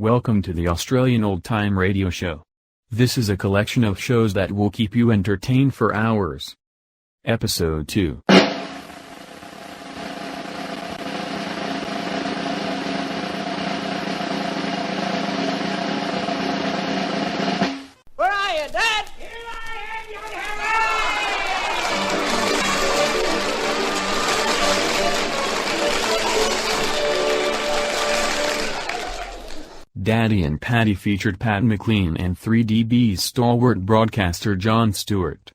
Welcome to the Australian Old Time Radio Show. This is a collection of shows that will keep you entertained for hours. Episode 2. Where are you, Dad? Here I am, young Daddy and Patty featured Pat McLean and 3DB's stalwart broadcaster Jon Stewart.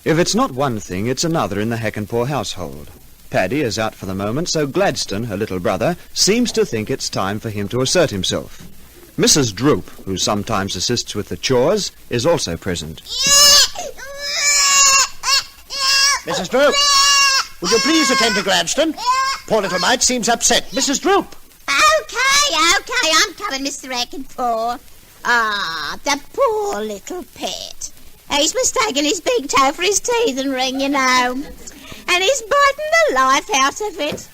If it's not one thing, it's another in the Heckenpour household. Paddy is out for the moment, so Gladstone, her little brother, seems to think it's time for him to assert himself. Mrs. Droop, who sometimes assists with the chores, is also present. Mrs. Droop, would you please attend to Gladstone? Poor little mite seems upset. Mrs. Droop. Okay, I'm coming, Mr. Heckenpour. The poor little pet. He's mistaken his big toe for his teething ring, you know. And he's biting the life out of it.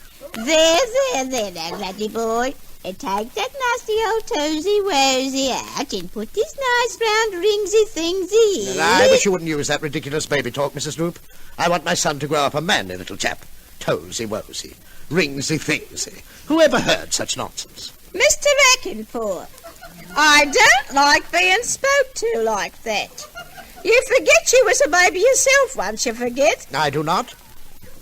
There now, laddie boy. And take that nasty old toesy-woesy out and put this nice round ringsy thingsy in. I wish you wouldn't use that ridiculous baby talk, Mrs. Droop. I want my son to grow up a manly little chap. Toesy-woesy, ringsy-thingsy. Who ever heard such nonsense? Mr. Heckenpour, I don't like being spoke to like that. You forget you was a baby yourself once, you forget. I do not.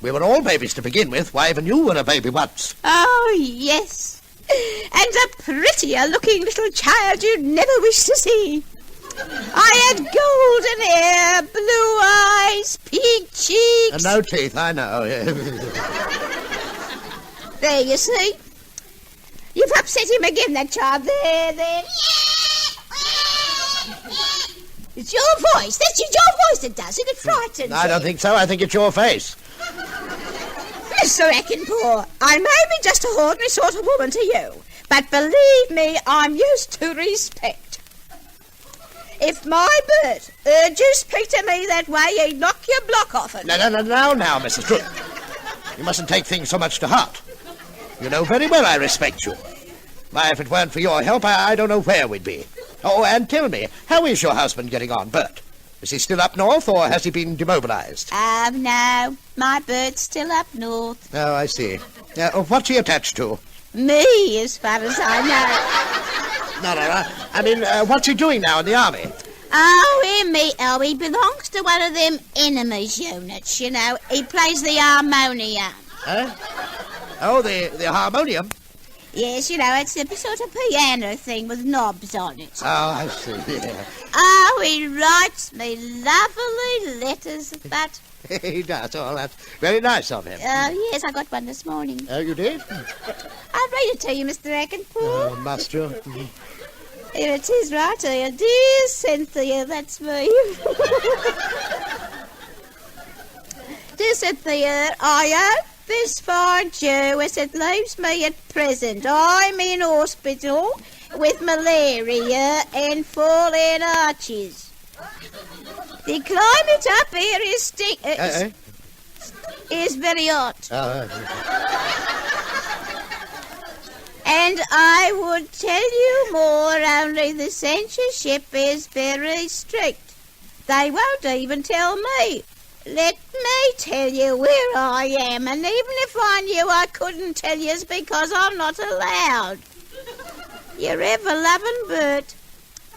We were all babies to begin with. Why, even you were a baby once. Oh, yes. And a prettier looking little child you'd never wish to see. I had golden hair, blue eyes, pink cheeks. And no teeth, I know. There, you see. You've upset him again, that child. There. It's your voice. That's your voice that does it. It frightens I don't think so. I think it's your face. Mr. Heckenpour, I may be just a ordinary sort of woman to you, but believe me, I'm used to respect. If my Bert urged you speak to me that way, he'd knock your block off it. No, now, Mrs. Droop. You mustn't take things so much to heart. You know very well I respect you. Why, if it weren't for your help, I don't know where we'd be. Oh, and tell me, how is your husband getting on, Bert? Is he still up north, or has he been demobilised? No, my Bert's still up north. Oh, I see. What's he attached to? Me, as far as I know. No, I mean, what's he doing now in the army? Oh, he belongs to one of them enemies units, you know. He plays the harmonium. Huh? Oh, the harmonium? Yes, you know, it's a sort of piano thing with knobs on it. Oh, I see, yeah. Oh, he writes me lovely letters, but... He does. Oh, that's very nice of him. Oh, yes, I got one this morning. Oh, you did? I'll read it to you, Mr. Heckenpour. Oh, must you? Here it is, right here. Dear Cynthia, that's me. Dear Cynthia, I hope this fine Jew as it leaves me at present. I'm in hospital with malaria and falling arches. The climate up here is very hot. And I would tell you more, only the censorship is very strict. They won't even tell me. Let me tell you where I am, and even if I knew I couldn't tell you, it's because I'm not allowed. Your ever-loving Bert.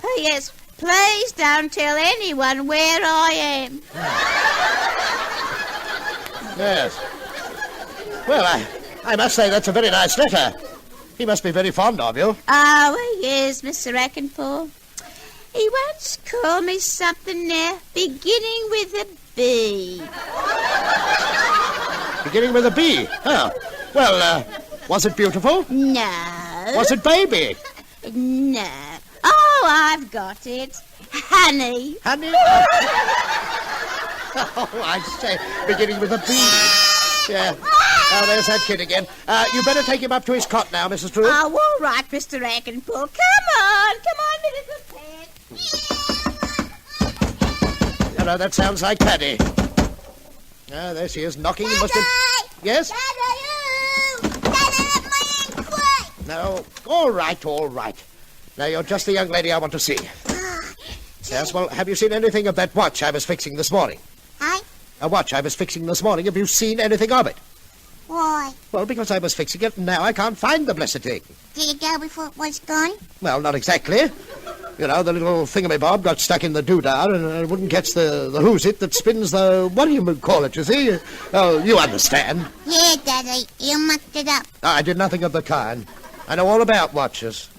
P.S. Please don't tell anyone where I am. Yes. Well, I must say that's a very nice letter. He must be very fond of you. Oh, he is, Mr. Heckenpour. He once called me something there, beginning with a B. Beginning with a B? Oh. Well, Was it beautiful? No. Was it baby? No. Oh, I've got it. Honey. Honey? Oh, I say, beginning with a B. Yeah. Oh, there's that kid again. You better take him up to his cot now, Mrs. Drew. Oh, all right, Mr. Akenpool. Come on, my little pet. You know, that sounds like Paddy. Oh, there she is, knocking. You must have... Yes? No. All right. Now, you're just the young lady I want to see. Yes, well, have you seen anything of that watch I was fixing this morning? A watch I was fixing this morning. Have you seen anything of it? Why? Well, because I was fixing it, and now I can't find the blessed thing. Did it go before it was gone? Well, not exactly. You know, the little thingamabob got stuck in the doodah and wouldn't catch the who's-it that spins the... What do you call it, you see? Oh, you understand. Yeah, Daddy, you mucked it up. I did nothing of the kind. I know all about watches.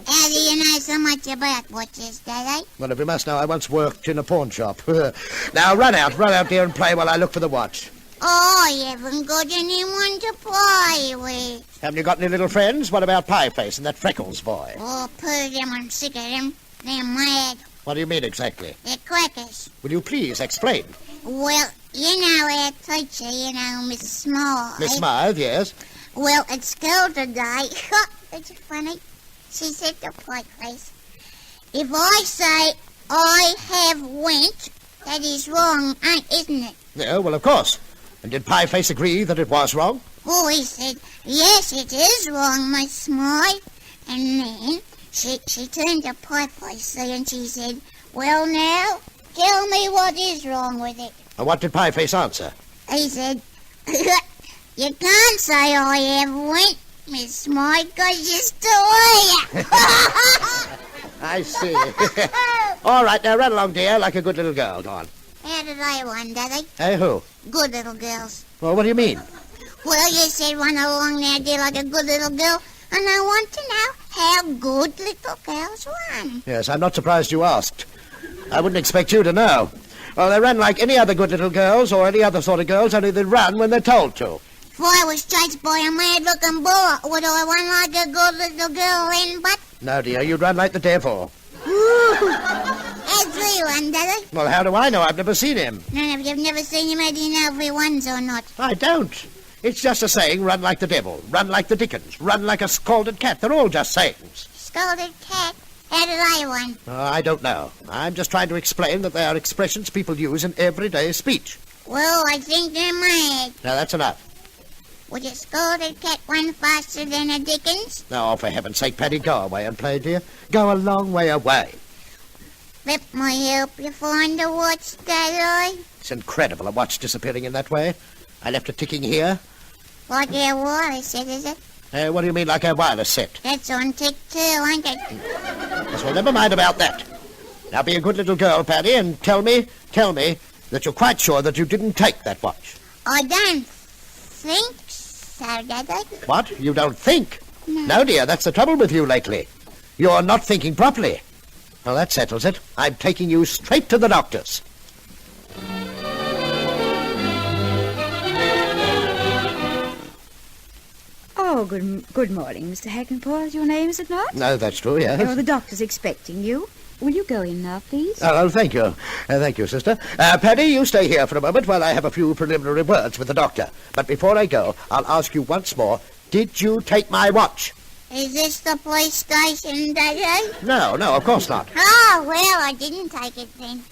How do you know so much about watches, Daddy? Well, if you must know, I once worked in a pawn shop. Now, run out, dear, and play while I look for the watch. Oh, you haven't got anyone to play with. Haven't you got any little friends? What about Pieface and that Freckles boy? Oh, pooh them, I'm sick of them. They're mad. What do you mean exactly? They're crackers. Will you please explain? Well, you know our teacher, Miss Smythe. Miss Smythe, yes. Well, at school today, it's funny, she said to Pieface, if I say I have went, that is wrong, isn't it? Yeah, well, of course. And did Pieface agree that it was wrong? Oh, he said, yes, it is wrong, Miss Smythe. And then she turned to Pieface and she said, well, now, tell me what is wrong with it. And what did Pieface answer? He said, you can't say I have went, Miss Smythe, because you're still here. I see. All right, now run along, dear, like a good little girl. Go on. How did I won, Daddy? Hey, who? Good little girls. Well, what do you mean? Well, you said run along now, dear, like a good little girl, and I want to know how good little girls run. Yes, I'm not surprised you asked. I wouldn't expect you to know. Well, they run like any other good little girls or any other sort of girls, only they run when they're told to. If I was chased by a mad-looking bull, would I run like a good little girl then, but... No, dear, you'd run like the devil. How's he run, Daddy? Well, how do I know? I've never seen him. No, you've never seen him, how do you know if he runs or not? I don't. It's just a saying, run like the devil, run like the Dickens, run like a scalded cat. They're all just sayings. Scalded cat? How did I run? I don't know. I'm just trying to explain that they are expressions people use in everyday speech. Well, I think they're mad. Now, that's enough. Would a scalded cat run faster than a Dickens? Oh, for heaven's sake, Paddy, go away and play, dear. Go a long way away. Let me help you find a watch, Daddy. It's incredible, a watch disappearing in that way. I left it ticking here. Like our wireless set, is it? What do you mean, like a wireless set? That's on tick too, ain't it? Yes, well, never mind about that. Now, be a good little girl, Paddy, and tell me that you're quite sure that you didn't take that watch. I don't think so, Daddy. What? You don't think? No. No, dear, that's the trouble with you lately. You're not thinking properly. Well, that settles it. I'm taking you straight to the doctor's. Oh, good morning, Mr. Hackenpole. Your name, is it not? No, that's true, yes. Oh, the doctor's expecting you. Will you go in now, please? Oh, thank you. Thank you, sister. Paddy, you stay here for a moment while I have a few preliminary words with the doctor. But before I go, I'll ask you once more, did you take my watch? Is this the police station, Daddy? No, of course not. Oh, well, I didn't take it then.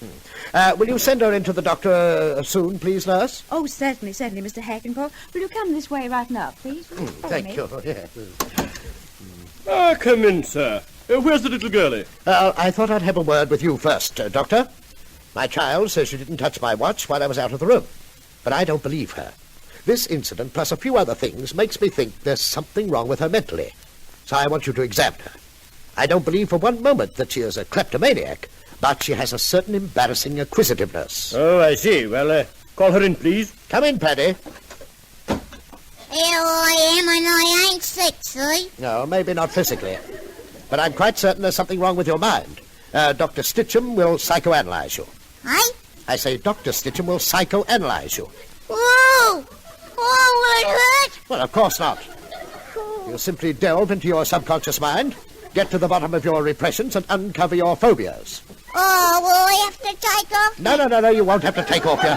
Will you send her in to the doctor soon, please, nurse? Oh, certainly, Mr. Hackenpole. Will you come this way right now, please? Follow me. Thank you. Yes. Come in, sir. Where's the little girlie? I thought I'd have a word with you first, Doctor. My child says she didn't touch my watch while I was out of the room. But I don't believe her. This incident, plus a few other things, makes me think there's something wrong with her mentally. So I want you to examine her. I don't believe for one moment that she is a kleptomaniac, but she has a certain embarrassing acquisitiveness. Oh, I see. Well, call her in, please. Come in, Paddy. Here I am, and I ain't sick, see? No, maybe not physically. But I'm quite certain there's something wrong with your mind. Dr. Stitcham will psychoanalyze you. Hey? I say Dr. Stitcham will psychoanalyze you. Whoa! Oh, will it hurt? Well, of course not. You simply delve into your subconscious mind, get to the bottom of your repressions and uncover your phobias. Oh, will I have to take off? No, you won't have to take off your...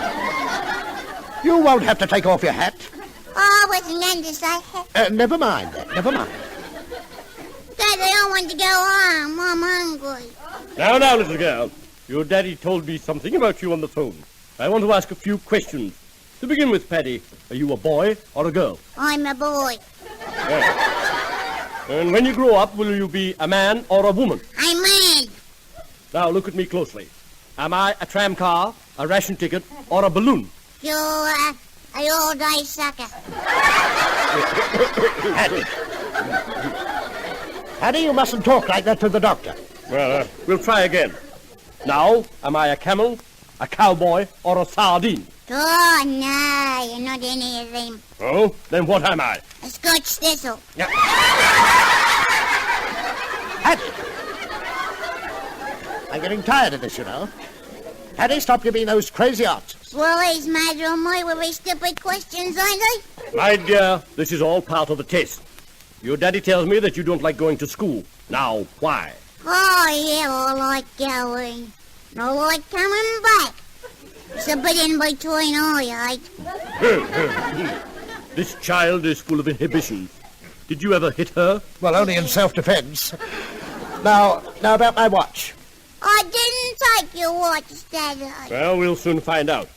You won't have to take off your hat. Oh, I wasn't going to say hat. Never mind that, never mind. Daddy, I want to go home. I'm hungry. Now, little girl. Your daddy told me something about you on the phone. I want to ask a few questions. To begin with, Paddy, are you a boy or a girl? I'm a boy. Yeah. And when you grow up, will you be a man or a woman? I'm man. Now, look at me closely. Am I a tram car, a ration ticket, or a balloon? You're a all-day sucker. Paddy, you mustn't talk like that to the doctor. Well, we'll try again. Now, am I a camel, a cowboy, or a sardine? Oh, no, you're not any of them. Oh, then what am I? A Scotch thistle. Paddy! I'm getting tired of this, you know. Paddy, stop giving those crazy answers. Well, he's mad on me with his stupid questions, ain't he? My dear, this is all part of the test. Your daddy tells me that you don't like going to school. Now, why? Oh, yeah, I like going. And I like coming back. It's a bit in between, I hate. This child is full of inhibitions. Did you ever hit her? Well, only in self-defense. Now about my watch. I didn't take your watch, Daddy. Well, we'll soon find out.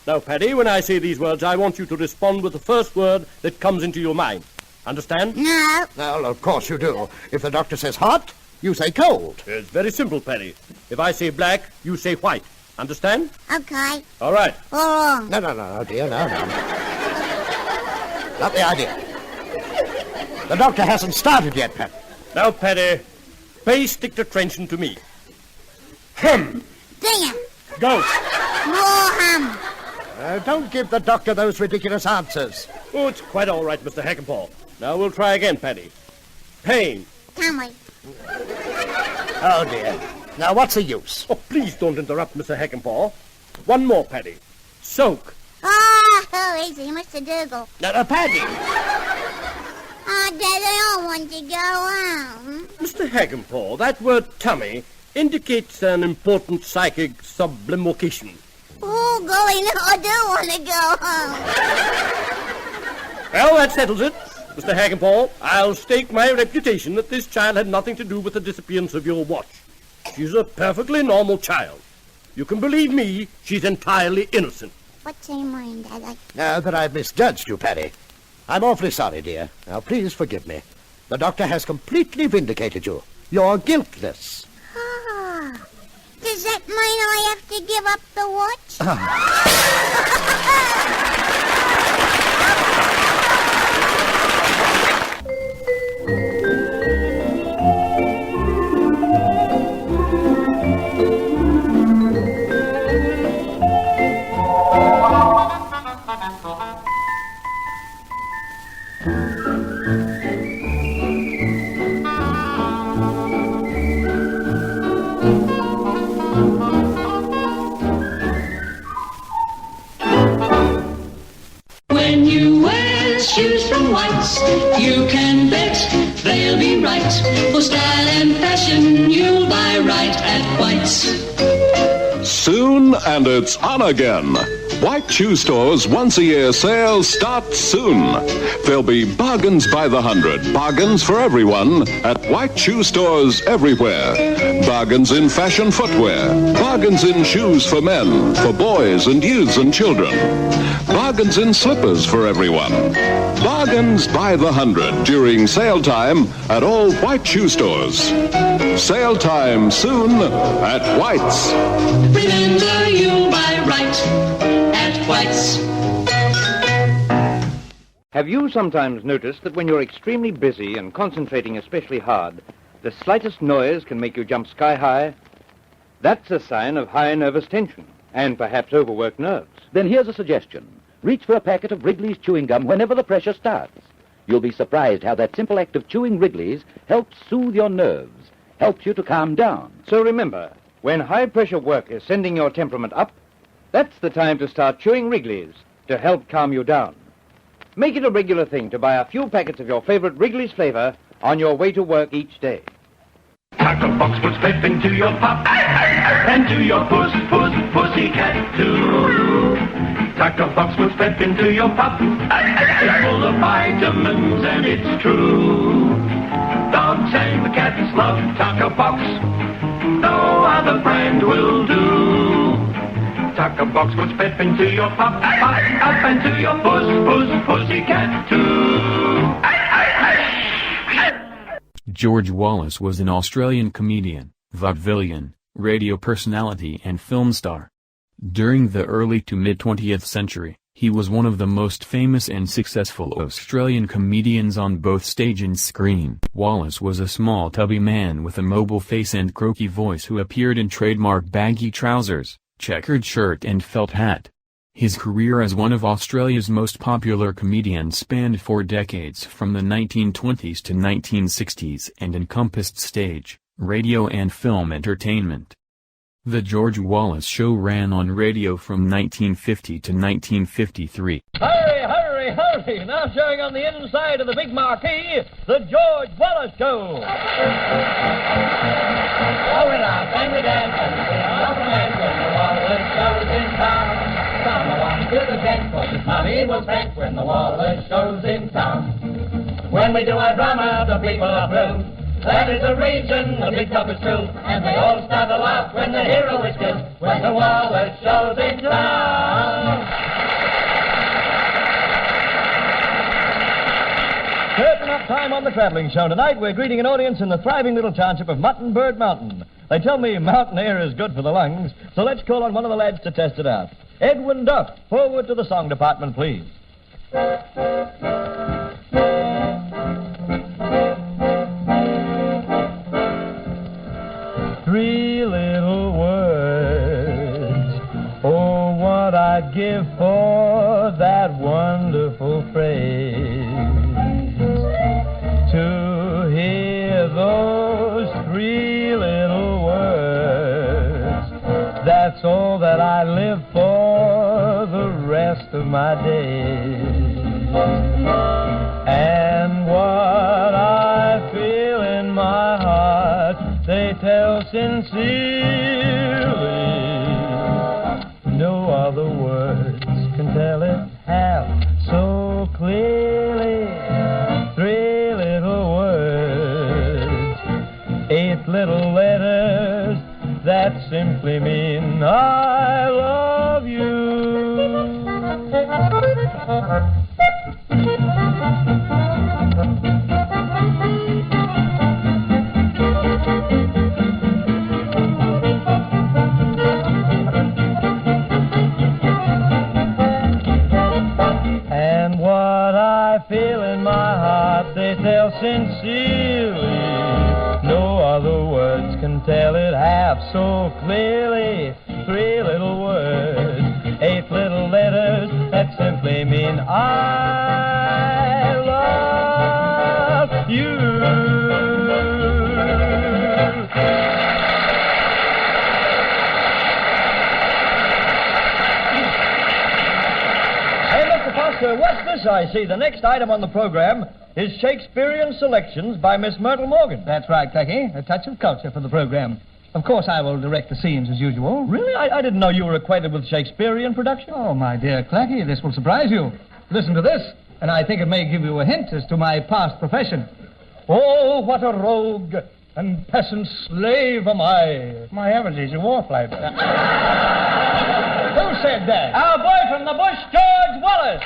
Now, Paddy, when I say these words, I want you to respond with the first word that comes into your mind. Understand? No. Well, of course you do. If the doctor says hot, you say cold. It's very simple, Paddy. If I say black, you say white. Understand? Okay. All right. All wrong. No, dear, no. Not the idea. The doctor hasn't started yet, Paddy. Now, Paddy, pay strict attention to me. Hum. Dinger. Go. More hum. Don't give the doctor those ridiculous answers. Oh, it's quite all right, Mr. Hackenpaw. Now we'll try again, Paddy. Pain. Tummy. Oh, dear. Now, what's the use? Oh, please don't interrupt, Mr. Hackenpaw. One more, Paddy. Soak. Oh, easy, Mr. Dougal. Now, Paddy. Oh, Daddy, I want to go home. Mr. Hackenpaw, that word tummy indicates an important psychic sublimocation. Oh, golly, no, I do want to go home. Well, that settles it. Mr. Hackenpaw, I'll stake my reputation that this child had nothing to do with the disappearance of your watch. She's a perfectly normal child. You can believe me, she's entirely innocent. What do you mean, Daddy? Now that I've misjudged you, Paddy, I'm awfully sorry, dear. Now, please forgive me. The doctor has completely vindicated you. You're guiltless. Ah, does that mean I have to give up the watch? When you wear shoes from White's, you can bet they'll be right. For style and fashion, you'll buy right at White's. Soon, and it's on again. White Shoe Store's once-a-year sale starts soon. There'll be bargains by the hundred, bargains for everyone at White Shoe Stores everywhere. Bargains in fashion footwear, bargains in shoes for men, for boys and youths and children. Bargains in slippers for everyone. Bargains by the hundred during sale time at all White Shoe Stores. Sale time soon at White's. Remember, you'll buy right at White's. Have you sometimes noticed that when you're extremely busy and concentrating especially hard, the slightest noise can make you jump sky high? That's a sign of high nervous tension and perhaps overworked nerves. Then here's a suggestion. Reach for a packet of Wrigley's chewing gum whenever the pressure starts. You'll be surprised how that simple act of chewing Wrigley's helps soothe your nerves, helps you to calm down. So remember, when high-pressure work is sending your temperament up, that's the time to start chewing Wrigley's to help calm you down. Make it a regular thing to buy a few packets of your favorite Wrigley's flavor on your way to work each day. Tackle box puts pep into your pup and to your pussycat too. Tackle box puts pep into your pup. It's full of vitamins and it's true. Dogs and the cats love Tackle box. No other brand will do. Tackle box puts pep into your pup and to your pussycat too. George Wallace was an Australian comedian, vaudevillian, radio personality and film star. During the early to mid-20th century, he was one of the most famous and successful Australian comedians on both stage and screen. Wallace was a small tubby man with a mobile face and croaky voice who appeared in trademark baggy trousers, checkered shirt and felt hat. His career as one of Australia's most popular comedians spanned 4 decades from the 1920s to 1960s and encompassed stage, radio and film entertainment. The George Wallace Show ran on radio from 1950 to 1953. Hurry, hurry, hurry! Now showing on the inside of the big marquee, the George Wallace Show. Oh, we're out and we dance and we sing our romance when the Wallace Show's in town. Come along to the tent, for this money will spend when the Wallace Show's in town. When we do our drama, the people are blue. That is the reason the big top is true. And they all start to laugh when the hero is killed. When the Wallace Show's in town. Curtain up time on the traveling show tonight. We're greeting an audience in the thriving little township of Muttonbird Mountain. They tell me mountain air is good for the lungs, so let's call on one of the lads to test it out. Edwin Duff, forward to the song department, please. 3 little words, oh, what I'd give for that wonderful phrase. To hear those 3 little words, that's all that I live for the rest of my days. And what I feel in my heart, they tell sincerely. No other words can tell it half so clearly. 3 little words, 8 little letters that simply mean I love you. And what I feel in my heart, they tell sincerely. No other words can tell it half so clearly. 3 little words, 8 little letters that simply mean I love you. Hey, Mr. Foster, what's this I see? The next item on the program is Shakespearean selections by Miss Myrtle Morgan. That's right, Clacky. A touch of culture for the program. Of course, I will direct the scenes as usual. Really? I didn't know you were acquainted with Shakespearean production. Oh, my dear Clacky, this will surprise you. Listen to this, and I think it may give you a hint as to my past profession. Oh, what a rogue and peasant slave am I. My heavens, he's a wharf laborer. Who said that? Our boy from the bush, George Wallace.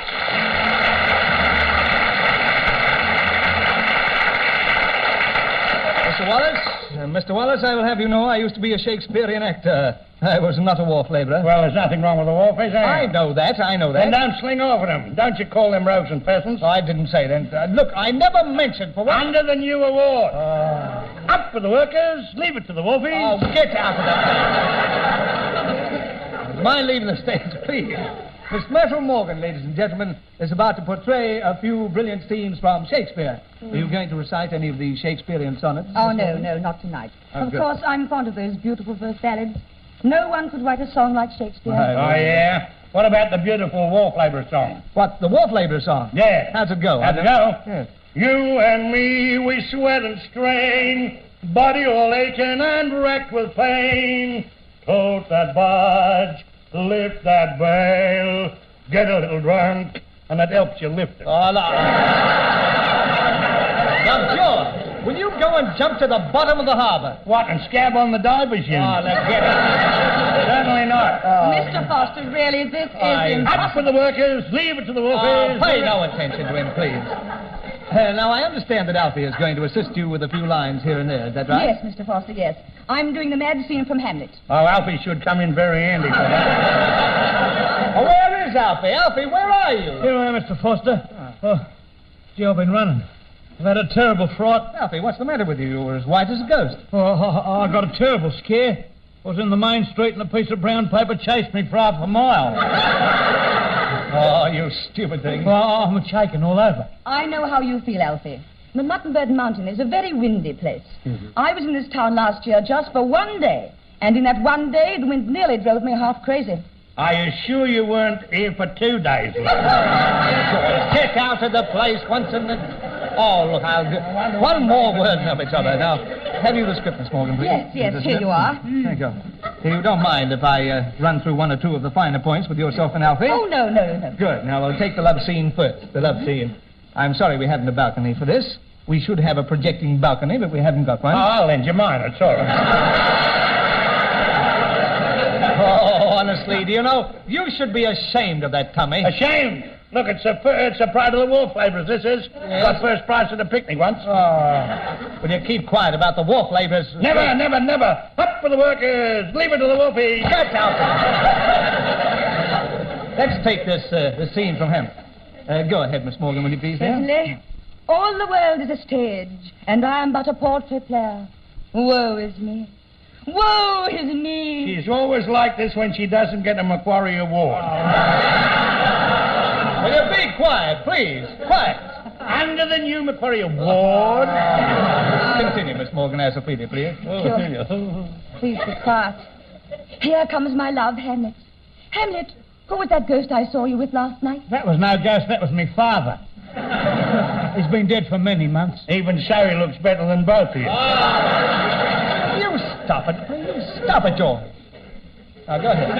Mr. Wallace, I will have you know I used to be a Shakespearean actor. I was not a wharf laborer. Well, there's nothing wrong with a wharf, is there? I know that. Then don't sling over them. Don't you call them rogues and peasants? Oh, I didn't say that. Look, I never mentioned for what... Under the new award. Up for the workers, leave it to the wharfies. Oh, get out of that. Mind leaving the stage, please. Miss Myrtle Morgan, ladies and gentlemen, is about to portray a few brilliant themes from Shakespeare. Are you going to recite any of the Shakespearean sonnets? Oh, no, not tonight. Of course, I'm fond of those beautiful verse ballads. No one could write a song like Shakespeare. Oh, yeah? What about the beautiful wharf labor song? What, the wharf labor song? Yeah. How's it go? How's it go? Yes. You and me, we sweat and strain, body all aching and wrecked with pain. Tote that barge, lift that bale, get a little drunk, and it helps you lift it. Oh, no. Now, George, will you go and jump to the bottom of the harbor? What, and scab on the divers union? Oh, let's get it. Certainly not. Mr. Foster, really, this is Up for the workers, leave it to the wolfies. Pay no attention to him, please. Now, I understand that Alfie is going to assist you with a few lines here and there. Is that right? Yes, Mr. Foster, yes. I'm doing the mad scene from Hamlet. Oh, Alfie should come in very handy for that. Oh, where is Alfie? Alfie, where are you? Here I am, Mr. Foster. Oh, gee, I've been running. I've had a terrible fright. Alfie, what's the matter with you? You're as white as a ghost. Oh, I got a terrible scare. I was in the main street and a piece of brown paper chased me for half a mile. Oh, you stupid thing. Well, I'm shaking all over. I know how you feel, Alfie. The Muttonbird Mountain is a very windy place. Mm-hmm. I was in this town last year just for one day, and in that one day, the wind nearly drove me half crazy. Are you sure you weren't here for 2 days? Get out of the place once and then... Oh, look, I'll do... One more word of each other. Now, have you the script, Miss Morgan, please? Yes, here you are. Thank you. You don't mind if I run through one or two of the finer points with yourself and Alfie? Oh, no. Good. Now, we'll take the love scene first. The love scene. I'm sorry we haven't a balcony for this. We should have a projecting balcony, but we haven't got one. Oh, I'll lend you mine. It's all right. Oh, honestly, do you know, you should be ashamed of that tummy. Ashamed? Look, it's a pride of the wharf labourers, this is. Yes. Got first prize at a picnic once. Oh. Will you keep quiet about the wharf labourers? Never. Up for the workers. Leave it to the wolfies. Get out. Let's take this scene from him. Go ahead, Miss Morgan, will you please, dear? Certainly. All the world is a stage, and I am but a portrait player. Woe is me. Woe is me. She's always like this when she doesn't get a Macquarie Award. Will you be quiet, please? Quiet. Under the new Macquarie Award. Continue, Miss Morgan, as Ophelia, please. Sure. Please be quiet. Here comes my love, Hamlet. Hamlet, who was that ghost I saw you with last night? That was no ghost, that was me father. He's been dead for many months. Even so, he looks better than both of you. You stop it, please. Stop it, George. Now, go ahead.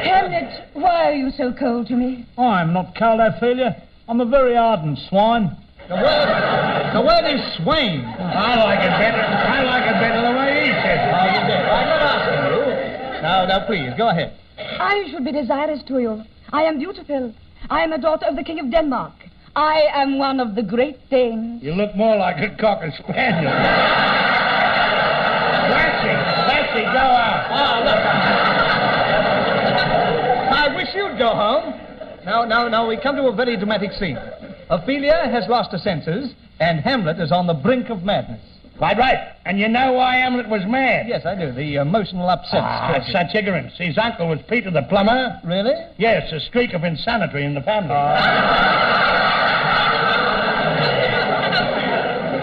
Hamlet, why are you so cold to me? I'm not cold, Ophelia. I'm a very ardent swine. The word is swain. I like it better the way he says it. Oh, you did. I'm not asking you. Now, please, go ahead. I should be desirous to you. I am beautiful. I am a daughter of the King of Denmark. I am one of the great Danes. You look more like a cocker spaniel. Lassie, go out. Oh, look. I wish you'd go home. Now, we come to a very dramatic scene. Ophelia has lost her senses, and Hamlet is on the brink of madness. Quite right. And you know why Hamlet was mad? Yes, I do. The emotional upset. Such ignorance. His uncle was Peter the plumber. Really? Yes, a streak of insanity in the family.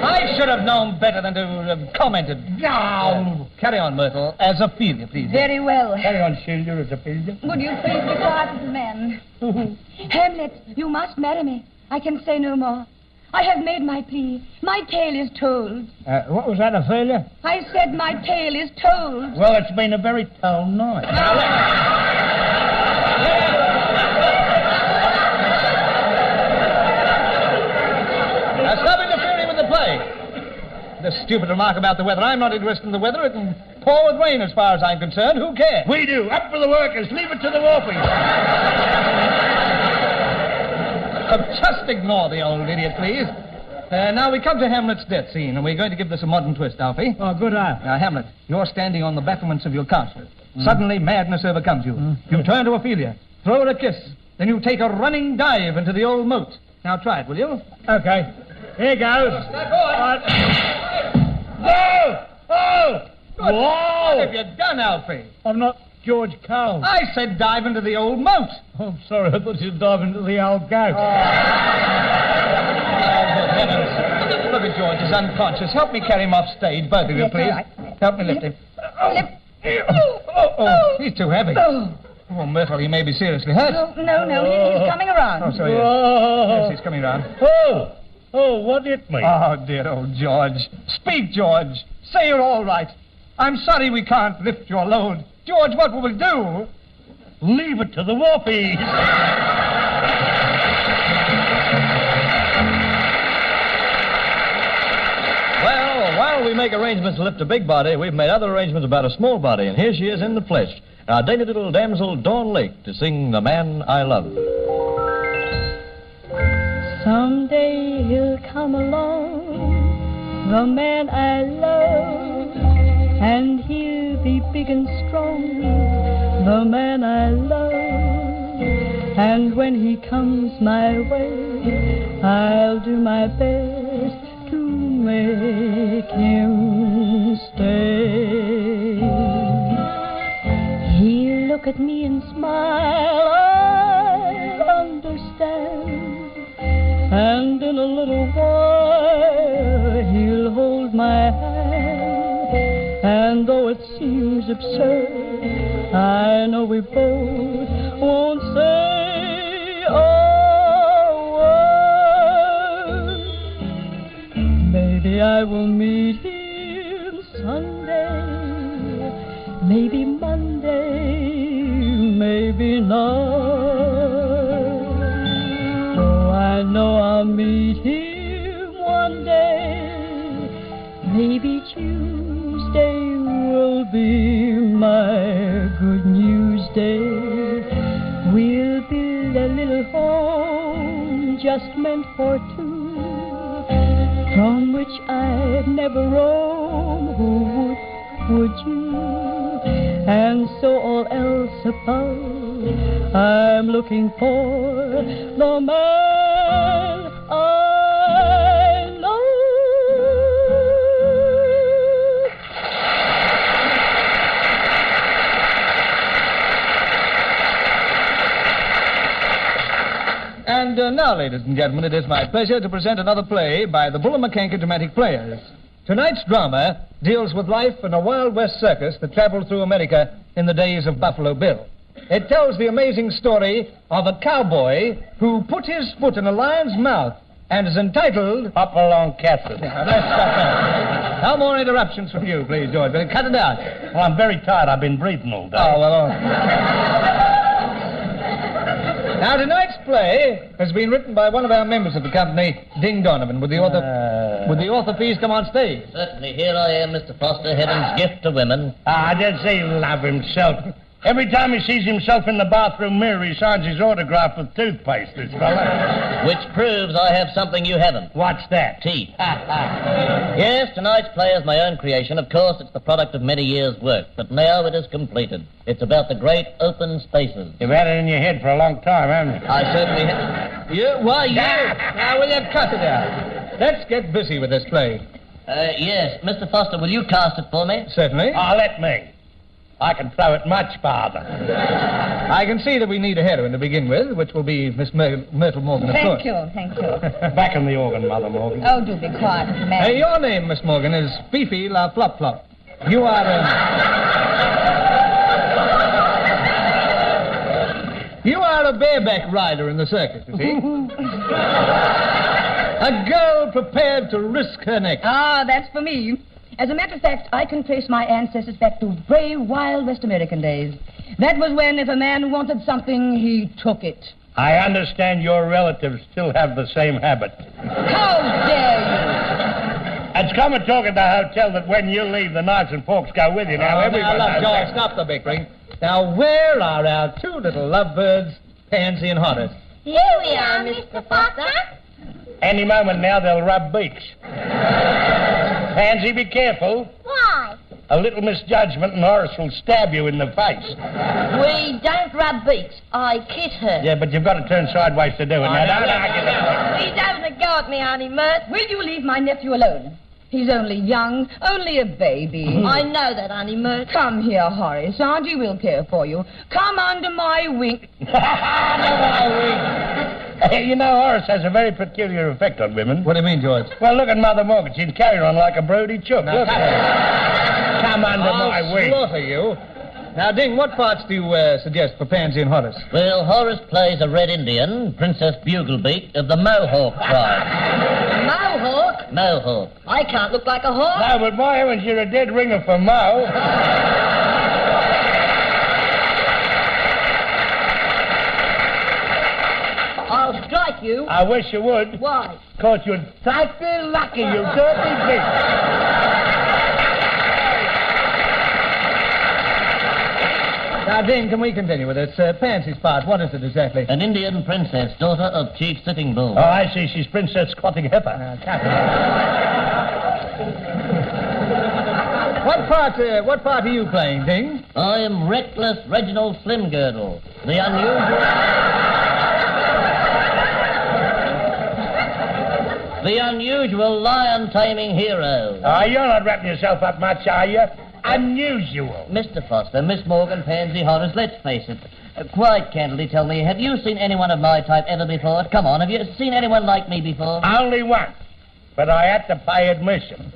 I should have known better than to have commented. No. Carry on, Myrtle, as Ophelia, please. Very well. Carry on, Celia, as Ophelia. Would you please be quiet, little man? Hamlet, you must marry me. I can say no more. I have made my plea. My tale is told. What was that, Ophelia? I said my tale is told. Well, it's been a very told night. Now, stop interfering with the play. The stupid remark about the weather. I'm not interested in the weather. It can pour with rain as far as I'm concerned. Who cares? We do. Up for the workers. Leave it to the wolfies. Just ignore the old idiot, please. Now we come to Hamlet's death scene, and we're going to give this a modern twist, Alfie. Oh, good eye. Now, Hamlet, you're standing on the battlements of your castle. Suddenly, madness overcomes you. You turn to Ophelia, throw her a kiss, then you take a running dive into the old moat. Now try it, will you? Okay. Here goes. No! Oh! What have you done, Alfie? I'm not George Cole. I said dive into the old moat. Oh, I'm sorry. I thought you'd dive into the old goat. Oh, good heavens. Look at George. He's unconscious. Help me carry him off stage, both of you, Yes, please. all right. Help me lift him. Lift. Oh, he's too heavy. Oh, Myrtle, he may be seriously hurt. No, he's coming around. Oh, so he is. Yes, he's coming around. Oh, what hit me? Oh, dear old George. Speak, George. Say you're all right. I'm sorry we can't lift your load. George, what will we do? Leave it to the whoopies. Well, while we make arrangements to lift a big body, we've made other arrangements about a small body, and here she is in the flesh, our dainty little damsel Dawn Lake, to sing The Man I Love. Someday he'll come along, the man I love, and he'll be big and strong, the man I love. And when he comes my way, I'll do my best to make him stay. He'll look at me and smile, I'll understand. And in a little while he'll hold my hand. And though it seems absurd, I know we both won't say a word. Maybe I will meet him Sunday, maybe Monday, maybe not. I know I'll meet him one day. Maybe Tuesday will be my good news day. We'll build a little home just meant for two, from which I'd never roam. Who would you? And so all else above, I'm looking for the man I love. And now, ladies and gentlemen, it is my pleasure to present another play by the Bullamakanka Dramatic Players. Tonight's drama deals with life in a Wild West circus that traveled through America in the days of Buffalo Bill. It tells the amazing story of a cowboy who put his foot in a lion's mouth and is entitled... Up along Catherine. Now, let's stop there. No more interruptions from you, please, George. But cut it out. Well, I'm very tired. I've been breathing all day. Oh, well... Now, tonight's play has been written by one of our members of the company, Ding Donovan. Would the author please come on stage? Certainly. Here I am, Mr. Foster, heaven's gift to women. I did say love himself. Every time he sees himself in the bathroom mirror, he signs his autograph with toothpaste, this fella. Which proves I have something you haven't. What's that? Teeth. Yes, tonight's play is my own creation. Of course, it's the product of many years' work. But now it is completed. It's about the great open spaces. You've had it in your head for a long time, haven't you? I certainly have. You? Why, you? Now, will you cut it out? Let's get busy with this play. Yes. Mr. Foster, will you cast it for me? Certainly. Oh, let me. I can throw it much farther. I can see that we need a heroine to begin with, which will be Miss Myrtle Morgan, of course. Thank you. Back in the organ, Mother Morgan. Oh, do be quiet, man. Hey, your name, Miss Morgan, is Fifi La Flop Flop. You are You are a bareback rider in the circus, you see. A girl prepared to risk her neck. Ah, that's for me. As a matter of fact, I can trace my ancestors back to brave, wild West American days. That was when, if a man wanted something, he took it. I understand your relatives still have the same habit. How dare you? It's common talk at the hotel that when you leave, the knives and forks go with you. Now, everyone knows George, that. stop the bickering. Now, where are our two little lovebirds, Pansy and Horace? Here we are, Mr. Foster. Any moment now, they'll rub beaks. Pansy, be careful. Why? A little misjudgment and Horace will stab you in the face. We don't rub beaks. I kiss her. Yeah, but you've got to turn sideways to do it. Now, don't argue that. Please have a go at me, Auntie Mert. Will you leave my nephew alone? He's only young, only a baby. I know that, Auntie Mert. Come here, Horace. Auntie will care for you. Come under my wing. Under my wing. You know, Horace has a very peculiar effect on women. What do you mean, George? Well, look at Mother Morgan. She's carrying on like a broody chook. Now, look at her. Come under my wing. I'll slaughter you. Now, Ding, what parts do you suggest for Pansy and Horace? Well, Horace plays a Red Indian, Princess Buglebeak of the Mohawk tribe. Mohawk? Mohawk. I can't look like a hawk. No, but my heavens, you're a dead ringer for Mo. I'll strike you. I wish you would. Why? Because you're totally lucky, you dirty bitch. Now, Ding, can we continue with this? Pansy's part, what is it exactly? An Indian princess, daughter of Chief Sitting Bull. Oh, I see. She's Princess Squatting Heifer. What part are you playing, Ding? I am Reckless Reginald Slimgirdle, the unusual lion-taming hero. Oh, you're not wrapping yourself up much, are you? Unusual. Mr. Foster, Miss Morgan, Pansy, Horace, let's face it. Quite candidly tell me, have you seen anyone of my type ever before? Come on, have you seen anyone like me before? Only once. But I had to pay admission.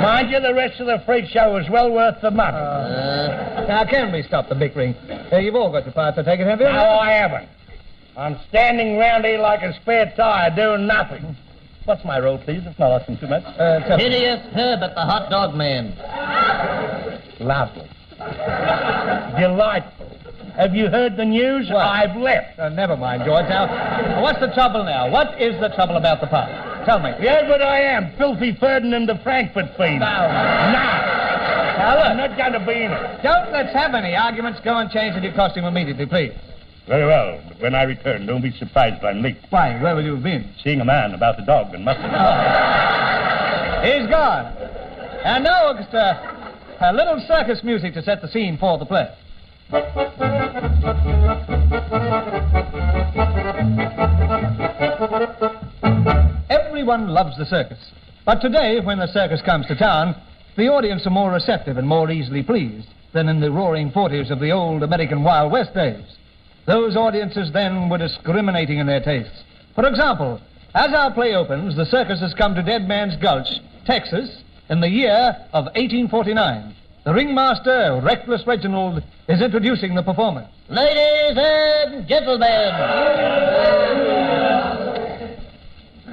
Mind you, the rest of the freak show was well worth the money. Now, can we stop the bickering? You've all got your parts to take it, have you? No, I haven't. I'm standing round here like a spare tire doing nothing. What's my role, please? It's not asking too much. Hideous Herbert, the hot dog man. Lovely. Delightful. Have you heard the news? What? I've left. Never mind, George. Now, what's the trouble now? What is the trouble about the part? Tell me. Yes, but I am. Filthy Ferdinand the Frankfurt fiend. No. I'm not going to be in it. Don't let's have any arguments. Go and change into your costume immediately, please. Very well, but when I return, don't be surprised if I'm late. Why? Where will you have been? Seeing a man about the dog and mustard. He's gone. And now, orchestra, a little circus music to set the scene for the play. Everyone loves the circus. But today, when the circus comes to town, the audience are more receptive and more easily pleased than in the roaring 40s of the old American Wild West days. Those audiences then were discriminating in their tastes. For example, as our play opens, the circus has come to Dead Man's Gulch, Texas, in the year of 1849. The ringmaster, Reckless Reginald, is introducing the performance. Ladies and gentlemen,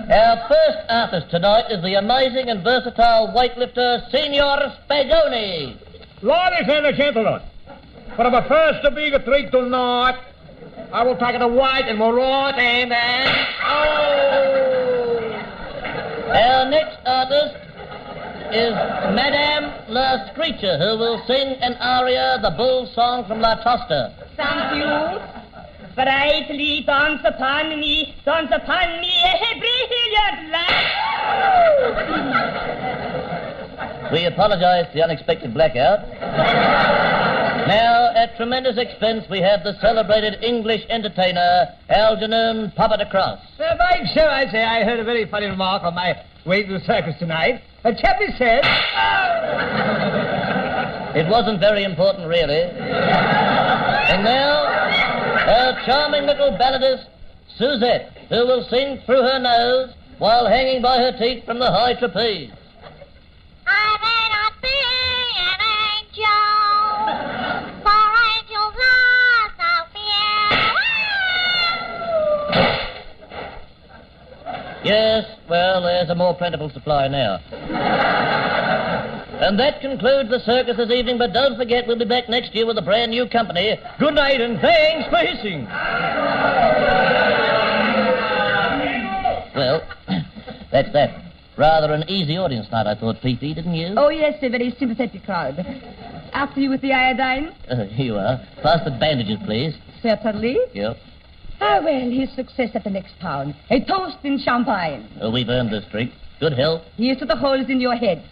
our first artist tonight is the amazing and versatile weightlifter, Signor Spagoni. Ladies and gentlemen, for the first big treat tonight, I will take it white and more right and Our next artist is Madame La Screecher, who will sing an aria, the bull song from La Tosta. Thank you. Brightly dance upon me, a brilliant light. We apologize for the unexpected blackout. Now, at tremendous expense, we have the celebrated English entertainer, Algernon Papa-de-Cross. By Jove, I say, I heard a very funny remark on my way to the circus tonight. A chappie said... It wasn't very important, really. And now, our charming little balladist, Suzette, who will sing through her nose while hanging by her teeth from the high trapeze. I may not be an angel, for angels are so few. Yes, well, there's a more plentiful supply now. And that concludes the circus this evening, but don't forget we'll be back next year with a brand new company. Good night and thanks for hissing. Well, that's that. Rather an easy audience tonight, I thought, Fifi, didn't you? Oh, yes, a very sympathetic crowd. After you with the iodine? Here you are. Pass the bandages, please. Certainly. Yep. Ah, well, his success at the next town. A toast in champagne. Oh, we've earned this treat. Good health. Here's to the holes in your head.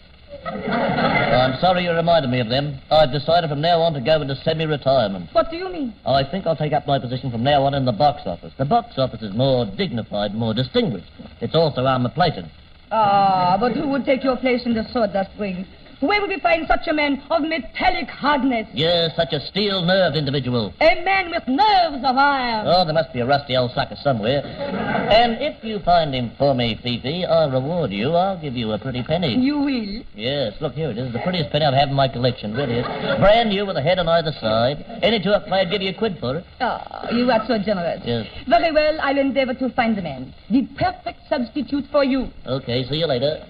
I'm sorry you reminded me of them. I've decided from now on to go into semi-retirement. What do you mean? I think I'll take up my position from now on in the box office. The box office is more dignified, more distinguished. It's also armor-plated. Ah, but who would take your place in the sawdust ring? Where would we find such a man of metallic hardness? Yes, such a steel-nerved individual. A man with nerves of iron. Oh, there must be a rusty old sucker somewhere. And if you find him for me, Fifi, I'll reward you. I'll give you a pretty penny. You will? Yes, look, here it is. The prettiest penny I've had in my collection, really is. Brand new with a head on either side. Any two up, I'd give you a quid for it. Oh, you are so generous. Yes. Very well, I'll endeavor to find the man. The perfect substitute for you. Okay, see you later.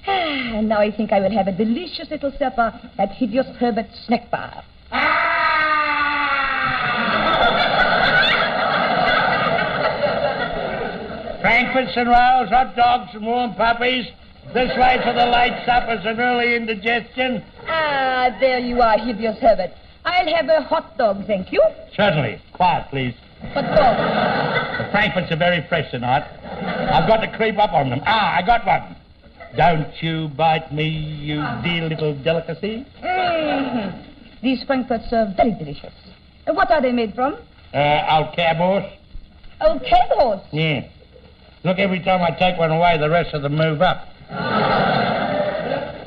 And now I think I will have a delicious little supper at Hideous Herbert's snack bar. Frankfurts and rolls, hot dogs and warm puppies. This way for the late suppers and early indigestion. Ah, there you are, Hideous Herbert. I'll have a hot dog, thank you. Certainly. Quiet, please. What for? The Frankfurts are very fresh tonight. I've got to creep up on them. I got one. Don't you bite me, you dear little delicacy. Mm-hmm. These Frankfurts are very delicious. What are they made from? Old cab horse. Old cab horse? Yeah. Look, every time I take one away, the rest of them move up.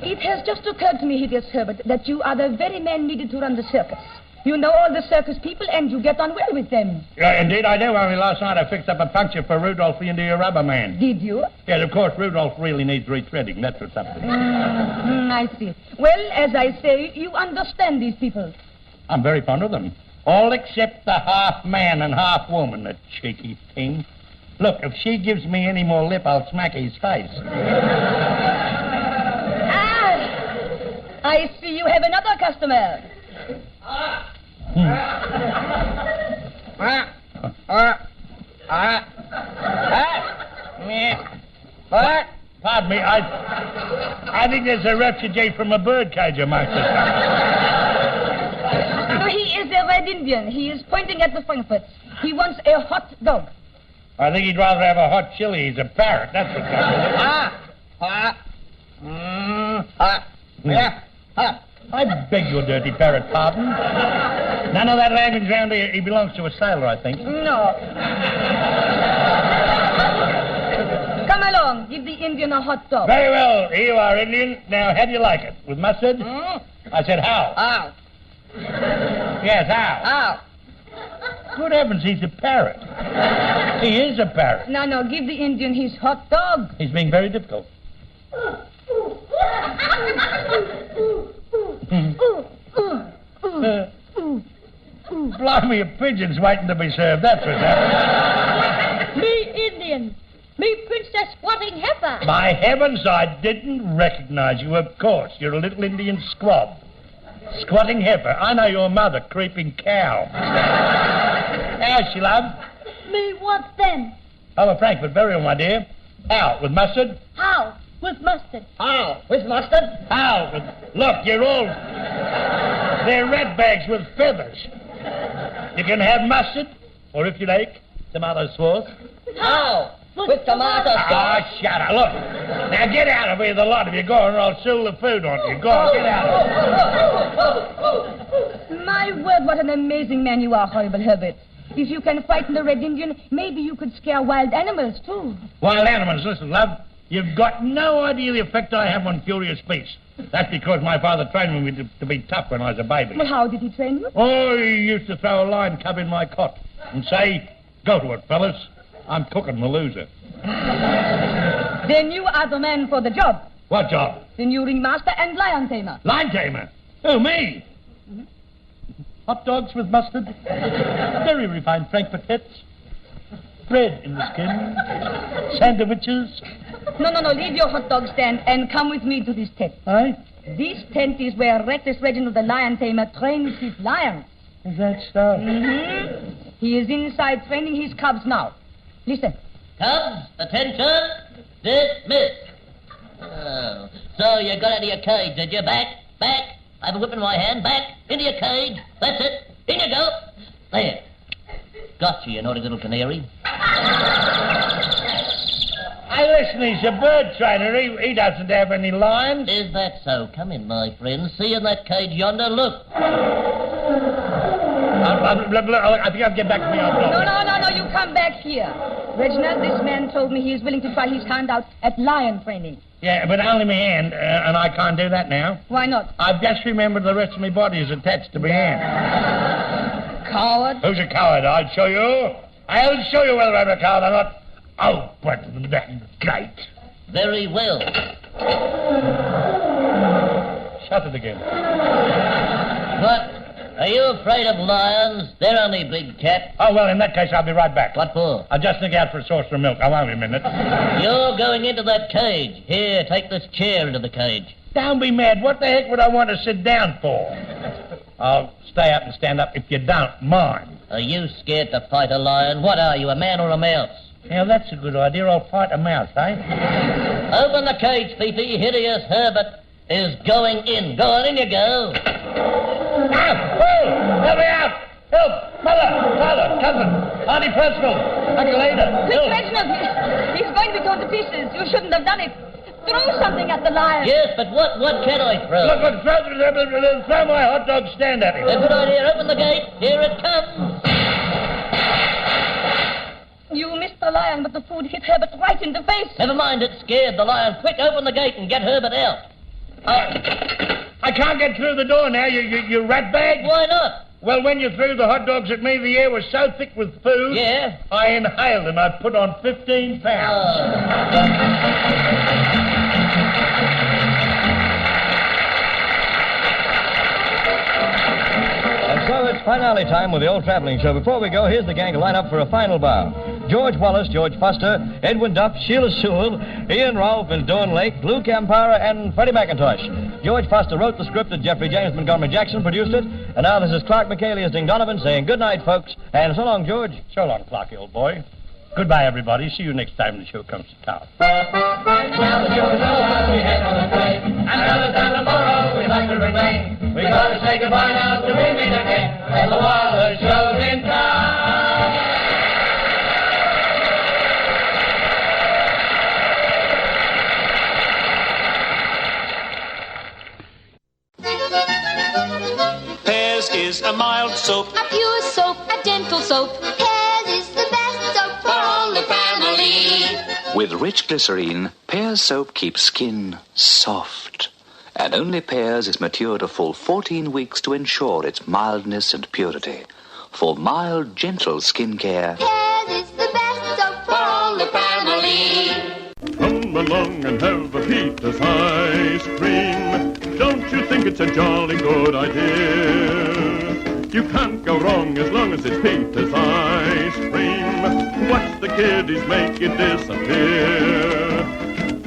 It has just occurred to me, Hideous Herbert, that you are the very man needed to run the circus. You know all the circus people, and you get on well with them. Indeed, I do. Only last night I fixed up a puncture for Rudolph the India Rubber Man. Did you? Yes, of course, Rudolph really needs retreading. That's what's up with it. I see. Well, as I say, you understand these people. I'm very fond of them. All except the half man and half woman, the cheeky thing. Look, if she gives me any more lip, I'll smack his face. I see you have another customer. Pardon me, I think there's a refugee from a birdcage amongst us. No, he is a Red Indian. He is pointing at the Frankfurts. He wants a hot dog. I think he'd rather have a hot chili. He's a parrot, that's what's I beg your dirty parrot pardon. None of that language round here. He belongs to a sailor, I think. No. Come along. Give the Indian a hot dog. Very well. Here you are, Indian. Now, how do you like it? With mustard? I said how. How? Yes, how? How? Good heavens, he's a parrot. He is a parrot. No, give the Indian his hot dog. He's being very difficult. Blimey, a pigeon's waiting to be served. That's what's happening. Me Indian. Me Princess Squatting Heifer. My heavens, I didn't recognize you. Of course, you're a little Indian squab. Squatting Heifer. I know your mother, Creeping Cow. How's she, love? Me what then? Oh, a Frankfurt burial, my dear. How? With mustard? How? With mustard. How? With mustard? How? Look, you're all... They're rat bags with feathers. You can have mustard, or if you like, tomato sauce. How? With tomato sauce. Ah, shut up. Look. Now get out of here, the lot of you. Go on, or I'll seal the food on you. Go on, get out of here. My word, what an amazing man you are, Horrible Herbert. If you can frighten the Red Indian, maybe you could scare wild animals, too. Wild animals? Listen, love. You've got no idea the effect I have on furious beasts. That's because my father trained me to be tough when I was a baby. Well, how did he train you? Oh, he used to throw a lion cub in my cot and say, "Go to it, fellas. I'm cooking the loser." Then you are the man for the job. What job? The new ringmaster and lion tamer. Lion tamer? Who, me? Mm-hmm. Hot dogs with mustard. Very refined Frankfurt hits. Bread in the skin. Sandwiches. No, leave your hot dog stand and come with me to this tent. Aye? This tent is where Reckless Reginald the lion tamer trains his lions. Is that so? Mm-hmm. He is inside training his cubs now. Listen. Cubs, attention, dismissed. Oh, so you got out of your cage, did you? Back. I have a whip in my hand. Back, into your cage. That's it. In you go. There. Gotcha, you naughty little canary. Hey, listen, he's a bird trainer. He doesn't have any lions. Is that so? Come in, my friend. See in that cage yonder? Look. I think I'll get back to my own dog. No, you come back here. Reginald, this man told me he is willing to try his hand out at lion training. Yeah, but only my hand, and I can't do that now. Why not? I've just remembered the rest of my body is attached to my hand. Coward. Who's a coward? I'll show you. I'll show you whether I'm a coward or not. Open that gate. Very well. Shut it again. What? Are you afraid of lions? They're only big cats. Oh, well, in that case, I'll be right back. What for? I'll just sneak out for a saucer of milk. I won't be a minute. You're going into that cage. Here, take this chair into the cage. Don't be mad. What the heck would I want to sit down for? I'll stay up and stand up if you don't mind. Are you scared to fight a lion? What are you, a man or a mouse? Yeah, that's a good idea. I'll fight a mouse, eh? Open the cage, Fifi. Hideous Herbert is going in. Go on, in you go. Help me out! Help! Mother! Father! Cousin! Auntie Percival! Uncle Ada! Miss Reginald, he's going to go to pieces. You shouldn't have done it. Throw something at the lion. Yes, but what can I throw? Look, throw my hot dog stand at him. Good idea. Open the gate. Here it comes. You missed the lion, but the food hit Herbert right in the face. Never mind, it scared the lion. Quick, open the gate and get Herbert out. I can't get through the door now, you rat bag. Why not? Well, when you threw the hot dogs at me, the air was so thick with food. Yeah? I inhaled and I put on 15 pounds. And so it's finale time with the old traveling show. Before we go, here's the gang to line up for a final bow. George Wallace, George Foster, Edwin Duff, Sheila Sewell, Ian Rolfe and Dawn Lake, Lou Campara, and Freddie McIntosh. George Foster wrote the script and Jeffrey James Montgomery Jackson produced it. And now this is Clark McKaylee as Ding Donovan saying good night, folks, and so long, George. So long, Clarky, old boy. Goodbye, everybody. See you next time the show comes to town. Now the show is over, we head on the train. Another time tomorrow, we'd like to remain. We gotta say goodbye now till we meet again. And the Wallace show's in town. Pears is a mild soap, A pure soap, a dental soap. Pears is the best soap for all the family. With rich glycerine, Pears soap keeps skin soft. And only Pears is matured a full 14 weeks to ensure its mildness and purity. For mild, gentle skin care, Pears is the best soap for all the family. Come along and have a Peter's ice cream. Don't you think it's a jolly good idea? You can't go wrong as long as it's Peter's ice cream. Watch the kiddies make it disappear.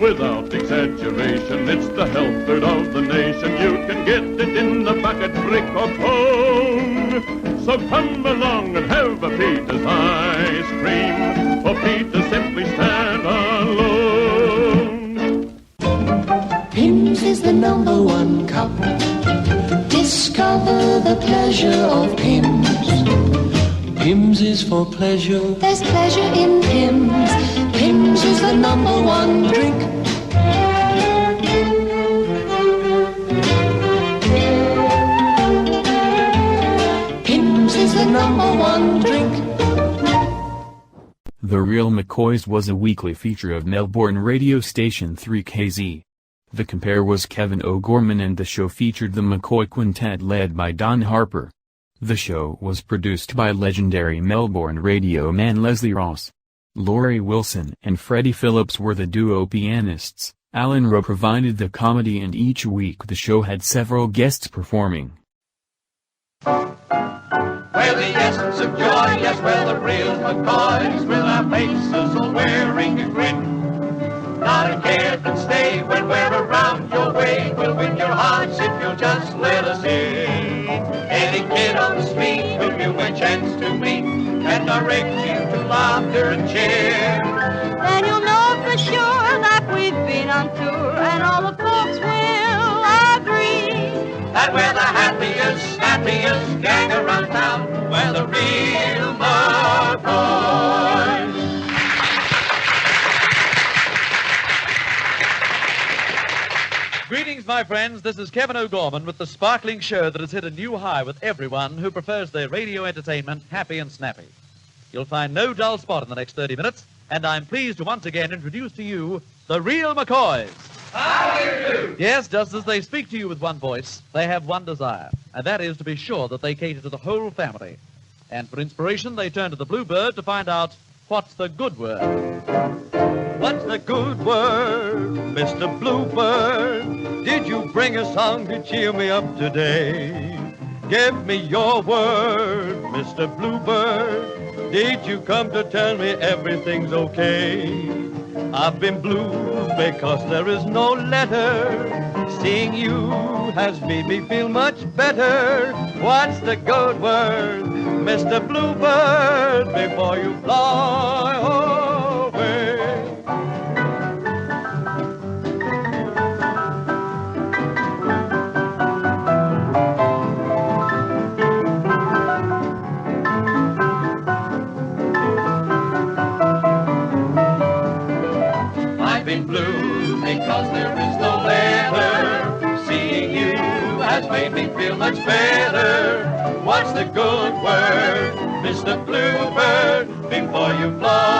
Without exaggeration, it's the health food of the nation. You can get it in the bucket, brick or cone. So come along and have a Peter's ice cream. For Peter simply stand alone. Pimm's is the #1 cup. Discover the pleasure of Pimm's. Pimm's is for pleasure. There's pleasure in Pimm's. Pimm's is the #1 drink. Pimm's is the #1 drink. The Real McCoys was a weekly feature of Melbourne radio station 3KZ. The compare was Kevin O'Gorman and the show featured the McCoy Quintet led by Don Harper. The show was produced by legendary Melbourne radio man Leslie Ross. Laurie Wilson and Freddie Phillips were the duo pianists. Alan Rowe provided the comedy and each week the show had several guests performing. We're the essence of joy, yes, we're the real McCoys, with our faces all wearing a grin. Not a care can stay when we're around your way. We'll win your hearts if you'll just let us in. Any kid on the street whom you a chance to meet can direct you to laughter and cheer. Then you'll know for sure that we've been on tour, and all the folks will agree that we're the happiest gang around town. We're the real McCoys. Greetings, my friends. This is Kevin O'Gorman with the sparkling show that has hit a new high with everyone who prefers their radio entertainment happy and snappy. You'll find no dull spot in the next 30 minutes, and I'm pleased to once again introduce to you the Real McCoys. How do you do? Yes, just as they speak to you with one voice, they have one desire, and that is to be sure that they cater to the whole family. And for inspiration, they turn to the Bluebird to find out what's the good word. What's the good word, Mr. Bluebird? Did you bring a song to cheer me up today? Give me your word, Mr. Bluebird. Did you come to tell me everything's okay? I've been blue because there is no letter. Seeing you has made me feel much better. What's the good word, Mr. Bluebird, before you fly away? I've been blue because there is no letter. Seeing you has made me feel much better. What's the good word, Mr. Bluebird, before you fly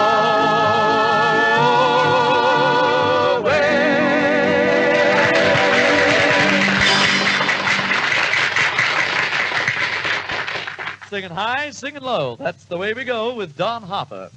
away? Singing high, singing low. That's the way we go with Don Hopper.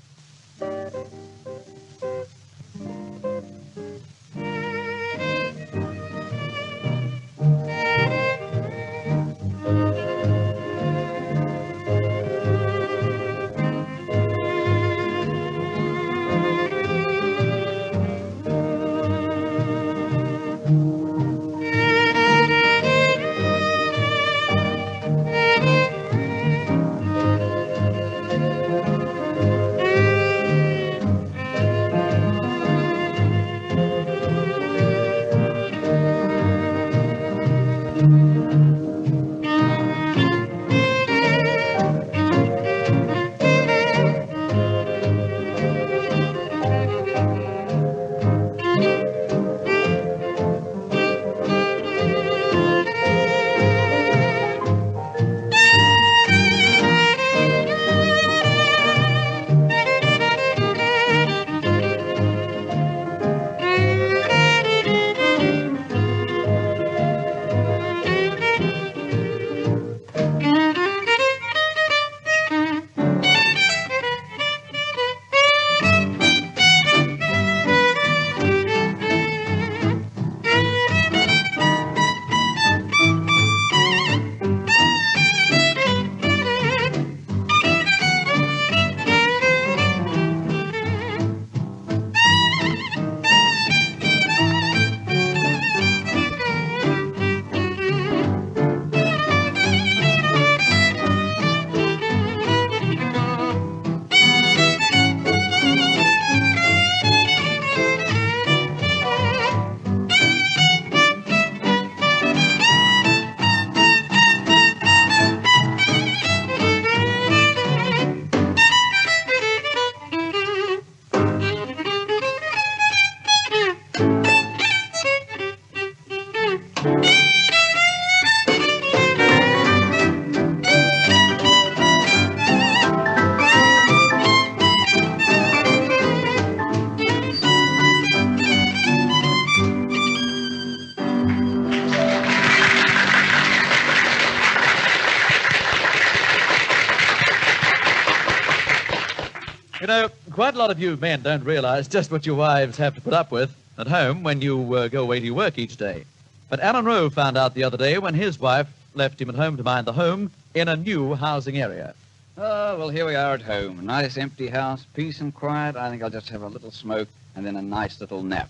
You know, quite a lot of you men don't realize just what your wives have to put up with at home when you go away to your work each day. But Alan Rowe found out the other day when his wife left him at home to mind the home in a new housing area. Oh, well, here we are at home. A nice empty house, peace and quiet. I think I'll just have a little smoke and then a nice little nap.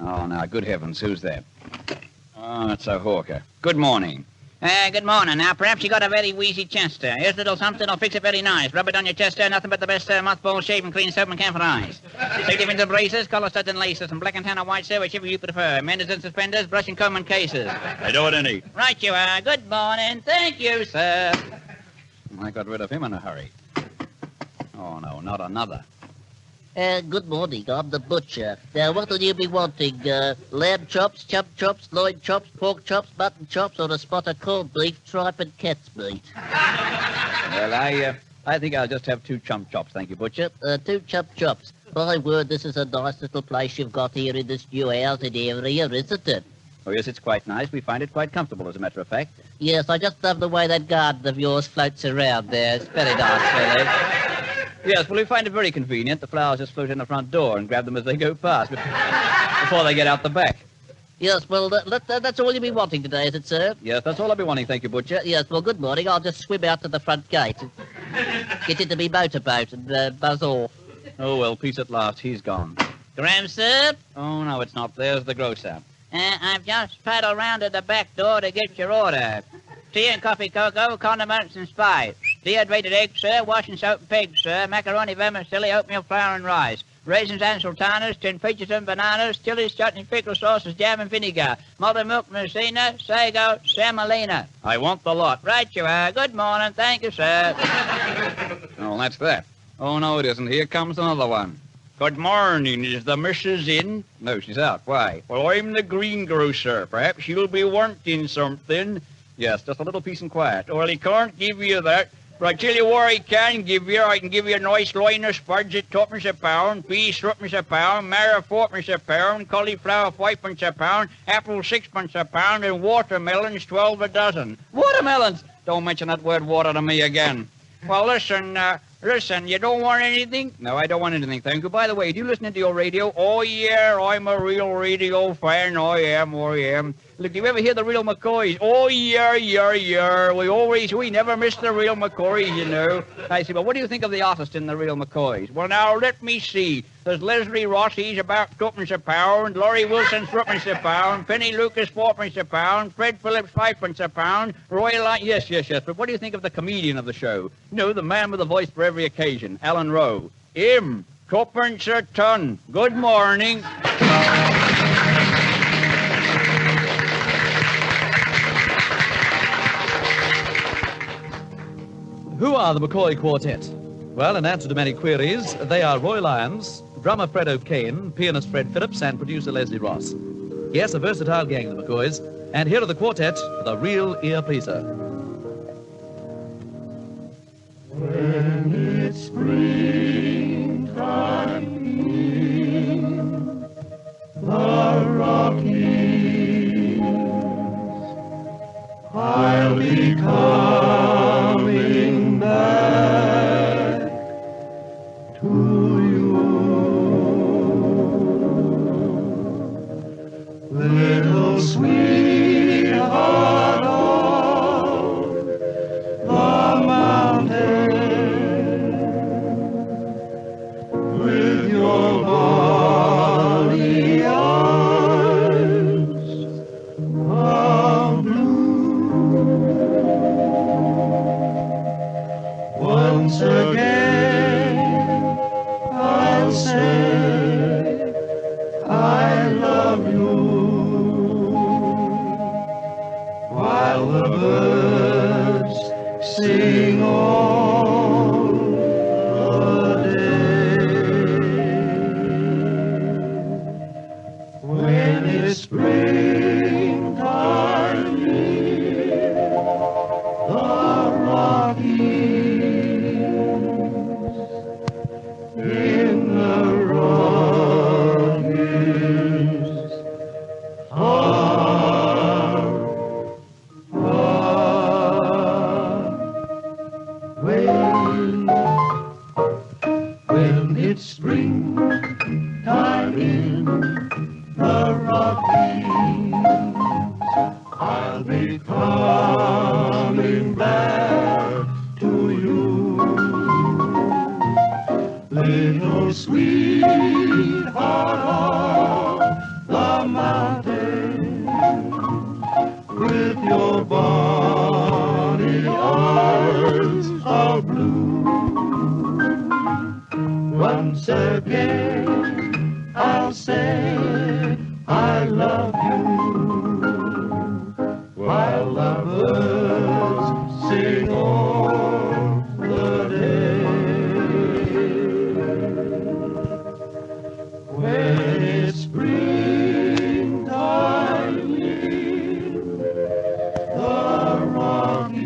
Oh, now, good heavens, who's there? Oh, it's a hawker. Good morning. Good morning. Now, perhaps you got a very wheezy chest there. Here's a little something. I'll fix it very nice. Rub it on your chest there. Nothing but the best mothball shaving clean soap and camphor eyes. Take it into braces, collar studs and laces, and black and tan or white, sir, whichever you prefer. Menders and suspenders, brush and comb and cases. I don't want any. Right you are. Good morning. Thank you, sir. I got rid of him in a hurry. Oh, no, not another. Good morning. I'm the butcher. What will you be wanting? Lamb chops, chub chops, loin chops, pork chops, mutton chops, or a spot of corned beef, tripe, and cat's meat? Well, I think I'll just have 2 chump chops, thank you, Butcher. 2 chump chops. My word, this is a nice little place you've got here in this new housing area, isn't it? Oh, yes, it's quite nice. We find it quite comfortable, as a matter of fact. Yes, I just love the way that garden of yours floats around there. It's very nice, really. Yes, well, we find it very convenient. The flowers just float in the front door and grab them as they go past before they get out the back. Yes, well, that's all you'll be wanting today, is it, sir? Yes, that's all I'll be wanting, thank you, Butcher. Yes, well, good morning. I'll just swim out to the front gate, get into me motorboat and buzz off. Oh, well, peace at last. He's gone. Graham, sir? Oh, no, it's not. There's the grocer. I've just paddled round to the back door to get your order. Tea and coffee, cocoa, condiments and spice. Dehydrated eggs, sir. Wash and soap pigs, sir. Macaroni, vermicelli, oatmeal, flour and rice. Raisins and sultanas, tin peaches and bananas, chilies, chutney, pickle sauces, jam and vinegar. Malted milk, Messina, sago, semolina. I want the lot. Right you are. Good morning. Thank you, sir. Oh, that's that. Oh, no, it isn't. Here comes another one. Good morning. Is the missus in? No, she's out. Why? Well, I'm the greengrocer. Perhaps you'll be wanting something. Yes, just a little peace and quiet. Well, he can't give you that. But I tell you what I can give you. I can give you a nice line of spuds at 2p a pound, peas 3p a pound, marrow 4p a pound, cauliflower 5p a pound, apples 6p a pound, and watermelons 12 a dozen. Watermelons! Don't mention that word water to me again. Well, listen, you don't want anything? No, I don't want anything, thank you. By the way, do you listen to your radio? Oh, yeah, I'm a real radio fan. I am. Look, do you ever hear the real McCoys? Oh, yeah. We never miss the real McCoys, you know. I see, but what do you think of the artist in the real McCoys? Well, now, let me see. There's Leslie Ross, he's about 2p a pound. Laurie Wilson, 3p a pound. Penny Lucas, 4p a pound. Fred Phillips, 5p a pound. Roy Lion, yes. But what do you think of the comedian of the show? No, the man with a voice for every occasion, Alan Rowe. Him, 2p a ton. Good morning. Who are the McCoy Quartet? Well, in answer to many queries, they are Roy Lyons, drummer Fred O'Kane, pianist Fred Phillips, and producer Leslie Ross. Yes, a versatile gang, the McCoys. And here are the quartet, the real ear-pleaser. When it's springtime in the Rockies, I'll be coming back to you, little sweetheart of the mountain, with your bonny eyes of blue. Once again I'll say I love you, while the birds sing all the day. When it's springtime in the Rockies, in the Rockies, far, far away. When it's springtime in the Rockies, I'll be coming back to you, little sweetheart of the mountain, with your bonny eyes of blue. Once again I'll say I love you, while the birds sing all the day. When it's springtime in the Rockies,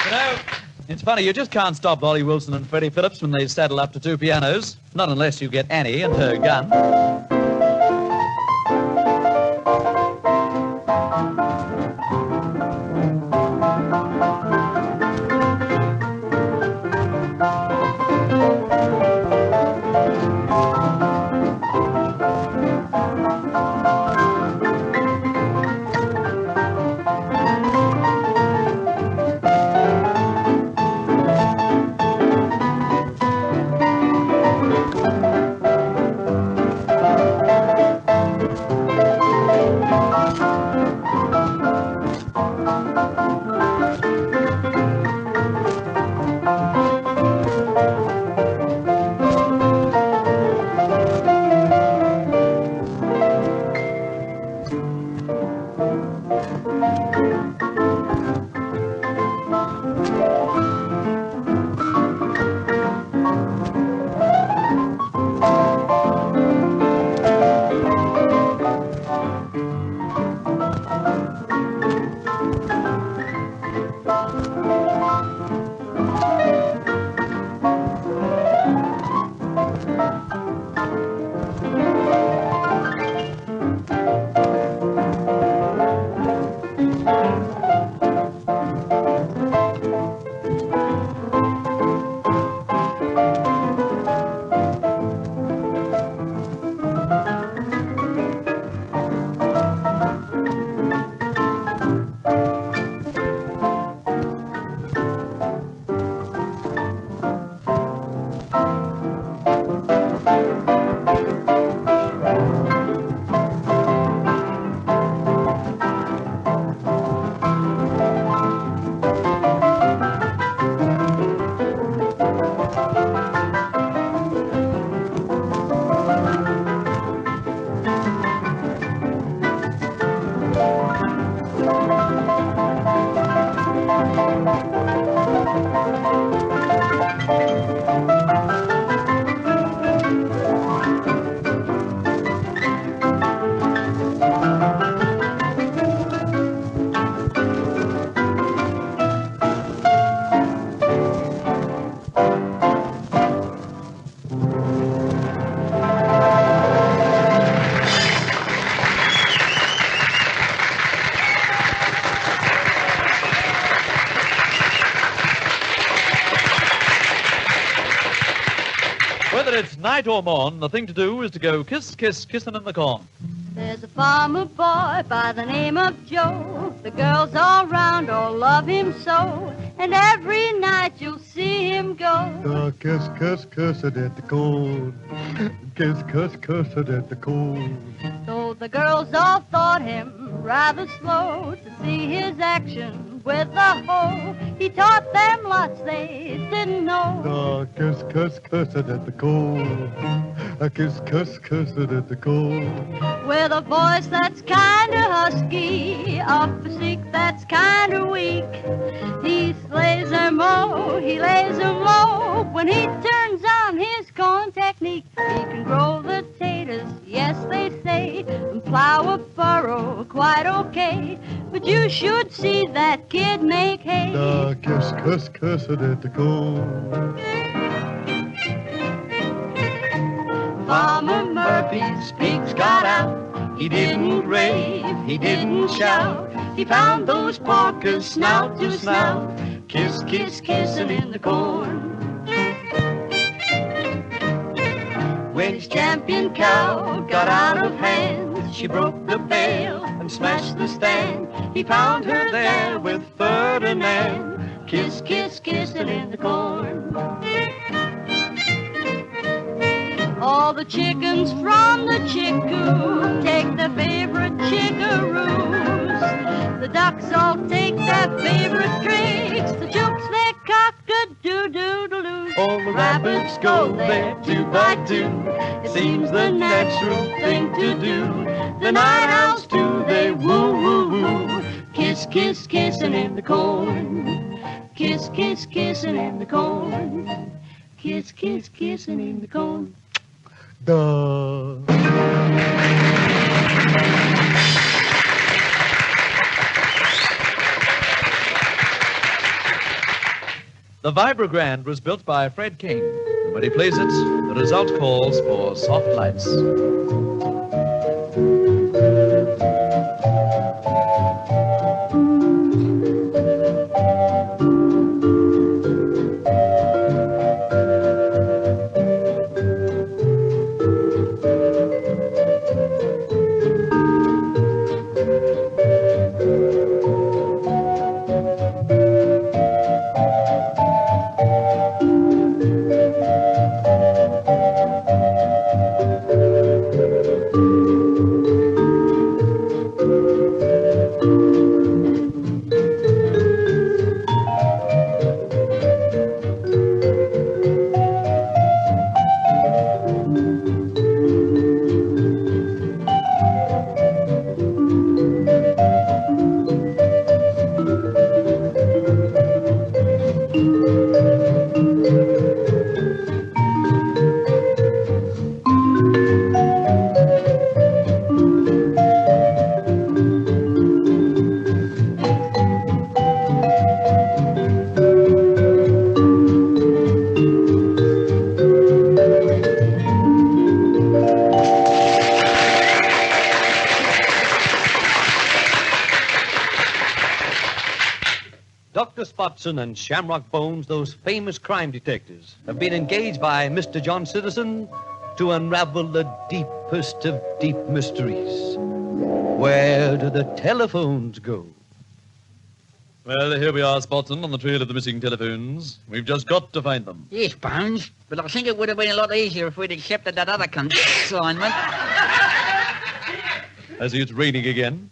You know, it's funny, you just can't stop Ollie Wilson and Freddie Phillips when they saddle up to two pianos. Not unless you get Annie and her gun. Whether it's night or morn, the thing to do is to go kiss, kiss, kissing in the corn. There's a farmer boy by the name of Joe. The girls all round all love him so. And every night you'll see him go. Kiss, kiss, kiss it at the corn. Kiss, kiss, kiss it at the corn. Though the girls all thought him rather slow to see his action with the hoe, he taught them lots they didn't know. Kiss, kiss, kiss it at the corn. Kiss, kiss, kiss it at the corn. With a voice that's kinda husky, a physique that's kinda weak, he slays them low, he lays them low. When he turns on his corn technique, he can grow the taters, yes they say, and plow a furrow quite okay. But you should see that kid make hay. Kiss, kiss, kiss it at the corn. Farmer Murphy's pigs got out. He didn't rave, he didn't shout. He found those porkers snout to snout. Kiss, kiss, kissing in the corn. When his champion cow got out of hand, she broke the bale and smashed the stand. He found her there with Ferdinand. Kiss, kiss, kissing in the corn. All the chickens from the chick coop take their favorite chickaroos. The ducks all take their favorite tricks. The chooks their cock-a-doo-doo-doo-doo. All the rabbits go there two by two. It seems the natural thing to do. The night owls too, they woo-woo-woo. Kiss, kiss, kissing in the corn. Kiss, kiss, kissing in the corn. Kiss, kiss, kissing in the corn. Duh. The Vibrogrand was built by Fred King. And when he plays it, the result calls for soft lights. Dr. Spotson and Shamrock Bones, those famous crime detectives, have been engaged by Mr. John Citizen to unravel the deepest of deep mysteries. Where do the telephones go? Well, here we are, Spotson, on the trail of the missing telephones. We've just got to find them. Yes, Bones, but I think it would have been a lot easier if we'd accepted that other assignment. I see it's raining again.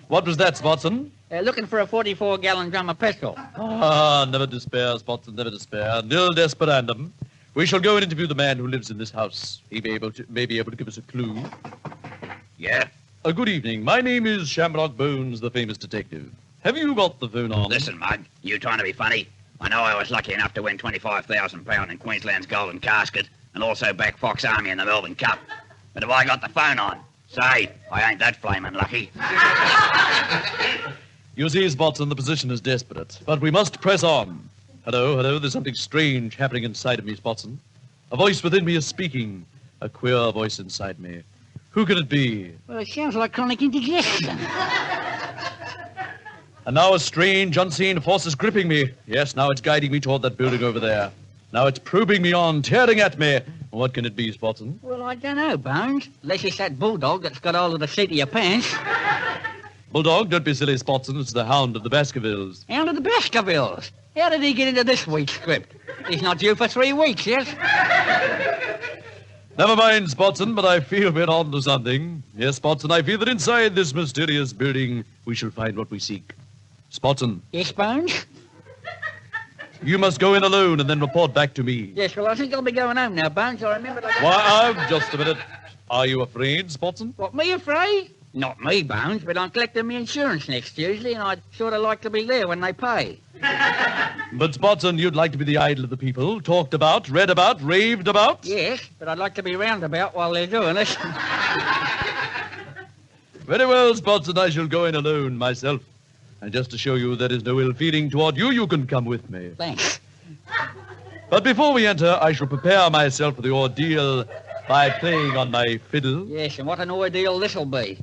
What was that, Spotson? Looking for a 44-gallon drum of petrol. Ah, never despair, Spotson, never despair. Nil desperandum. We shall go and interview the man who lives in this house. He may be able to give us a clue. Yeah? Good evening. My name is Shamrock Bones, the famous detective. Have you got the phone on? Listen, Mug, you trying to be funny? I know I was lucky enough to win £25,000 in Queensland's Golden Casket and also back Fox Army in the Melbourne Cup. But have I got the phone on? Say, I ain't that flaming lucky. You see, Spotson, the position is desperate, but we must press on. Hello, there's something strange happening inside of me, Spotson. A voice within me is speaking, a queer voice inside me. Who can it be? Well, it sounds like chronic indigestion. And now a strange, unseen force is gripping me. Yes, now it's guiding me toward that building over there. Now it's probing me on, tearing at me. What can it be, Spotson? Well, I don't know, Bones. Unless it's that bulldog that's got hold of the seat of your pants. Bulldog, don't be silly, Spotson. It's the Hound of the Baskervilles. Hound of the Baskervilles? How did he get into this week's script? He's not due for 3 weeks, yes? Never mind, Spotson, but I feel we're on to something. Yes, Spotson, I feel that inside this mysterious building we shall find what we seek. Spotson. Yes, Bones? You must go in alone and then report back to me. Yes, well, I think I'll be going home now, Bones. I remember that... Why, just a minute. Are you afraid, Spotson? What, me afraid? Not me, Bones, but I'm collecting my insurance next Tuesday, and I'd sort of like to be there when they pay. But, Spotson, you'd like to be the idol of the people, talked about, read about, raved about? Yes, but I'd like to be roundabout while they're doing it. Very well, Spotson, I shall go in alone myself. And just to show you there is no ill feeling toward you, you can come with me. Thanks. But before we enter, I shall prepare myself for the ordeal by playing on my fiddle. Yes, and what an ordeal this'll be.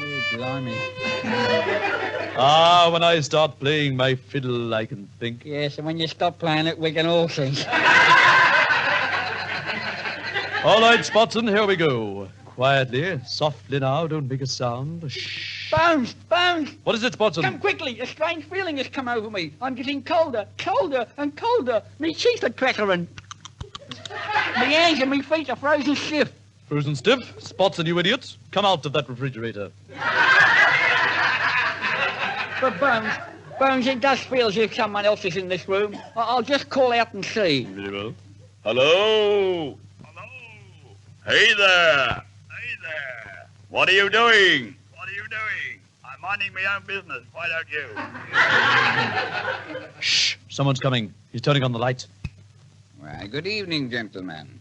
Oh, blimey. Ah, when I start playing my fiddle, I can think. Yes, and when you stop playing it, we can all sing. All right, Spotson, here we go. Quietly, softly now, don't make a sound. Shh. Bones! What is it, Spotson? Come quickly, a strange feeling has come over me. I'm getting colder and colder. Me cheeks are crackling. My hands and my feet are frozen stiff. Frozen stiff? Spotson, you idiot. Come out of that refrigerator. But Bones, it does feel as if someone else is in this room. I'll just call out and see. Very well. Hello? Hey there! What are you doing? I'm minding my own business. Why don't you? Shh! Someone's coming. He's turning on the lights. Well, good evening, gentlemen.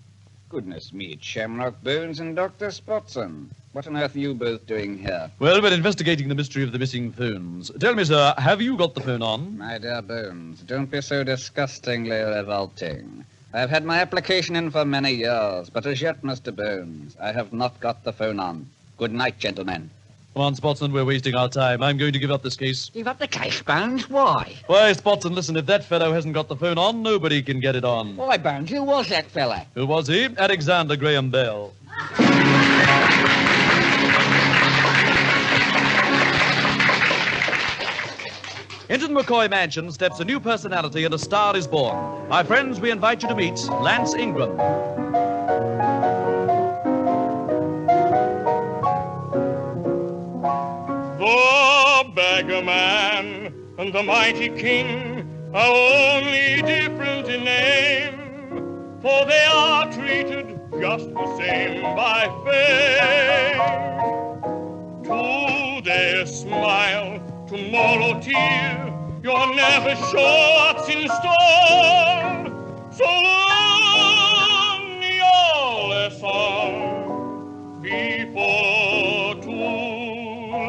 Goodness me, it's Shamrock Bones and Dr. Spotson. What on earth are you both doing here? Well, we're investigating the mystery of the missing phones. Tell me, sir, have you got the phone on? My dear Bones, don't be so disgustingly revolting. I have had my application in for many years, but as yet, Mr. Bones, I have not got the phone on. Good night, gentlemen. Come on, Spotson, we're wasting our time. I'm going to give up this case. Give up the case, Bones? Why? Why, Spotson, listen, if that fellow hasn't got the phone on, nobody can get it on. Why, Bones, who was that fella? Who was he? Alexander Graham Bell. Into the McCoy mansion steps a new personality and a star is born. My friends, we invite you to meet Lance Ingram. The beggar man and the mighty king are only different in name, for they are treated just the same by fate. Today a smile, tomorrow tear, you're never sure what's in store. So learn your lesson before too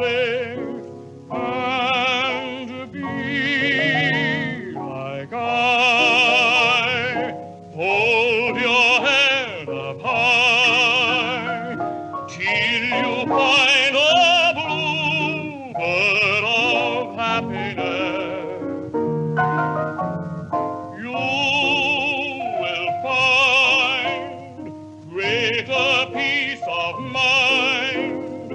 late, and be like I. Hold your head up high till you find a bluebird of happiness. You will find greater peace of mind,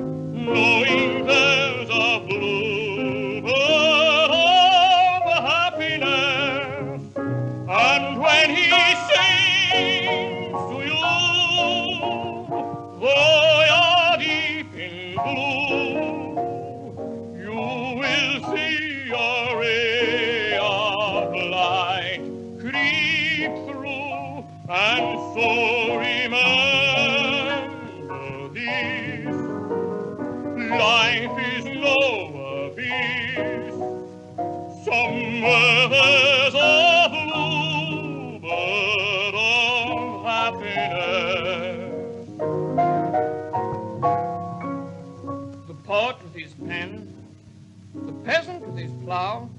knowing there's a bluebird of happiness. And when he sings to you, though you're deep in blue, you will see a ray of light creep through, and so remember this: life is no abyss. Somewhere there's a bluebird of happiness. The poet with his pen, the peasant with his plough,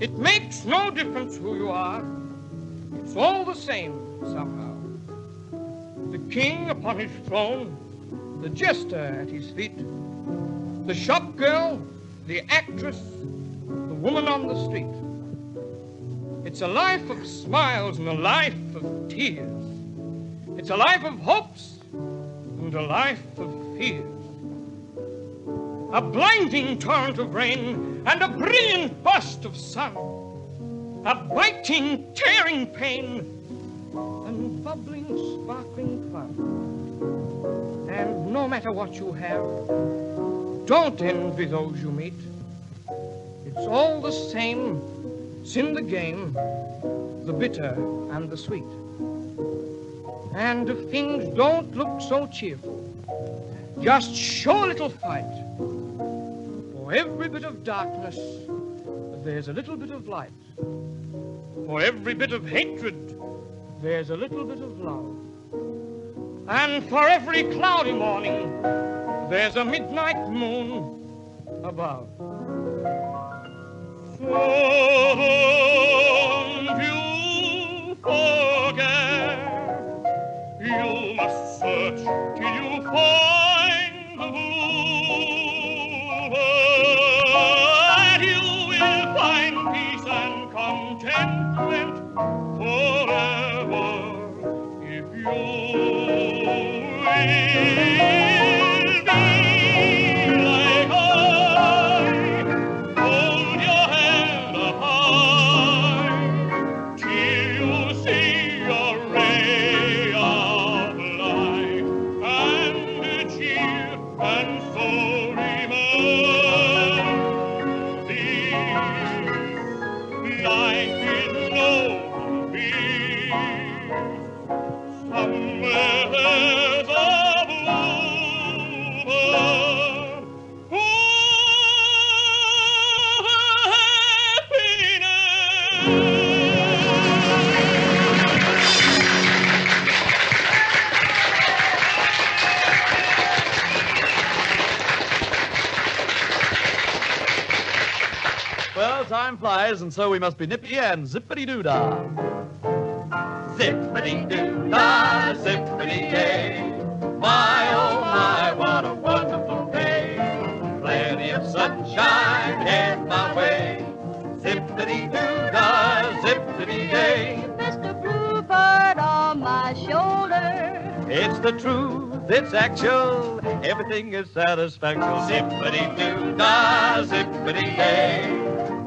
it makes no difference who you are. It's all the same somehow. The king upon his throne, the jester at his feet, the shop girl, the actress, the woman on the street. It's a life of smiles and a life of tears. It's a life of hopes and a life of fears. A blinding torrent of rain and a brilliant burst of sun. A biting, tearing pain and bubbling, sparkling fun. And no matter what you have, don't envy those you meet. It's all the same. It's in the game, the bitter and the sweet. And if things don't look so cheerful, just show a little fight. For every bit of darkness, there's a little bit of light. For every bit of hatred, there's a little bit of love. And for every cloudy morning, there's a midnight moon above. So don't you forget, you must search till you find the bluebird. You will find peace and contentment forever if you will. Somewhere there's a blue Well, time flies, and so we must be nippy and zippity-doo-dah. Zippity-doo-dah, zippity-yay. My, oh my, what a wonderful day. Plenty of sunshine head my way. Zippity-doo-dah, zippity-yay. Mr. Bluebird on my shoulder. It's the truth, it's actual, everything is satisfaction. Zippity-doo-dah, zippity-yay.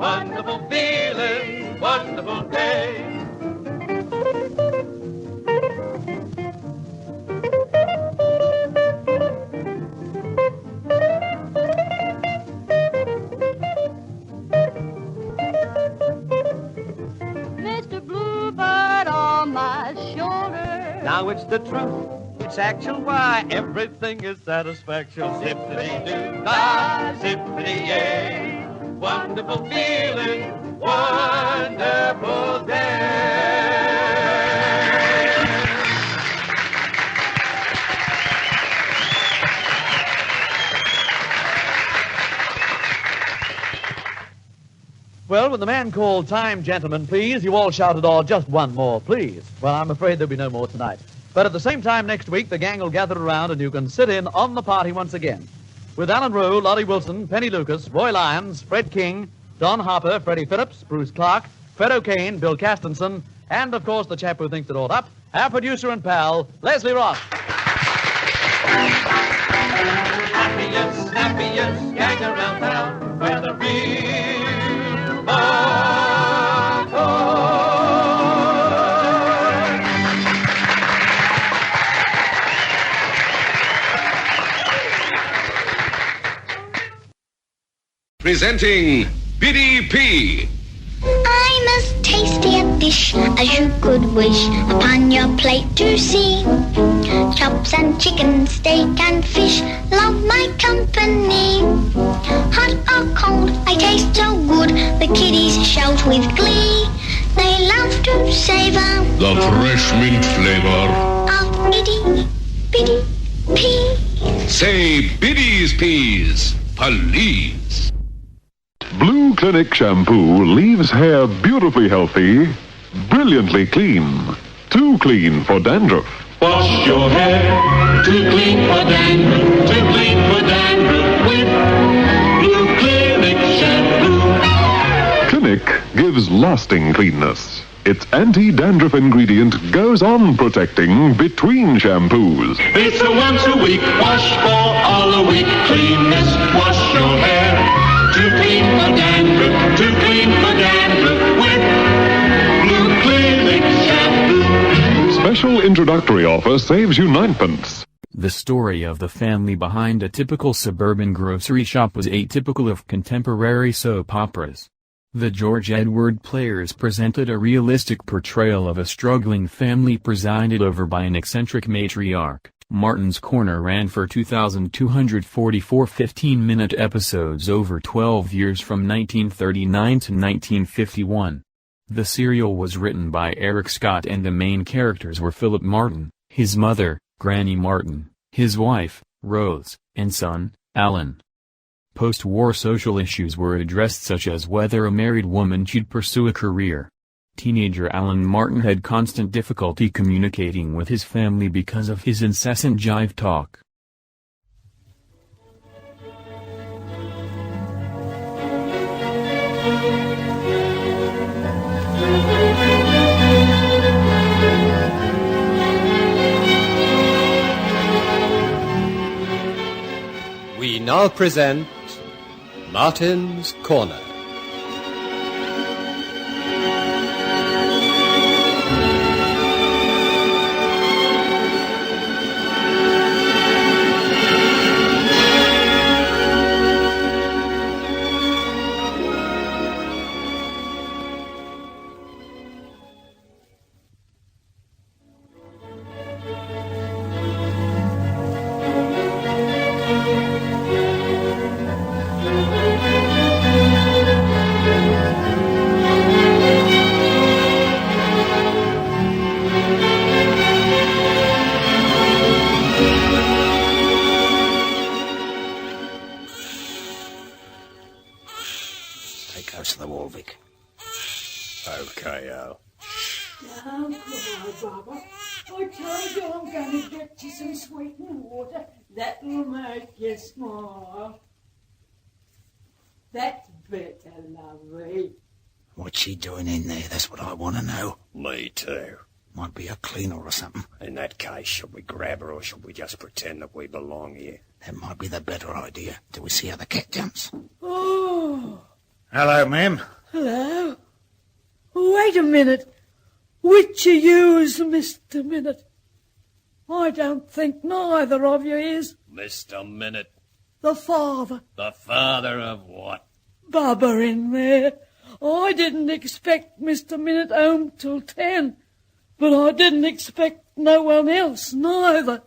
Wonderful feeling, wonderful day. Mr. Bluebird on my shoulder. Now it's the truth, it's actual, why everything is satisfaction. Zippity-doo-dah, zippity-yay. Wonderful feeling, wonderful day. Well, when the man called "Time, gentlemen, please," you all shouted, "Oh, just one more, please." Well, I'm afraid there'll be no more tonight. But at the same time next week, the gang will gather around and you can sit in on the party once again. With Alan Rowe, Lottie Wilson, Penny Lucas, Roy Lyons, Fred King, Don Harper, Freddie Phillips, Bruce Clark, Fred O'Kane, Bill Castenson, and, of course, the chap who thinks it all up, our producer and pal, Leslie Ross. Happiest, happiest gang around town, where the real are gone. Presenting Biddy P. I'm as tasty a dish as you could wish upon your plate to see. Chops and chicken, steak and fish, love my company. Hot or cold, I taste so good, the kiddies shout with glee. They love to savor The fresh mint flavor. of itty bitty pea. Say Biddy's Peas, please. Blue Clinic shampoo leaves hair beautifully healthy, brilliantly clean. Too clean for dandruff. Wash your hair, too clean for dandruff, too clean for dandruff with Blue Clinic shampoo. Clinic gives lasting cleanness. Its anti-dandruff ingredient goes on protecting between shampoos. It's a once a week wash for all a week cleanness. Wash your hair, too clean for dandruff, too clean for dandruff with Blue Clinic shampoo. Special introductory offer saves you 9p. The story of the family behind a typical suburban grocery shop was atypical of contemporary soap operas. The George Edward Players presented a realistic portrayal of a struggling family presided over by an eccentric matriarch. Martin's Corner ran for 2,244 15-minute episodes over 12 years from 1939 to 1951. The serial was written by Eric Scott and the main characters were Philip Martin, his mother, Granny Martin, his wife, Rose, and son, Alan. Post-war social issues were addressed such as whether a married woman should pursue a career. Teenager Alan Martin had constant difficulty communicating with his family because of his incessant jive talk. We now present Martin's Corner. all, Vic. Okay, Al. Don't cry, Bubba. I told you I'm going to get you some sweetened water. That'll make you smile. That's better, lovely. What's she doing in there? That's what I want to know. Me too. Might be a cleaner or something. In that case, should we grab her or should we just pretend that we belong here? That might be the better idea. Do we see how the cat jumps? Oh. Hello, ma'am. Hello. Wait a minute. Which of you is Mr. Minute? I don't think neither of you is. Mr. Minute. The father. The father of what? Bubba in there. I didn't expect Mr. Minute home till 10, but I didn't expect no one else neither.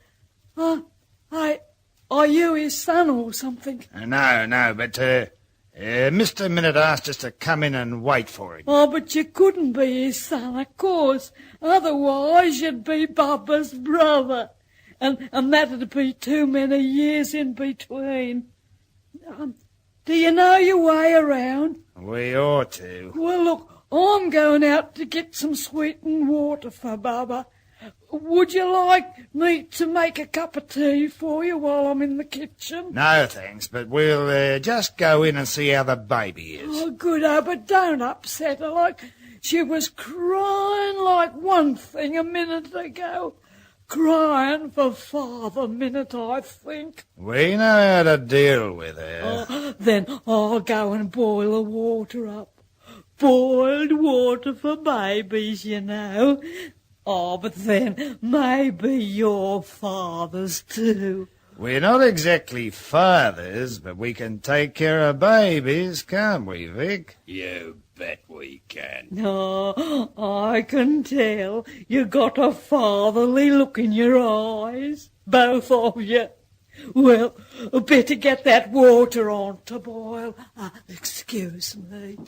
Are you his son or something? No, but Mr. Minute asked us to come in and wait for him. Oh, but you couldn't be his son, of course. Otherwise you'd be Bubba's brother. And that'd be too many years in between. Do you know your way around? We ought to. Well, look, I'm going out to get some sweetened water for Bubba. Would you like me to make a cup of tea for you while I'm in the kitchen? No, thanks, but we'll just go in and see how the baby is. Oh, good, but don't upset her. Like, she was crying like one thing a minute ago. Crying for Father Minute, I think. We know how to deal with her. Oh, then I'll go and boil the water up. Boiled water for babies, you know. Oh, but then maybe your fathers too. We're not exactly fathers, but we can take care of babies, can't we, Vic? You bet we can. No, I can tell. You got a fatherly look in your eyes, both of you. Well, better get that water on to boil. Excuse me.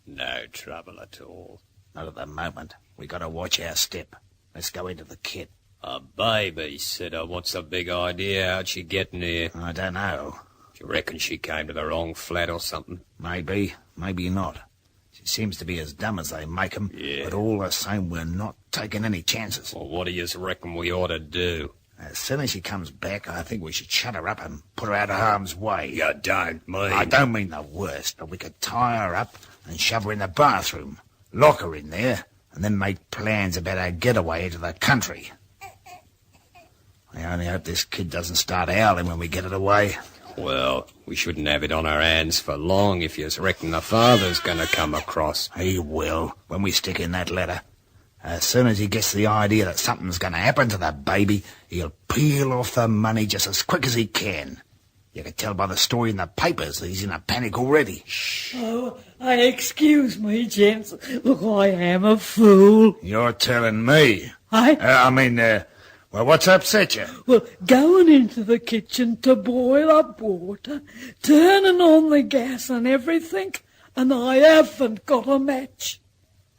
No trouble at all. Not at the moment. We got to watch our step. Let's go into the kit. A babysitter. What's the big idea? How'd she get in here? I don't know. Do you reckon she came to the wrong flat or something? Maybe, maybe not. She seems to be as dumb as they make 'em. Yeah. But all the same, we're not taking any chances. Well, what do you reckon we ought to do? As soon as she comes back, I think we should shut her up and put her out of harm's way. You don't mean... I don't mean the worst, but we could tie her up and shove her in the bathroom, lock her in there, and then make plans about our getaway into the country. I only hope this kid doesn't start howling when we get it away. Well, we shouldn't have it on our hands for long if you reckon the father's going to come across. He will, when we stick in that letter. As soon as he gets the idea that something's going to happen to the baby, he'll peel off the money just as quick as he can. You can tell by the story in the papers that he's in a panic already. Oh, excuse me, gents. Look, I am a fool. You're telling me. Well, what's upset you? Well, going into the kitchen to boil up water, turning on the gas and everything, and I haven't got a match.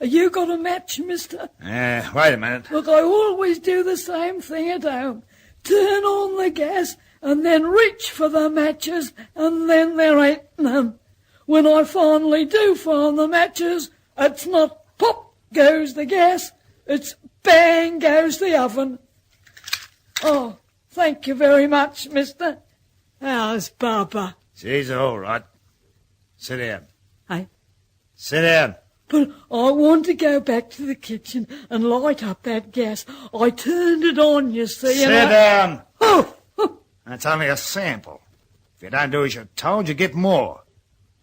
You got a match, mister? Wait a minute. Look, I always do the same thing at home. Turn on the gas and then reach for the matches, and then there ain't none. When I finally do find the matches, it's not pop goes the gas, it's bang goes the oven. Oh, thank you very much, mister. How's Bubba? She's all right. Sit down. Hey? Sit down. But I want to go back to the kitchen and light up that gas. I turned it on, you see. Sit down. Oh! That's only a sample. If you don't do as you're told, you get more.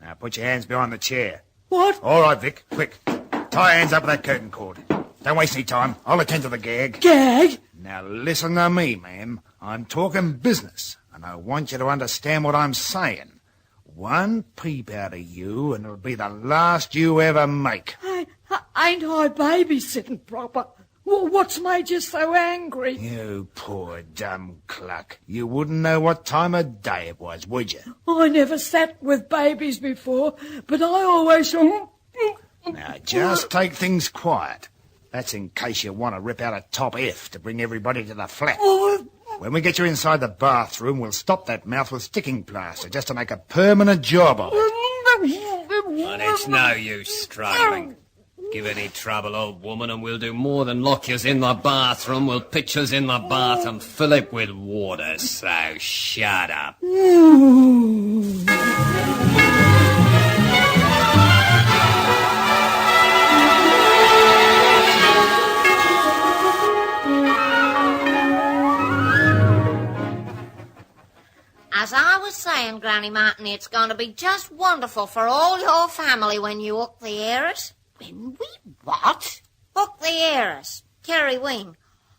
Now put your hands behind the chair. What? All right, Vic, quick. Tie your hands up with that curtain cord. Don't waste any time. I'll attend to the gag. Gag? Now listen to me, ma'am. I'm talking business, and I want you to understand what I'm saying. One peep out of you, and it'll be the last you ever make. Ain't I babysitting proper? What's made you so angry? You poor dumb cluck. You wouldn't know what time of day it was, would you? I never sat with babies before, but I always... Now, just take things quiet. That's in case you want to rip out a top F to bring everybody to the flat. Oh, When we get you inside the bathroom, we'll stop that mouth with sticking plaster just to make a permanent job of it. But it's no use struggling. Give any trouble, old woman, and we'll do more than lock yous in the bathroom. We'll pitch yous in the bath and fill it with water, so shut up. As I was saying, Granny Martin, it's going to be just wonderful for all your family when you hook the heiress. When we what? Hook the heiress. Kerry Wing.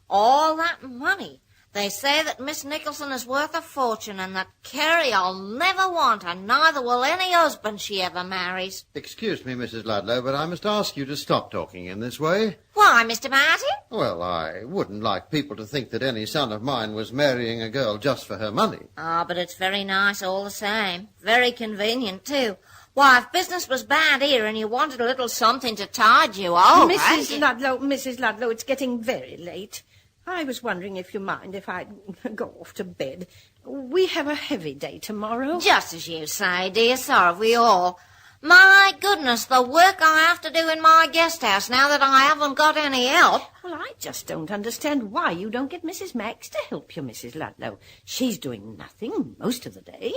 All that money. They say that Miss Nicholson is worth a fortune and that Kerry'll never want, and neither will any husband she ever marries. Excuse me, Mrs. Ludlow, but I must ask you to stop talking in this way. Why, Mr. Martin? Well, I wouldn't like people to think that any son of mine was marrying a girl just for her money. Ah, but it's very nice all the same. Very convenient, too. Why, if business was bad here and you wanted a little something to tide you over... Mrs. Ludlow, it's getting very late. I was wondering if you mind if I'd go off to bed. We have a heavy day tomorrow. Just as you say, dear, so have we all. My goodness, the work I have to do in my guest house now that I haven't got any help. Well, I just don't understand why you don't get Mrs. Maggs to help you, Mrs. Ludlow. She's doing nothing most of the day.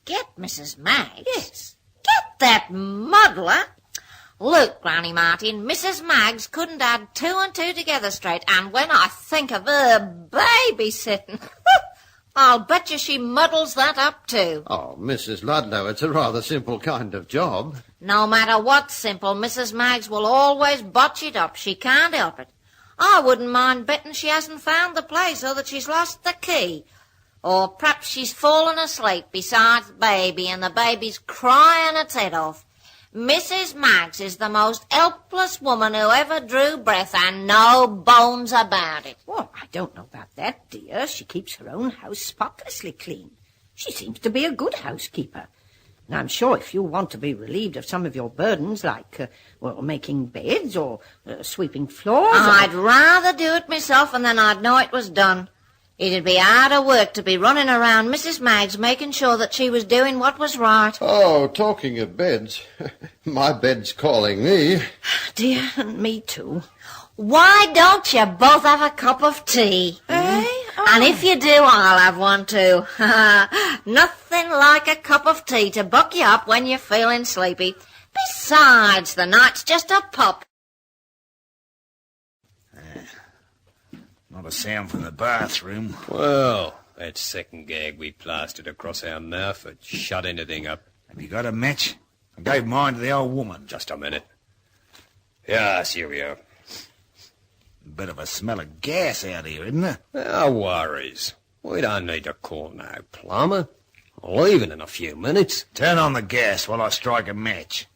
Get Mrs. Maggs? Yes. Get that muddler? Look, Granny Martin, Mrs. Maggs couldn't add 2 and 2 together straight, and when I think of her babysitting, I'll bet you she muddles that up too. Oh, Mrs. Ludlow, it's a rather simple kind of job. No matter what's simple, Mrs. Maggs will always botch it up. She can't help it. I wouldn't mind betting she hasn't found the place or that she's lost the key. Or perhaps she's fallen asleep beside the baby and the baby's crying its head off. Mrs. Maggs is the most helpless woman who ever drew breath, and no bones about it. Well, I don't know about that, dear. She keeps her own house spotlessly clean. She seems to be a good housekeeper. And I'm sure if you want to be relieved of some of your burdens, like, making beds or sweeping floors... I'd rather do it myself, and then I'd know it was done. It'd be harder work to be running around Mrs. Maggs making sure that she was doing what was right. Oh, talking of beds, my bed's calling me. Dear, and me too. Why don't you both have a cup of tea? Eh? Oh. And if you do, I'll have one too. Nothing like a cup of tea to buck you up when you're feeling sleepy. Besides, the night's just a pop. Not a sound from the bathroom. Well, that second gag we plastered across our mouth would shut anything up. Have you got a match? I gave mine to the old woman. Just a minute. Yes, here we are. Bit of a smell of gas out here, isn't there? No worries. We don't need to call no plumber. I'll leave it in a few minutes. Turn on the gas while I strike a match.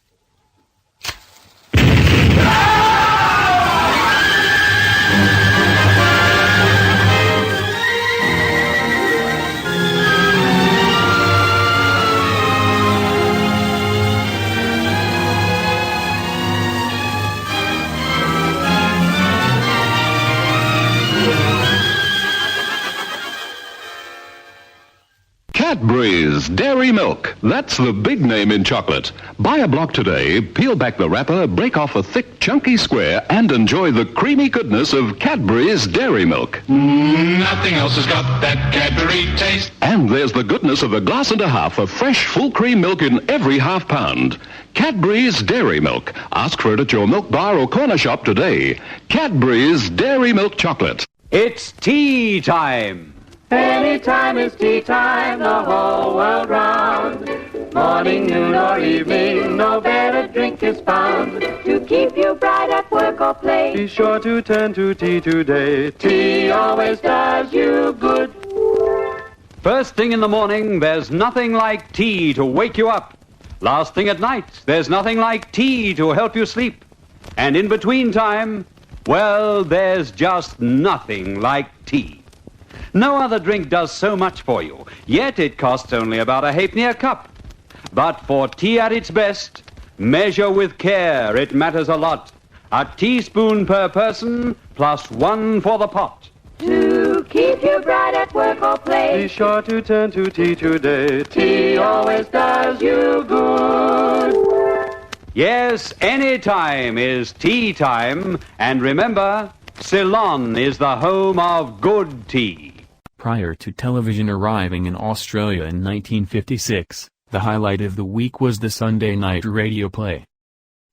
Cadbury's Dairy Milk. That's the big name in chocolate. Buy a block today, peel back the wrapper, break off a thick, chunky square, and enjoy the creamy goodness of Cadbury's Dairy Milk. Nothing else has got that Cadbury taste. And there's the goodness of a glass and a half of fresh, full cream milk in every half pound. Cadbury's Dairy Milk. Ask for it at your milk bar or corner shop today. Cadbury's Dairy Milk Chocolate. It's tea time. Anytime is tea time, the whole world round. Morning, noon, or evening, no better drink is found. To keep you bright at work or play, Be sure to turn to tea today. tea always does you good. First thing in the morning, there's nothing like tea to wake you up. Last thing at night, there's nothing like tea to help you sleep. And in between time, well, there's just nothing like tea. No other drink does so much for you, yet it costs only about a halfpenny a cup. But for tea at its best, measure with care, it matters a lot. A teaspoon per person, plus 1 for the pot. To keep you bright at at work or play. Be sure to turn to tea today. Tea always does you good. Yes, any time is tea time. And remember, Ceylon is the home of good tea. Prior to television arriving in Australia in 1956, the highlight of the week was the Sunday night radio play.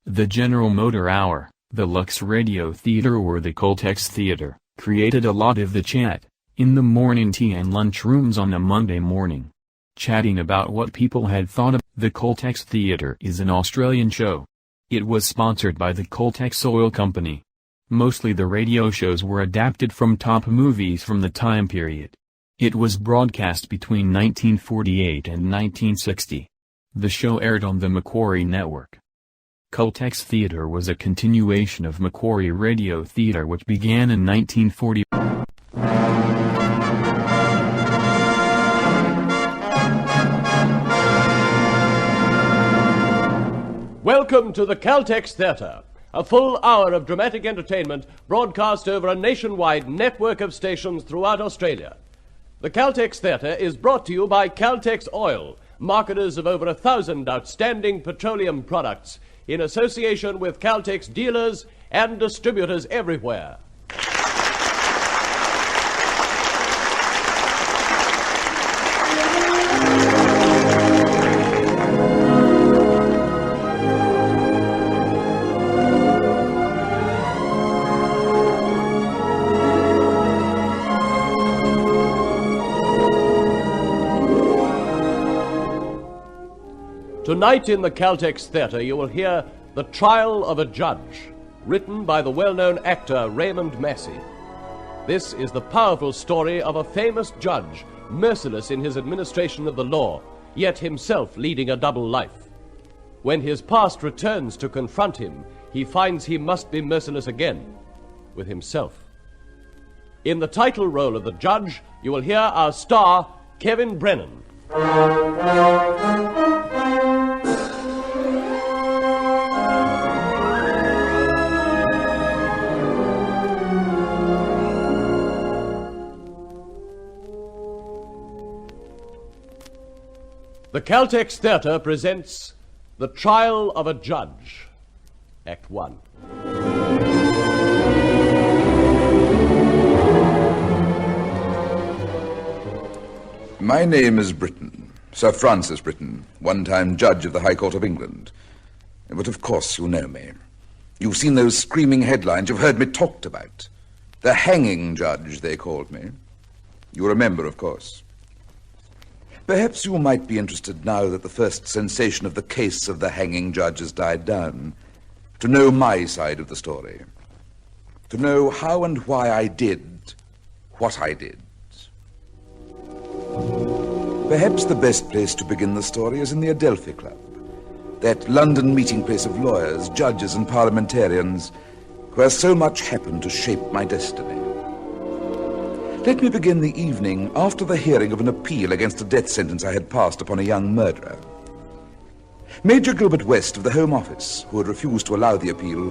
The General Motor Hour, the Lux Radio Theatre or the Coltex Theatre, created a lot of the chat, in the morning tea and lunch rooms on a Monday morning. Chatting about what people had thought of. The Coltex Theatre is an Australian show. It was sponsored by the Coltex Oil Company. Mostly the radio shows were adapted from top movies from the time period. It was broadcast between 1948 and 1960. The show aired on the Macquarie Network. Coltex Theatre was a continuation of Macquarie Radio Theatre which began in 1940. Welcome to the Caltex Theatre, a full hour of dramatic entertainment broadcast over a nationwide network of stations throughout Australia. The Caltex Theatre is brought to you by Caltex Oil, marketers of over 1,000 outstanding petroleum products, in association with Caltex dealers and distributors everywhere. Tonight in the Caltex Theatre you will hear The Trial of a Judge, written by the well-known actor Raymond Massey. This is the powerful story of a famous judge, merciless in his administration of the law, yet himself leading a double life. When his past returns to confront him, he finds he must be merciless again, with himself. In the title role of the judge, you will hear our star, Kevin Brennan. The Caltex Theatre presents The Trial of a Judge, Act 1. My name is Britton, Sir Francis Britton, one-time Judge of the High Court of England. But of course you know me. You've seen those screaming headlines, you've heard me talked about. The hanging judge, they called me. You remember, of course. Perhaps you might be interested now that the first sensation of the case of the hanging judge has died down, to know my side of the story, to know how and why I did what I did. Perhaps the best place to begin the story is in the Adelphi Club, that London meeting place of lawyers, judges and parliamentarians, where so much happened to shape my destiny. Let me begin the evening after the hearing of an appeal against a death sentence I had passed upon a young murderer. Major Gilbert West of the Home Office, who had refused to allow the appeal,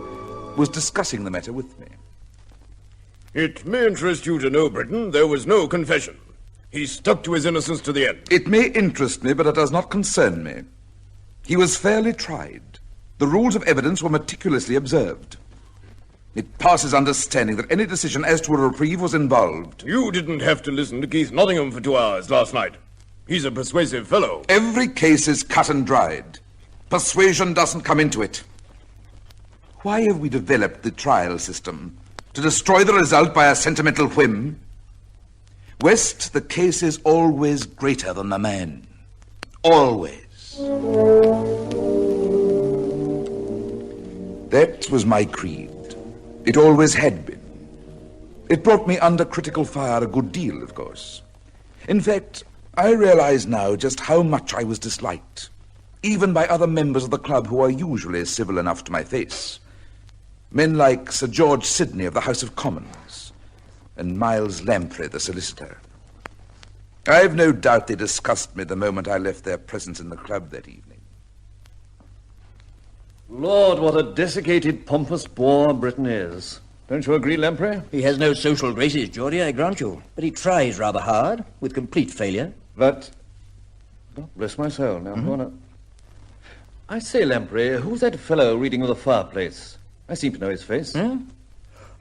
was discussing the matter with me. It may interest you to know, Britton, there was no confession. He stuck to his innocence to the end. It may interest me, but it does not concern me. He was fairly tried. The rules of evidence were meticulously observed. It passes understanding that any decision as to a reprieve was involved. You didn't have to listen to Keith Nottingham for 2 hours last night. He's a persuasive fellow. Every case is cut and dried. Persuasion doesn't come into it. Why have we developed the trial system? To destroy the result by a sentimental whim? West, the case is always greater than the man. Always. That was my creed. It always had been. It brought me under critical fire a good deal, of course. In fact, I realize now just how much I was disliked, even by other members of the club who are usually civil enough to my face. Men like Sir George Sidney of the House of Commons and Miles Lamprey, the solicitor. I've no doubt they discussed me the moment I left their presence in the club that evening. Lord, what a desiccated, pompous bore Britain is. Don't you agree, Lamprey? He has no social graces, Geordie, I grant you. But he tries rather hard, with complete failure. But... Oh, bless my soul, now, Corner. I say, Lamprey, who's that fellow reading with the fireplace? I seem to know his face.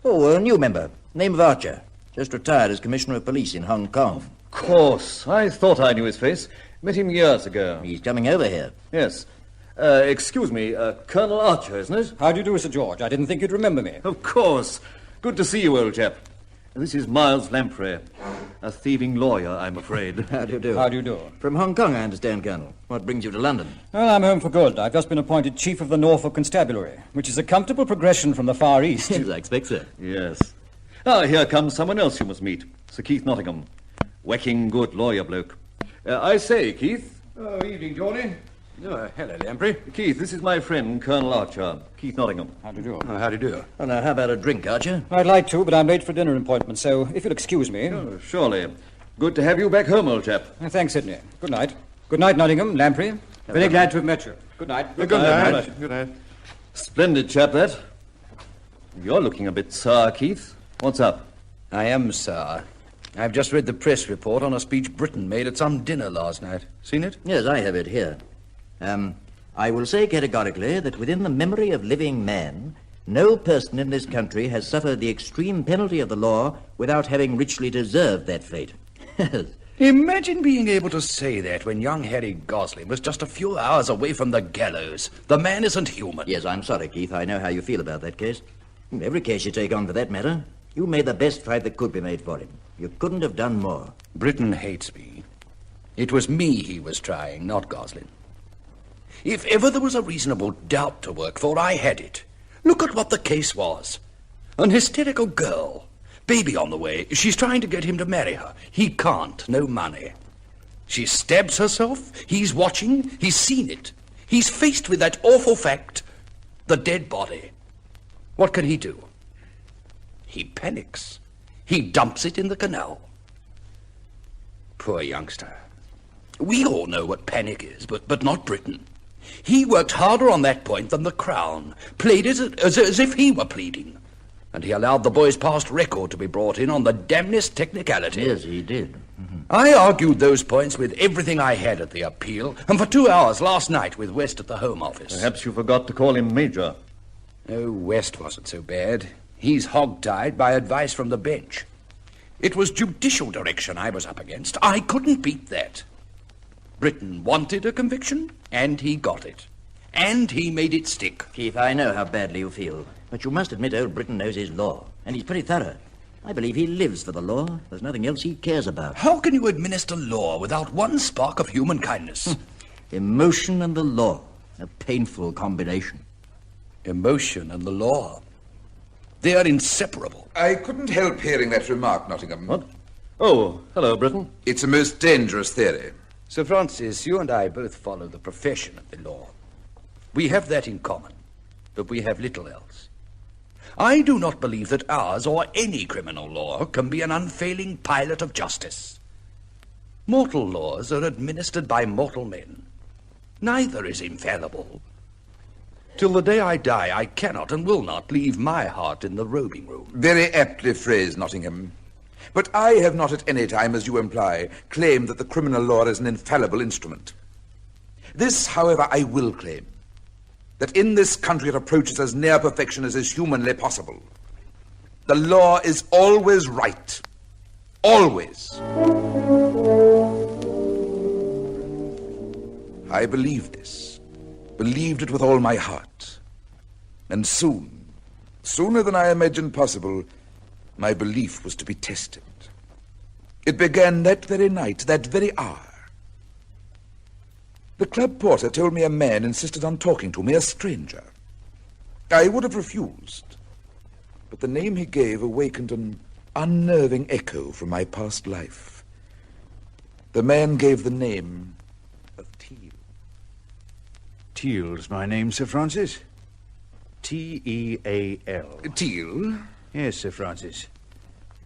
Oh, a new member. Name of Archer. Just retired as Commissioner of Police in Hong Kong. Of course. I thought I knew his face. Met him years ago. He's coming over here. Yes. Excuse me, Colonel Archer, isn't it? How do you do, Sir George? I didn't think you'd remember me. Of course. Good to see you, old chap. This is Miles Lamprey, a thieving lawyer, I'm afraid. How do you do? How do you do? From Hong Kong, I understand, Colonel. What brings you to London? Well, I'm home for good. I've just been appointed Chief of the Norfolk Constabulary, which is a comfortable progression from the Far East. Yes, I expect so. Yes. Ah, here comes someone else you must meet. Sir Keith Nottingham. Whacking good lawyer bloke. I say, Keith. Oh, evening, Geordie. Oh, hello, Lamprey. Keith, this is my friend, Colonel Archer. Keith Nottingham. How do you do? How do you do? Oh, now, how about a drink, Archer? I'd like to, but I'm late for a dinner appointment, so if you'll excuse me... Oh, surely. Good to have you back home, old chap. Thanks, Sidney. Good night. Good night, Nottingham, Lamprey. Very glad to have met you. Good night. Good night. Good night. Splendid chap, that. You're looking a bit sour, Keith. What's up? I am sour. I've just read the press report on a speech Britain made at some dinner last night. Seen it? Yes, I have it here. I will say categorically that within the memory of living man, no person in this country has suffered the extreme penalty of the law without having richly deserved that fate. Imagine being able to say that when young Harry Gosling was just a few hours away from the gallows. The man isn't human. Yes, I'm sorry, Keith. I know how you feel about that case. Every case you take on for that matter, you made the best fight that could be made for him. You couldn't have done more. Britain hates me. It was me he was trying, not Gosling. If ever there was a reasonable doubt to work for, I had it. Look at what the case was. An hysterical girl. Baby on the way. She's trying to get him to marry her. He can't. No money. She stabs herself. He's watching. He's seen it. He's faced with that awful fact. The dead body. What can he do? He panics. He dumps it in the canal. Poor youngster. We all know what panic is, but not Britain. He worked harder on that point than the Crown, played it as if he were pleading. And he allowed the boy's past record to be brought in on the damnedest technicality. Yes, he did. I argued those points with everything I had at the appeal, and for 2 hours last night with West at the Home Office. Perhaps you forgot to call him Major. Oh, West wasn't so bad. He's hog-tied by advice from the bench. It was judicial direction I was up against. I couldn't beat that. Britain wanted a conviction, and he got it. And he made it stick. Keith, I know how badly you feel, but you must admit old Britain knows his law, and he's pretty thorough. I believe he lives for the law. There's nothing else he cares about. How can you administer law without one spark of human kindness? Emotion and the law. A painful combination. Emotion and the law. They are inseparable. I couldn't help hearing that remark, Nottingham. What? Oh, hello, Britain. It's a most dangerous theory. Sir Francis, you and I both follow the profession of the law. We have that in common, but we have little else. I do not believe that ours or any criminal law can be an unfailing pilot of justice. Mortal laws are administered by mortal men. Neither is infallible. Till the day I die, I cannot and will not leave my heart in the robing room. Very aptly phrased, Nottingham. But I have not at any time, as you imply, claimed that the criminal law is an infallible instrument. This, however, I will claim, that in this country it approaches as near perfection as is humanly possible. The law is always right. Always. I believed this. Believed it with all my heart. And soon, sooner than I imagined possible, my belief was to be tested. It began that very night, that very hour. The club porter told me a man insisted on talking to me, a stranger. I would have refused, but the name he gave awakened an unnerving echo from my past life. The man gave the name of Teal. Teal's my name, Sir Francis. T-E-A-L. Teal? Yes, Sir Francis.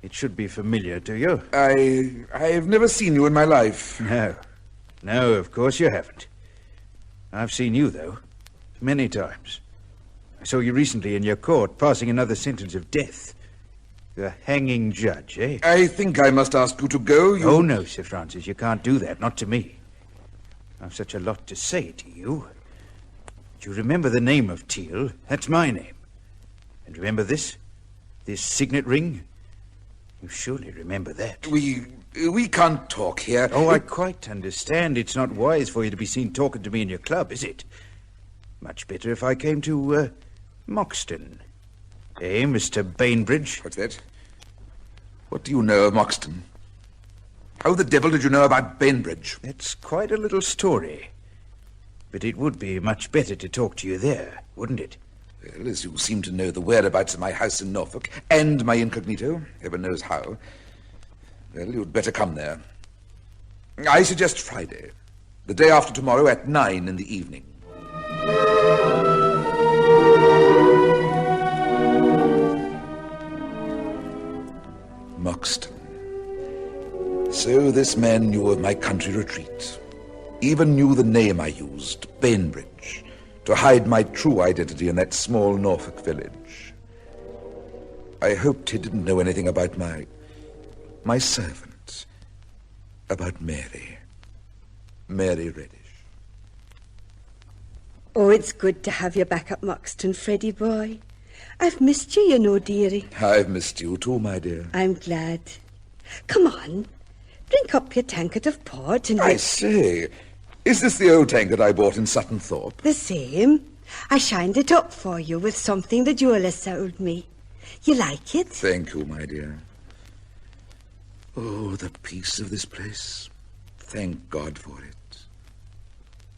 It should be familiar to you. I've never seen you in my life. No. No, of course you haven't. I've seen you, though. Many times. I saw you recently in your court, passing another sentence of death. The hanging judge, eh? I think I must ask you to go. Oh, no, Sir Francis, you can't do that, not to me. I've such a lot to say to you. Do you remember the name of Teal? That's my name. And remember this? This signet ring? You surely remember that. We can't talk here. Oh, I quite understand. It's not wise for you to be seen talking to me in your club, is it? Much better if I came to, Moxton. Eh, Mr. Bainbridge? What's that? What do you know of Moxton? How the devil did you know about Bainbridge? That's quite a little story. But it would be much better to talk to you there, wouldn't it? Well, as you seem to know the whereabouts of my house in Norfolk, and my incognito, heaven knows how, well, you'd better come there. I suggest Friday, the day after tomorrow at 9 in the evening. Moxton. So this man knew of my country retreat. Even knew the name I used, Bainbridge, to hide my true identity in that small Norfolk village. I hoped he didn't know anything about my servant, about Mary Reddish. Oh, it's good to have you back at Moxton, Freddie boy. I've missed you, you know, dearie. I've missed you too, my dear. I'm glad. Come on, drink up your tankard of port and... I say, is this the old tankard I bought in Sutton Thorpe? The same. I shined it up for you with something the jeweller sold me. You like it? Thank you, my dear. Oh, the peace of this place. Thank God for it.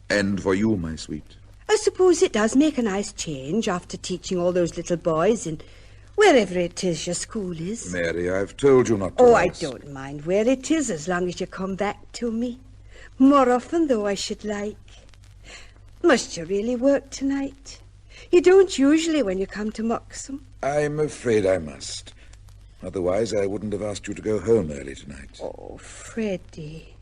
And for you, my sweet. I suppose it does make a nice change after teaching all those little boys in wherever it is your school is. Mary, I've told you not to Oh, ask. I don't mind where it is as long as you come back to me. More often, though, I should like. Must you really work tonight? You don't usually when you come to Moxham. I'm afraid I must. Otherwise, I wouldn't have asked you to go home early tonight. Oh, Freddie,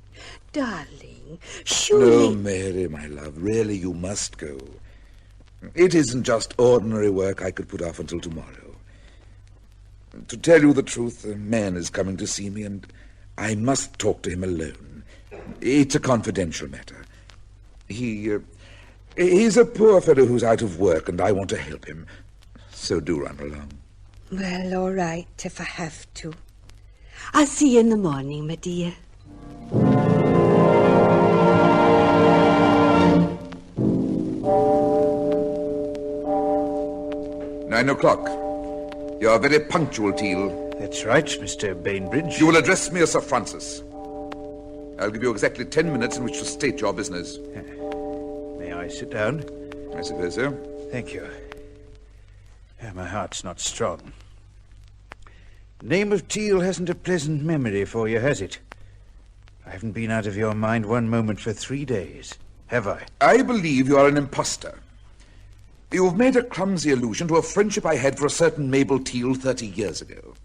darling, surely... No, Mary, my love, really, you must go. It isn't just ordinary work I could put off until tomorrow. To tell you the truth, a man is coming to see me, and I must talk to him alone. It's a confidential matter. He's a poor fellow who's out of work, and I want to help him. So do run along. Well, all right, if I have to. I'll see you in the morning, my dear. Nine o'clock. You're very punctual, Teal. That's right, Mr. Bainbridge. You will address me as Sir Francis. I'll give you exactly 10 minutes in which to state your business. May I sit down? I suppose so. Thank you. My heart's not strong. Name of Teal hasn't a pleasant memory for you, has it? I haven't been out of your mind one moment for 3 days, have I? I believe you are an impostor. You've made a clumsy allusion to a friendship I had for a certain Mabel Teal 30 years ago.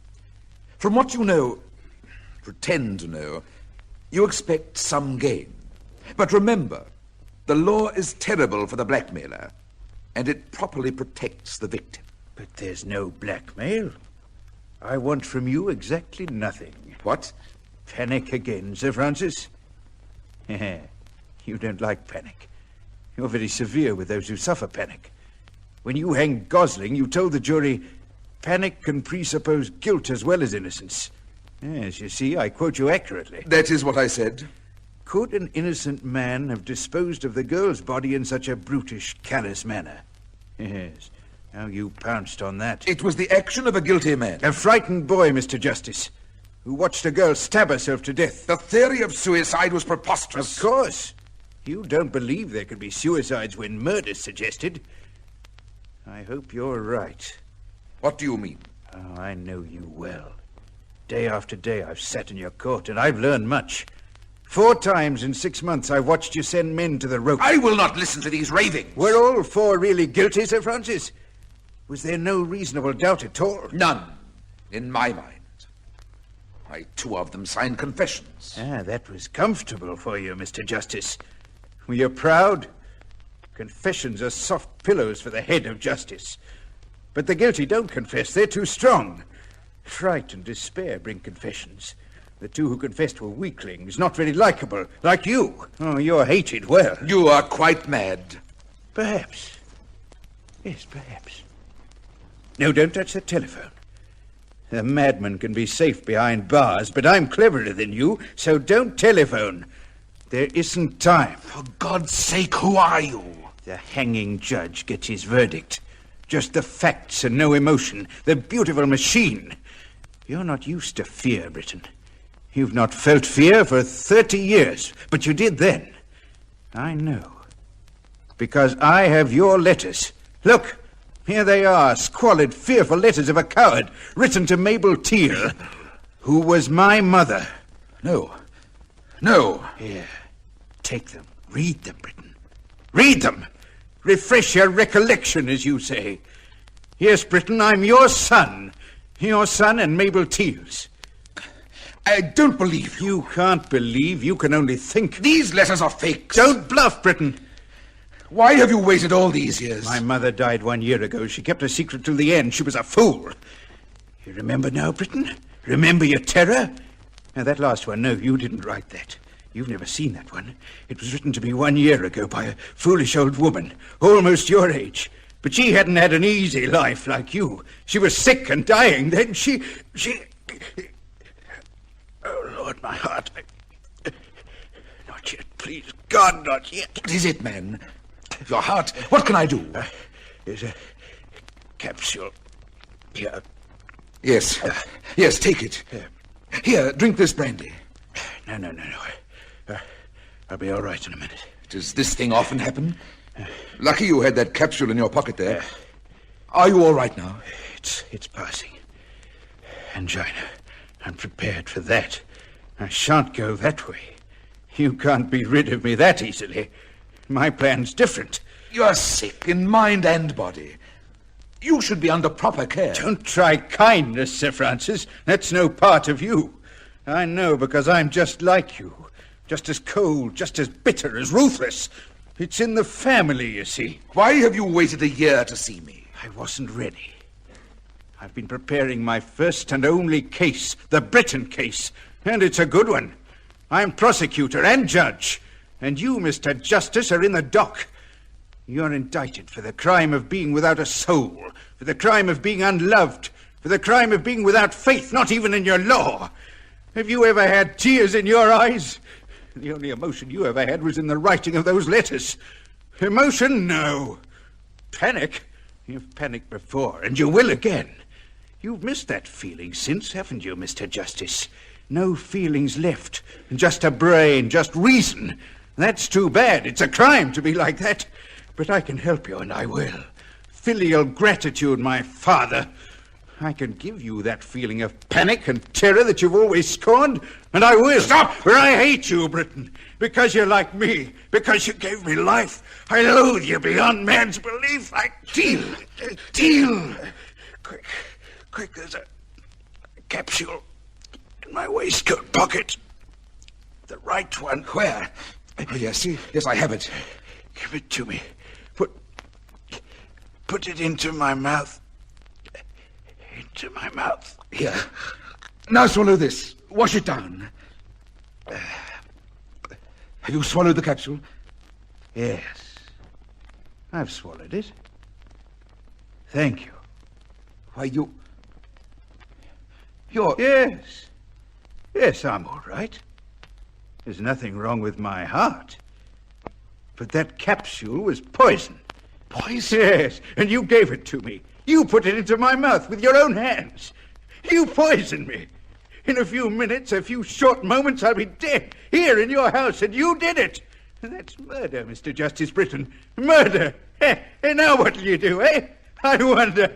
From what you know, pretend to know, you expect some gain. But remember, the law is terrible for the blackmailer, and it properly protects the victim. But there's no blackmail. I want from you exactly nothing. What? Panic again, Sir Francis? You don't like panic. You're very severe with those who suffer panic. When you hanged Gosling, you told the jury, panic can presuppose guilt as well as innocence. Yes, you see, I quote you accurately. That is what I said. Could an innocent man have disposed of the girl's body in such a brutish, callous manner? Yes. How you pounced on that. It was the action of a guilty man. A frightened boy, Mr. Justice, who watched a girl stab herself to death. The theory of suicide was preposterous. Of course. You don't believe there could be suicides when murder's suggested. I hope you're right. What do you mean? Oh, I know you well. Day after day I've sat in your court, and I've learned much. 4 times in 6 months I've watched you send men to the rope. I will not listen to these ravings. Were all 4 really guilty, Sir Francis? Was there no reasonable doubt at all? None, in my mind. 2 of them signed confessions. That was comfortable for you, Mr. Justice. Were you proud? Confessions are soft pillows for the head of justice. But the guilty don't confess. They're too strong. Fright and despair bring confessions. The two who confessed were weaklings, not very likable, like you. Oh, you're hated well. You are quite mad. Perhaps. Yes, perhaps. No, don't touch the telephone. A madman can be safe behind bars, but I'm cleverer than you, so don't telephone. There isn't time. For God's sake, who are you? The hanging judge gets his verdict. Just the facts and no emotion. The beautiful machine. You're not used to fear, Britton. You've not felt fear for 30 years, but you did then. I know. Because I have your letters. Look, here they are, squalid, fearful letters of a coward, written to Mabel Teal, who was my mother. No. Here, take them. Read them, Britton. Read them. Refresh your recollection, as you say. Yes, Britton, I'm your son. Your son and Mabel Teal's. I don't believe you. You can't believe. You can only think. These letters are fakes. Don't bluff, Britton. Why have you waited all these years? My mother died 1 year ago. She kept her secret till the end. She was a fool. You remember now, Britton? Remember your terror? Now, that last one, no, you didn't write that. You've never seen that one. It was written to me 1 year ago by a foolish old woman, almost your age. But she hadn't had an easy life like you. She was sick and dying. Then she... Oh, Lord, my heart. Not yet, please. God, not yet. What is it, man? Your heart. What can I do? There's a capsule here. Yes. Yes, take it. Here, drink this brandy. No. I'll be all right in a minute. Does this thing often happen? Lucky you had that capsule in your pocket there. Are you all right now? It's passing. Angina. I'm prepared for that. I shan't go that way. You can't be rid of me that easily. My plan's different. You're sick in mind and body. You should be under proper care. Don't try kindness, Sir Francis. That's no part of you. I know because I'm just like you. Just as cold, just as bitter, as ruthless. It's in the family, you see. Why have you waited a year to see me? I wasn't ready. I've been preparing my first and only case, the Britton case, and it's a good one. I'm prosecutor and judge, and you, Mr. Justice, are in the dock. You're indicted for the crime of being without a soul, for the crime of being unloved, for the crime of being without faith, not even in your law. Have you ever had tears in your eyes? The only emotion you ever had was in the writing of those letters. Emotion? No. Panic? You've panicked before, and you will again. You've missed that feeling since, haven't you, Mr. Justice? No feelings left. Just a brain, just reason. That's too bad. It's a crime to be like that. But I can help you, and I will. Filial gratitude, my father. I can give you that feeling of panic and terror that you've always scorned, and I will. Stop! For I hate you, Britton. Because you're like me. Because you gave me life. I loathe you beyond man's belief. Teal! Quick, there's a capsule in my waistcoat pocket. The right one. Where? Oh, yes, I have it. Give it to me. Put it into my mouth. Into my mouth. Here. Now swallow this. Wash it down. Have you swallowed the capsule? Yes. I've swallowed it. Thank you. Why, you're... Yes. Yes, I'm all right. There's nothing wrong with my heart. But that capsule was poison. Poison? Yes, and you gave it to me. You put it into my mouth with your own hands. You poisoned me. In a few minutes, a few short moments, I'll be dead here in your house, and you did it. And that's murder, Mr. Justice Britton. Murder. And now what'll you do, eh? I wonder.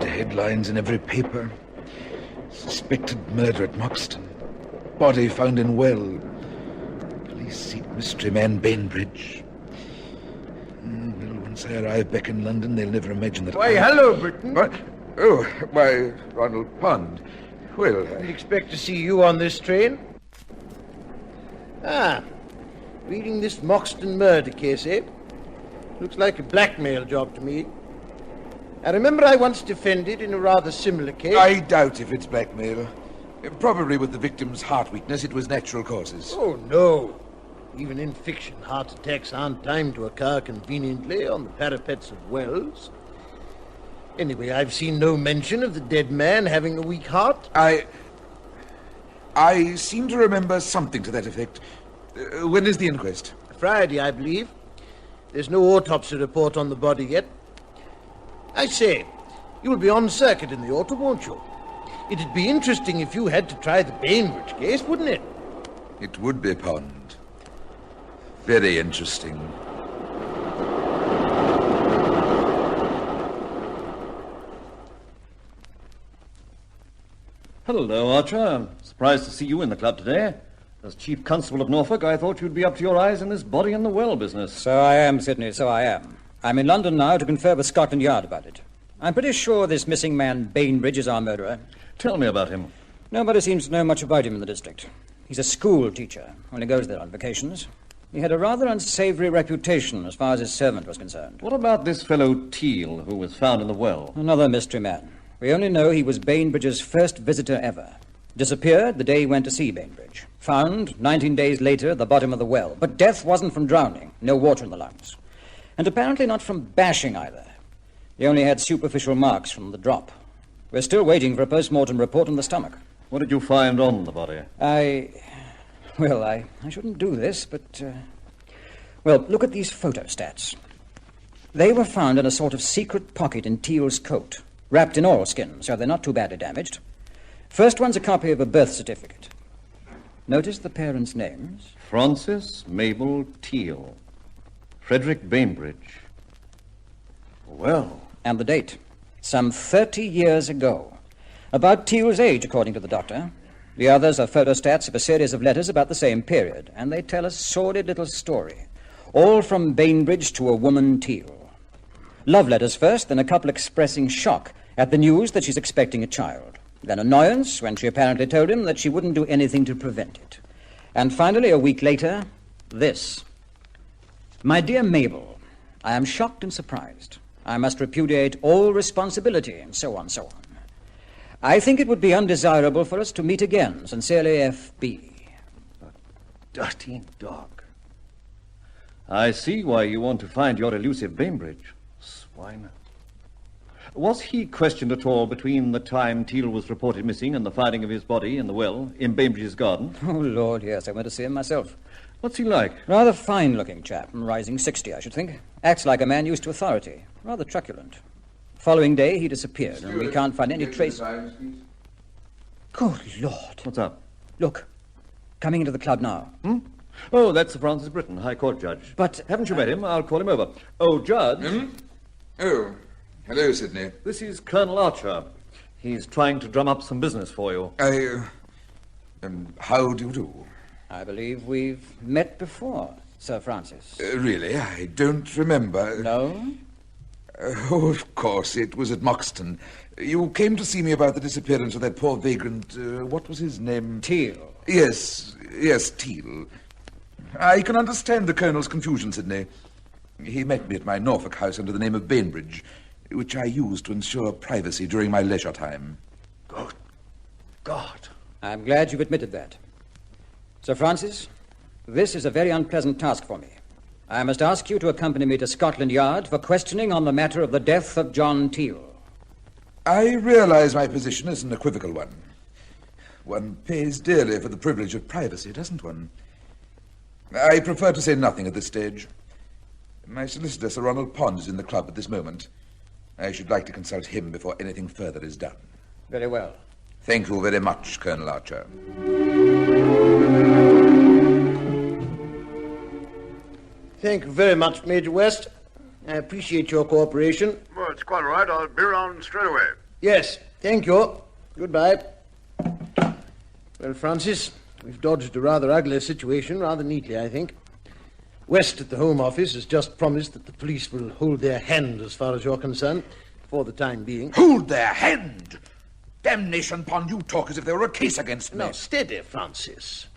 Headlines in every paper. Suspected murder at Moxton. Body found in well. Police seek mystery man Bainbridge. Well, I arrive back in London, they'll never imagine that... Why, hello, Britton. What? Oh, why, Ronald Pond. Well, Didn't expect to see you on this train. Ah, reading this Moxton murder case, eh? Looks like a blackmail job to me. I remember I once defended in a rather similar case. I doubt if it's blackmail. Probably with the victim's heart weakness, it was natural causes. Oh, no. Even in fiction, heart attacks aren't timed to occur conveniently on the parapets of wells. Anyway, I've seen no mention of the dead man having a weak heart. I seem to remember something to that effect. When is the inquest? Friday, I believe. There's no autopsy report on the body yet. I say, you'll be on circuit in the autumn, won't you? It'd be interesting if you had to try the Bainbridge case, wouldn't it? It would be, Pond. Very interesting. Hello, Archer. I'm surprised to see you in the club today. As Chief Constable of Norfolk, I thought you'd be up to your eyes in this body in the well business. So I am, Sidney, so I am. I'm in London now to confer with Scotland Yard about it. I'm pretty sure this missing man, Bainbridge, is our murderer. Tell me about him. Nobody seems to know much about him in the district. He's a school teacher, only goes there on vacations. He had a rather unsavoury reputation as far as his servant was concerned. What about this fellow Teal, who was found in the well? Another mystery man. We only know he was Bainbridge's first visitor ever. Disappeared the day he went to see Bainbridge. Found 19 days later at the bottom of the well. But death wasn't from drowning, no water in the lungs. And apparently not from bashing either. He only had superficial marks from the drop. We're still waiting for a post-mortem report on the stomach. What did you find on the body? I shouldn't do this, but... Well, look at these photostats. They were found in a sort of secret pocket in Teal's coat, wrapped in oilskin, so they're not too badly damaged. First one's a copy of a birth certificate. Notice the parents' names. Francis Mabel Teal. Frederick Bainbridge. Well... And the date. Some 30 years ago. About Teal's age, according to the doctor. The others are photostats of a series of letters about the same period, and they tell a sordid little story. All from Bainbridge to a woman Teal. Love letters first, then a couple expressing shock at the news that she's expecting a child. Then annoyance when she apparently told him that she wouldn't do anything to prevent it. And finally, a week later, this. My dear Mabel, I am shocked and surprised. I must repudiate all responsibility, and so on, so on. I think it would be undesirable for us to meet again. Sincerely, F.B. Dirty dog. I see why you want to find your elusive Bainbridge. Swine. Was he questioned at all between the time Teal was reported missing and the finding of his body in the well in Bainbridge's garden? Oh, Lord, yes. I went to see him myself. What's he like? Rather fine-looking chap. Rising 60, I should think. Acts like a man used to authority. Rather truculent. Following day, he disappeared, and we can't find any trace... Good Lord. What's up? Look. Coming into the club now. Hmm? Oh, that's Sir Francis Britton, High Court Judge. But... Haven't you met him? I'll call him over. Oh, Judge... Oh, hello, Sidney. This is Colonel Archer. He's trying to drum up some business for you. How do you do? I believe we've met before, Sir Francis. Really? I don't remember. No? Oh, of course, it was at Moxton. You came to see me about the disappearance of that poor vagrant, what was his name? Teal. Yes, Teal. I can understand the Colonel's confusion, Sidney. He met me at my Norfolk house under the name of Bainbridge, which I used to ensure privacy during my leisure time. Good God. I'm glad you've admitted that. Sir Francis, this is a very unpleasant task for me. I must ask you to accompany me to Scotland Yard for questioning on the matter of the death of John Teal. I realize my position is an equivocal one. One pays dearly for the privilege of privacy, doesn't one? I prefer to say nothing at this stage. My solicitor, Sir Ronald Pond, is in the club at this moment. I should like to consult him before anything further is done. Very well. Thank you very much, Colonel Archer. Thank you very much, Major West. I appreciate your cooperation. Well, it's quite all right. I'll be round straight away. Yes, thank you. Goodbye. Well, Francis, we've dodged a rather ugly situation rather neatly, I think. West at the Home Office has just promised that the police will hold their hand as far as you're concerned, for the time being. Hold their hand? Damnation, Pond, you talk as if there were a case against me. Now, steady, Francis.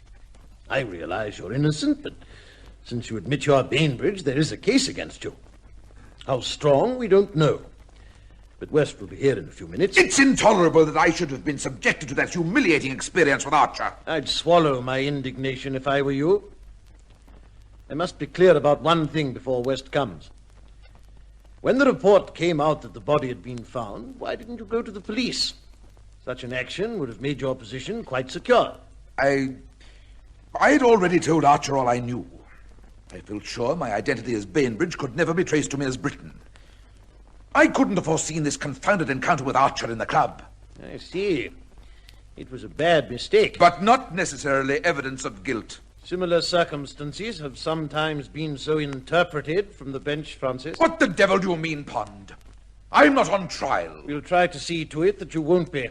I realize you're innocent, but since you admit you're Bainbridge, there is a case against you. How strong, we don't know. But West will be here in a few minutes. It's intolerable that I should have been subjected to that humiliating experience with Archer. I'd swallow my indignation if I were you. I must be clear about one thing before West comes. When the report came out that the body had been found, why didn't you go to the police? Such an action would have made your position quite secure. I had already told Archer all I knew. I felt sure my identity as Bainbridge could never be traced to me as Britton. I couldn't have foreseen this confounded encounter with Archer in the club. I see. It was a bad mistake. But not necessarily evidence of guilt. Similar circumstances have sometimes been so interpreted from the bench, Francis. What the devil do you mean, Pond? I'm not on trial. We'll try to see to it that you won't be.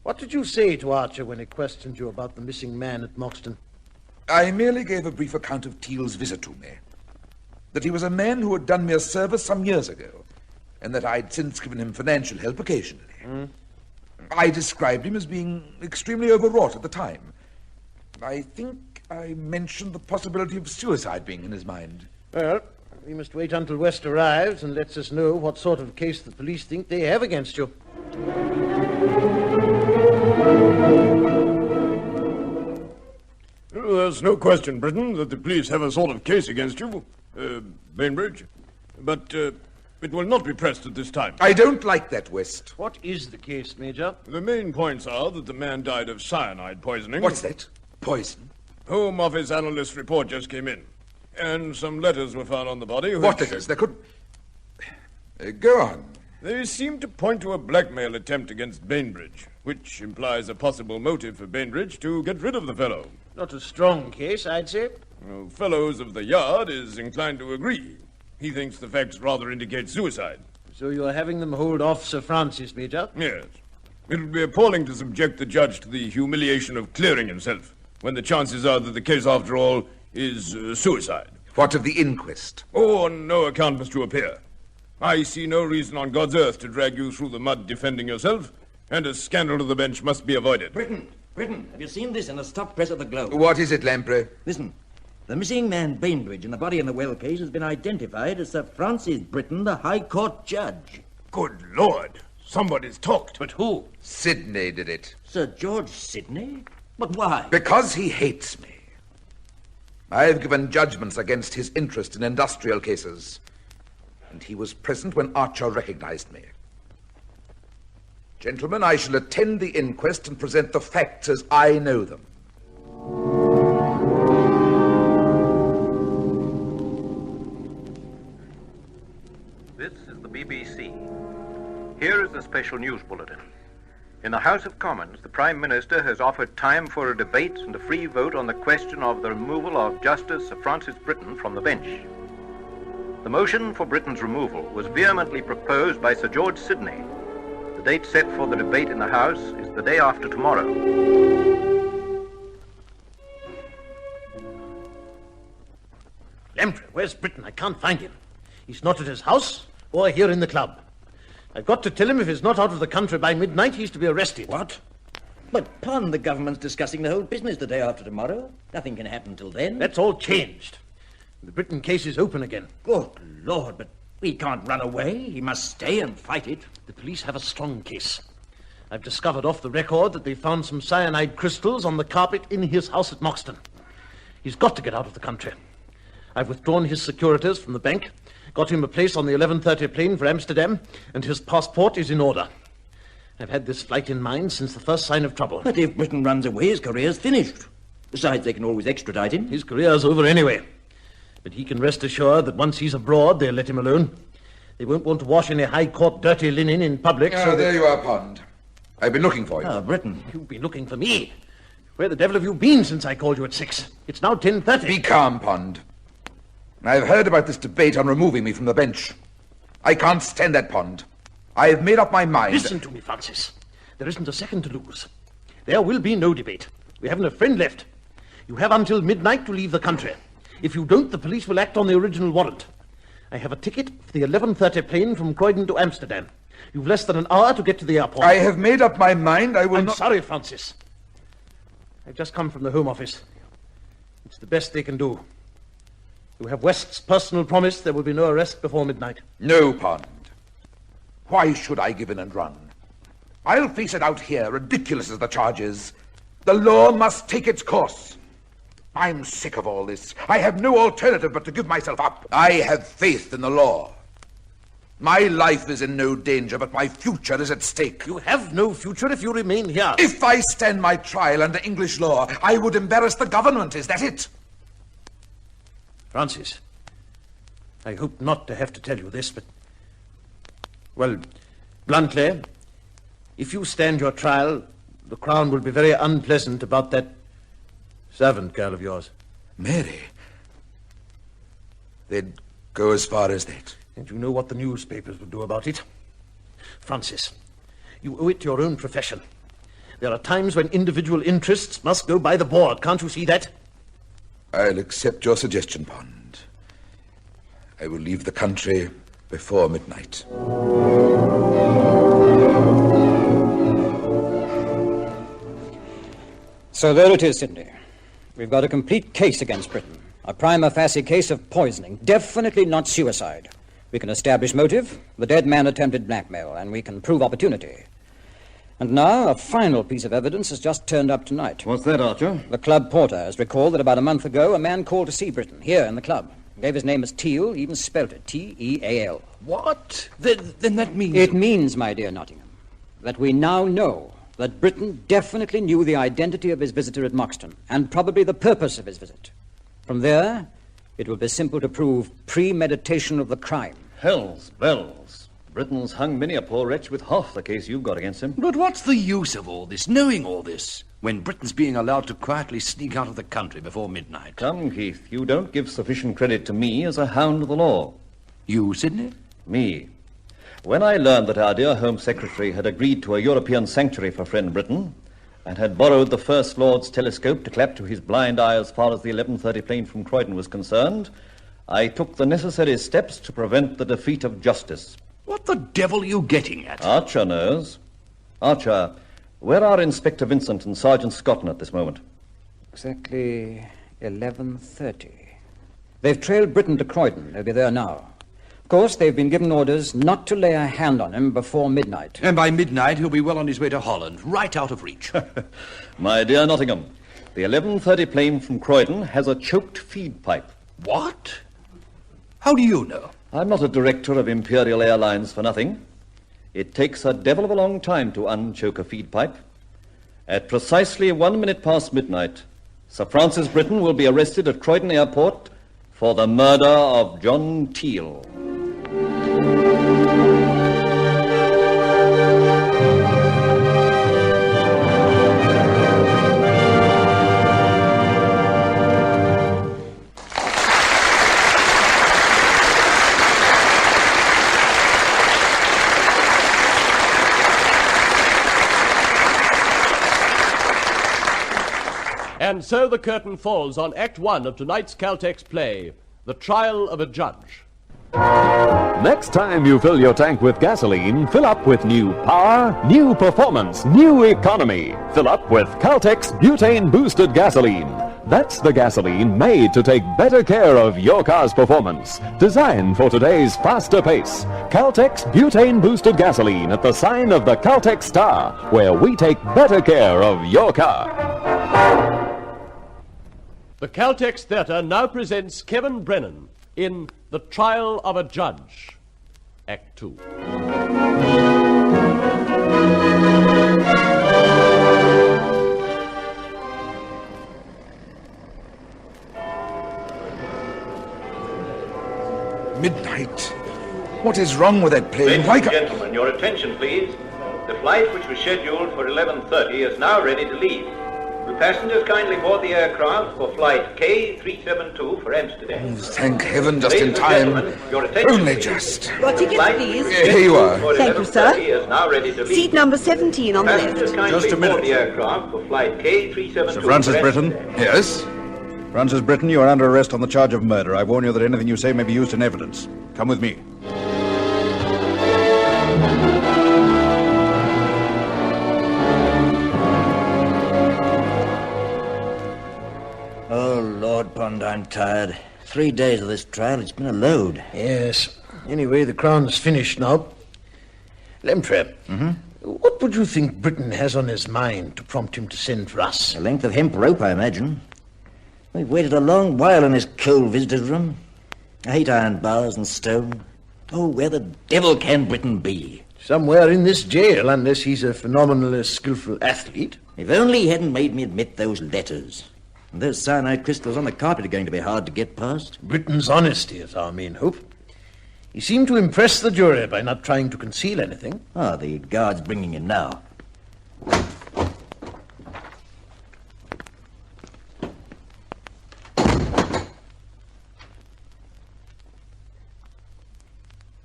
What did you say to Archer when he questioned you about the missing man at Moxton? I merely gave a brief account of Teal's visit to me. That he was a man who had done me a service some years ago, and that I'd since given him financial help occasionally. I described him as being extremely overwrought at the time. I think I mentioned the possibility of suicide being in his mind. Well, we must wait until West arrives and lets us know what sort of case the police think they have against you. There's no question, Britton, that the police have a sort of case against you, Bainbridge. But it will not be pressed at this time. I don't like that, West. What is the case, Major? The main points are that the man died of cyanide poisoning. What's that? Poison? Home Office analyst report just came in. And some letters were found on the body. What letters? There could... go on. They seem to point to a blackmail attempt against Bainbridge, which implies a possible motive for Bainbridge to get rid of the fellow. Not a strong case, I'd say. Well, Fellows of the Yard is inclined to agree. He thinks the facts rather indicate suicide. So you're having them hold off Sir Francis, Major? Yes. It would be appalling to subject the judge to the humiliation of clearing himself, when the chances are that the case, after all, is suicide. What of the inquest? Oh, on no account must you appear. I see no reason on God's earth to drag you through the mud defending yourself, and a scandal to the bench must be avoided. Britton, have you seen this in the stop press of the Globe? What is it, Lamprey? Listen. The missing man Bainbridge in the body in the well case has been identified as Sir Francis Britton, the High Court judge. Good Lord. Somebody's talked. But who? Sidney did it. Sir George Sidney? But why? Because he hates me. I've given judgments against his interest in industrial cases. And he was present when Archer recognized me. Gentlemen, I shall attend the inquest and present the facts as I know them. This is the BBC. Here is the special news bulletin. In the House of Commons, the Prime Minister has offered time for a debate and a free vote on the question of the removal of Justice Sir Francis Britton from the bench. The motion for Britton's removal was vehemently proposed by Sir George Sidney. The date set for the debate in the House is the day after tomorrow. Lamprey, where's Britton? I can't find him. He's not at his house or here in the club. I've got to tell him if he's not out of the country by midnight, he's to be arrested. What? But, Pond, the government's discussing the whole business the day after tomorrow. Nothing can happen till then. That's all changed. The Britton case is open again. Good Lord, but he can't run away. He must stay and fight it. The police have a strong case. I've discovered off the record that they found some cyanide crystals on the carpet in his house at Moxton. He's got to get out of the country. I've withdrawn his securities from the bank, got him a place on the 11:30 plane for Amsterdam, and his passport is in order. I've had this flight in mind since the first sign of trouble. But if Britton runs away, his career's finished. Besides, they can always extradite him. His career's over anyway. But he can rest assured that once he's abroad, they'll let him alone. They won't want to wash any High Court dirty linen in public. So there you are, Pond. I've been looking for you. Ah, Britton. You've been looking for me. Where the devil have you been since I called you at 6? It's now 10:30. Be calm, Pond. I've heard about this debate on removing me from the bench. I can't stand that, Pond. I've made up my mind. Listen to me, Francis. There isn't a second to lose. There will be no debate. We haven't a friend left. You have until midnight to leave the country. If you don't, the police will act on the original warrant. I have a ticket for the 11:30 plane from Croydon to Amsterdam. You've less than an hour to get to the airport. I have made up my mind. I'm sorry, Francis. I've just come from the Home Office. It's the best they can do. You have West's personal promise there will be no arrest before midnight. No, Pond. Why should I give in and run? I'll face it out here, ridiculous as the charge is. The law must take its course. I'm sick of all this. I have no alternative but to give myself up. I have faith in the law. My life is in no danger, but my future is at stake. You have no future if you remain here. If I stand my trial under English law, I would embarrass the government. Is that it? Francis, I hope not to have to tell you this, but... Well, bluntly, if you stand your trial, the Crown will be very unpleasant about that servant girl of yours. Mary? They'd go as far as that. And you know what the newspapers will do about it. Francis, you owe it to your own profession. There are times when individual interests must go by the board. Can't you see that? I'll accept your suggestion, Pond. I will leave the country before midnight. So there it is, Sidney. We've got a complete case against Britain. A prima facie case of poisoning. Definitely not suicide. We can establish motive. The dead man attempted blackmail, and we can prove opportunity. And now, a final piece of evidence has just turned up tonight. What's that, Archer? The club porter has recalled that about a month ago, a man called to see Britain, here in the club. Gave his name as Teal, even spelt it, T-E-A-L. What? Then that means... It means, my dear Nottingham, that we now know that Britain definitely knew the identity of his visitor at Moxton, and probably the purpose of his visit. From there, it will be simple to prove premeditation of the crime. Hell's bells. Britain's hung many a poor wretch with half the case you've got against him. But what's the use of all this, knowing all this, when Britain's being allowed to quietly sneak out of the country before midnight? Come, Keith, you don't give sufficient credit to me as a hound of the law. You, Sidney? Me. When I learned that our dear Home Secretary had agreed to a European sanctuary for friend Britain, and had borrowed the First Lord's telescope to clap to his blind eye as far as the 11:30 plane from Croydon was concerned, I took the necessary steps to prevent the defeat of justice. What the devil are you getting at? Archer knows. Archer, where are Inspector Vincent and Sergeant Scotton at this moment? Exactly 11:30. They've trailed Britain to Croydon. They'll be there now. Of course, they've been given orders not to lay a hand on him before midnight. And by midnight, he'll be well on his way to Holland, right out of reach. My dear Nottingham, the 11:30 plane from Croydon has a choked feed pipe. What? How do you know? I'm not a director of Imperial Airlines for nothing. It takes a devil of a long time to unchoke a feed pipe. At precisely 1 minute past midnight, Sir Francis Britton will be arrested at Croydon Airport for the murder of John Teal. And so the curtain falls on Act 1 of tonight's Caltex play, The Trial of a Judge. Next time you fill your tank with gasoline, fill up with new power, new performance, new economy. Fill up with Caltex Butane Boosted Gasoline. That's the gasoline made to take better care of your car's performance. Designed for today's faster pace. Caltex Butane Boosted Gasoline at the sign of the Caltex Star, where we take better care of your car. The Caltex Theatre now presents Kevin Brennan in The Trial of a Judge, Act 2. Midnight? What is wrong with that plane? Ladies and gentlemen, your attention, please. The flight, which was scheduled for 11:30, is now ready to leave. Will passengers kindly board the aircraft for flight K372 for Amsterdam? Oh, thank heaven, just in time. Only just. Your ticket, please. Here you are. Thank you, sir. Is now ready to leave. Seat number 17 on the left. Just a minute. For flight K372 Sir Francis Britton? Yes? Francis Britton, you are under arrest on the charge of murder. I warn you that anything you say may be used in evidence. Come with me. Oh, Lord Pond, I'm tired. 3 days of this trial, it's been a load. Yes. Anyway, the Crown's finished now. Lemtre, what would you think Britain has on his mind to prompt him to send for us? A length of hemp rope, I imagine. We've waited a long while in this cold visitor's room. I hate iron bars and stone. Oh, where the devil can Britain be? Somewhere in this jail, unless he's a phenomenally skillful athlete. If only he hadn't made me admit those letters. And those cyanide crystals on the carpet are going to be hard to get past. Britain's honesty is our main hope. He seemed to impress the jury by not trying to conceal anything. Ah, the guard's bringing him now.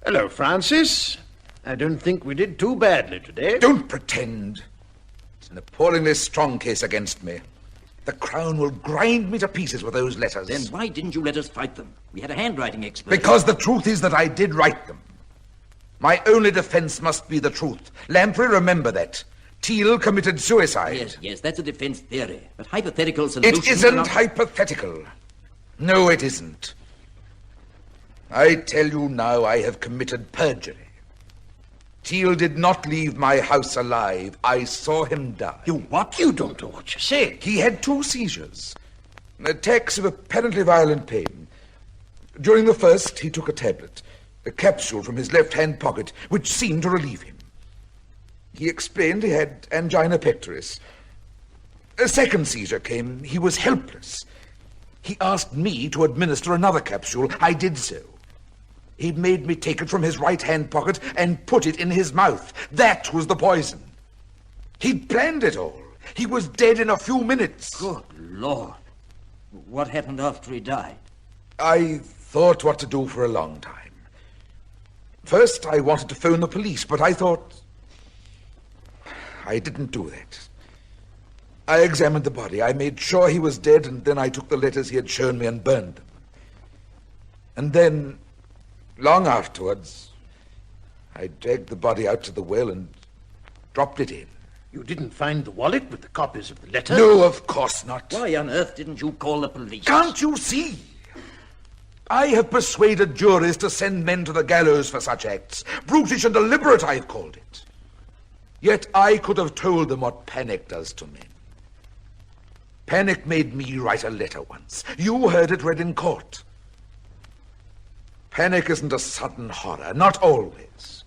Hello, Francis. I don't think we did too badly today. Don't pretend. It's an appallingly strong case against me. The Crown will grind me to pieces with those letters. Then why didn't you let us fight them? We had a handwriting expert. Because the truth is that I did write them. My only defense must be the truth. Lamprey, remember that. Teal committed suicide. Yes, that's a defense theory. But hypothetical solutions... It isn't hypothetical. No, it isn't. I tell you now I have committed perjury. Teal did not leave my house alive. I saw him die. You what? You don't know what you say. He had 2 seizures. Attacks of apparently violent pain. During the first, he took a tablet, a capsule from his left-hand pocket, which seemed to relieve him. He explained he had angina pectoris. A second seizure came. He was helpless. He asked me to administer another capsule. I did so. He made me take it from his right-hand pocket and put it in his mouth. That was the poison. He'd planned it all. He was dead in a few minutes. Good Lord. What happened after he died? I thought what to do for a long time. First, I wanted to phone the police, but I thought... I didn't do that. I examined the body. I made sure he was dead, and then I took the letters he had shown me and burned them. And then... long afterwards, I dragged the body out to the well and dropped it in. You didn't find the wallet with the copies of the letters? No, of course not. Why on earth didn't you call the police? Can't you see? I have persuaded juries to send men to the gallows for such acts. Brutish and deliberate, I've called it. Yet I could have told them what panic does to men. Panic made me write a letter once. You heard it read in court. Panic isn't a sudden horror, not always.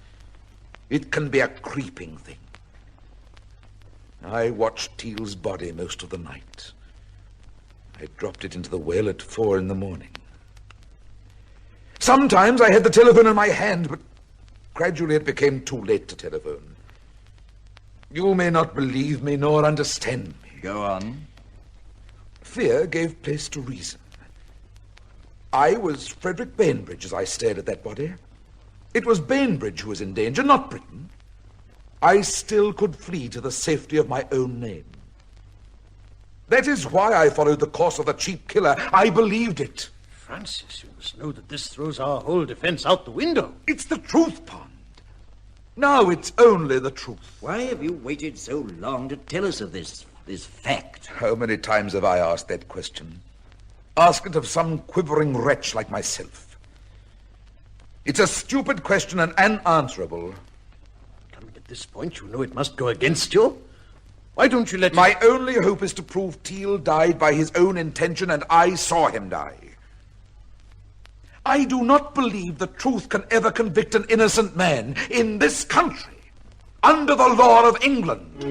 It can be a creeping thing. I watched Teal's body most of the night. I dropped it into the well at 4 a.m. Sometimes I had the telephone in my hand, but gradually it became too late to telephone. You may not believe me nor understand me. Go on. Fear gave place to reason. I was Frederick Bainbridge as I stared at that body. It was Bainbridge who was in danger, not Britain. I still could flee to the safety of my own name. That is why I followed the course of the cheap killer. I believed it. Francis, you must know that this throws our whole defense out the window. It's the truth, Pond. Now it's only the truth. Why have you waited so long to tell us of this fact? How many times have I asked that question? Ask it of some quivering wretch like myself. It's a stupid question and unanswerable. Coming at this point, you know it must go against you. Why don't you let... My only hope is to prove Teal died by his own intention and I saw him die. I do not believe the truth can ever convict an innocent man in this country, under the law of England.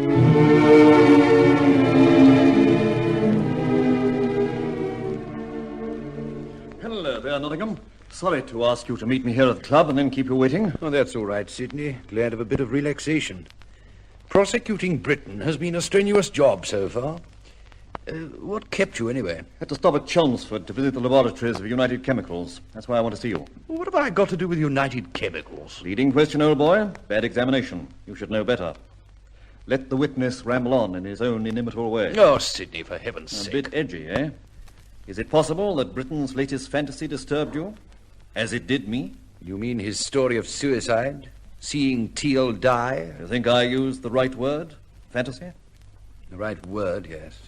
Hello there, Nottingham. Sorry to ask you to meet me here at the club and then keep you waiting. Oh, that's all right, Sidney. Glad of a bit of relaxation. Prosecuting Britain has been a strenuous job so far. What kept you, anyway? Had to stop at Chelmsford to visit the laboratories of United Chemicals. That's why I want to see you. Well, what have I got to do with United Chemicals? Leading question, old boy. Bad examination. You should know better. Let the witness ramble on in his own inimitable way. Oh, Sidney, for heaven's sake. A bit edgy, eh? Is it possible that Britton's latest fantasy disturbed you, as it did me? You mean his story of suicide? Seeing Teal die? You think I used the right word? Fantasy? The right word, yes.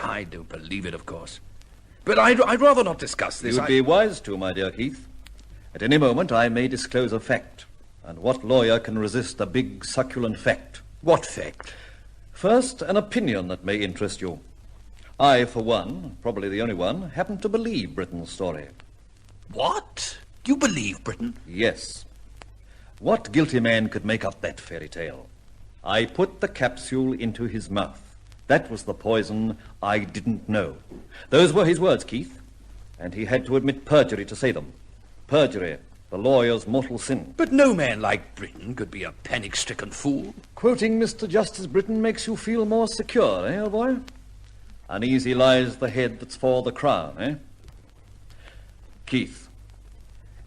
I don't believe it, of course. But I'd rather not discuss this. You'd be wise to, my dear Keith. At any moment I may disclose a fact. And what lawyer can resist a big, succulent fact? What fact? First, an opinion that may interest you. I, for one, probably the only one, happen to believe Britton's story. What? You believe Britton? Yes. What guilty man could make up that fairy tale? I put the capsule into his mouth. That was the poison I didn't know. Those were his words, Keith. And he had to admit perjury to say them. Perjury, the lawyer's mortal sin. But no man like Britton could be a panic-stricken fool. Quoting Mr. Justice Britton makes you feel more secure, eh, old boy? Uneasy lies the head that's for the crown, eh? Keith,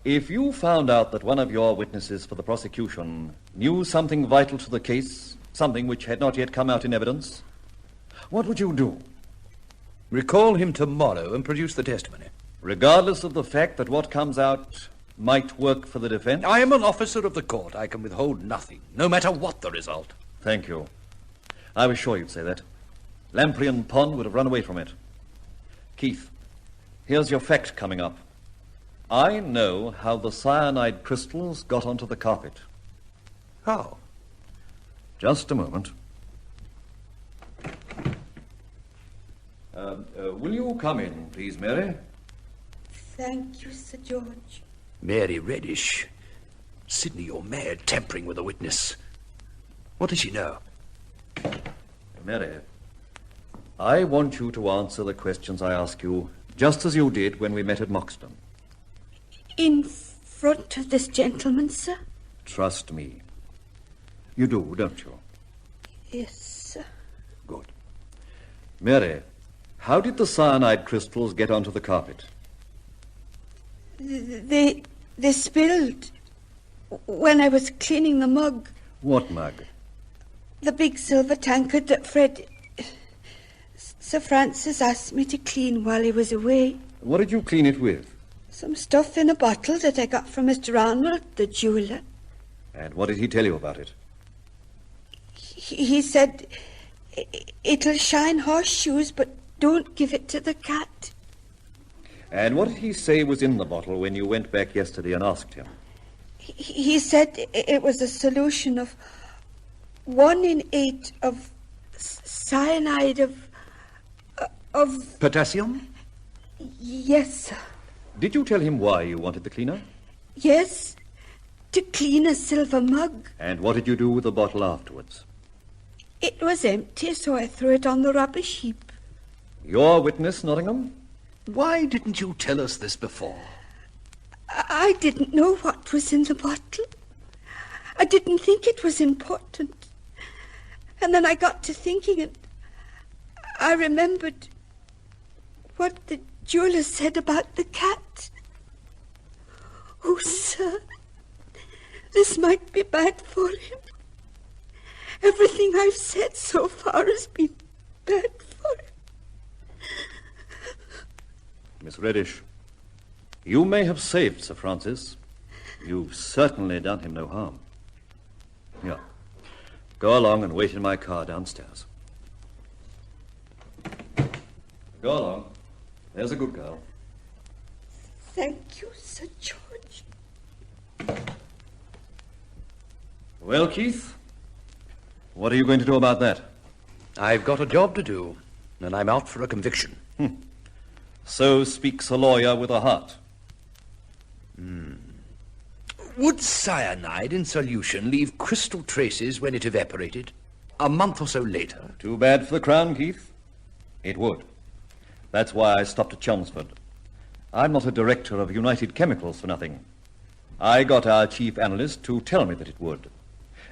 if you found out that one of your witnesses for the prosecution knew something vital to the case, something which had not yet come out in evidence, what would you do? Recall him tomorrow and produce the testimony. Regardless of the fact that what comes out might work for the defense? I am an officer of the court. I can withhold nothing, no matter what the result. Thank you. I was sure you'd say that. Lampreon Pond would have run away from it. Keith, here's your fact coming up. I know how the cyanide crystals got onto the carpet. How? Just a moment. Will you come in, please, Mary? Thank you, Sir George. Mary Reddish. Sidney, you're mad, tampering with a witness. What does she know? Mary, I want you to answer the questions I ask you, just as you did when we met at Moxton. In front of this gentleman, sir? Trust me. You do, don't you? Yes, sir. Good. Mary, how did the cyanide crystals get onto the carpet? They spilled when I was cleaning the mug. What mug? The big silver tankard that Sir Francis asked me to clean while he was away. What did you clean it with? Some stuff in a bottle that I got from Mr. Arnold, the jeweller. And what did he tell you about it? He said, it'll shine horseshoes, but don't give it to the cat. And what did he say was in the bottle when you went back yesterday and asked him? He said it was a solution of 1 in 8 of cyanide of... Potassium? Yes, sir. Did you tell him why you wanted the cleaner? Yes, to clean a silver mug. And what did you do with the bottle afterwards? It was empty, so I threw it on the rubbish heap. Your witness, Nottingham? Why didn't you tell us this before? I didn't know what was in the bottle. I didn't think it was important. And then I got to thinking, and I remembered what the jeweller said about the cat. Oh, sir, this might be bad for him. Everything I've said so far has been bad for him. Miss Reddish, you may have saved Sir Francis. You've certainly done him no harm. Here, go along and wait in my car downstairs. Go along. There's a good girl. Thank you, Sir George. Well, Keith, what are you going to do about that? I've got a job to do, and I'm out for a conviction. So speaks a lawyer with a heart. Would cyanide in solution leave crystal traces when it evaporated? A month or so later? Too bad for the Crown, Keith. It would. That's why I stopped at Chelmsford. I'm not a director of United Chemicals for nothing. I got our chief analyst to tell me that it would.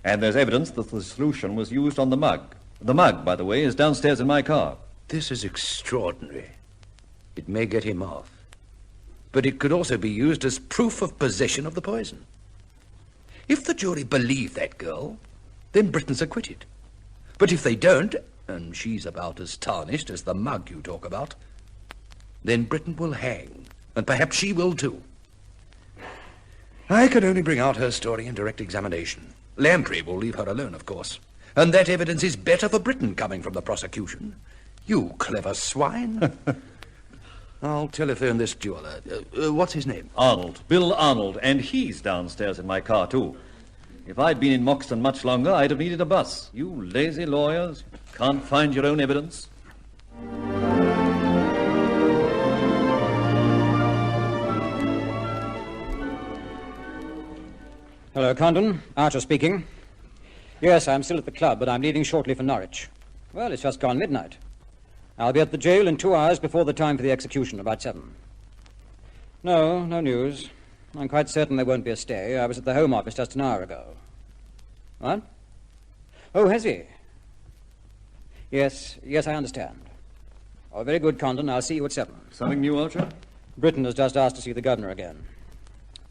And there's evidence that the solution was used on the mug. The mug, by the way, is downstairs in my car. This is extraordinary. It may get him off. But it could also be used as proof of possession of the poison. If the jury believe that girl, then Britton's acquitted. But if they don't, and she's about as tarnished as the mug you talk about, then Britain will hang, and perhaps she will too. I can only bring out her story in direct examination. Lamprey will leave her alone, of course. And that evidence is better for Britain coming from the prosecution. You clever swine. I'll telephone this jeweller. What's his name? Arnold. Bill Arnold. And he's downstairs in my car, too. If I'd been in Moxton much longer, I'd have needed a bus. You lazy lawyers. Can't find your own evidence. Hello, Condon. Archer speaking. Yes, I'm still at the club, but I'm leaving shortly for Norwich. Well, it's just gone midnight. I'll be at the jail in 2 hours before the time for the execution, about 7. No news. I'm quite certain there won't be a stay. I was at the Home Office just an hour ago. What? Oh, has he? Yes, I understand. Oh, very good, Condon. I'll see you at 7. Something new, Archer? Britain has just asked to see the governor again.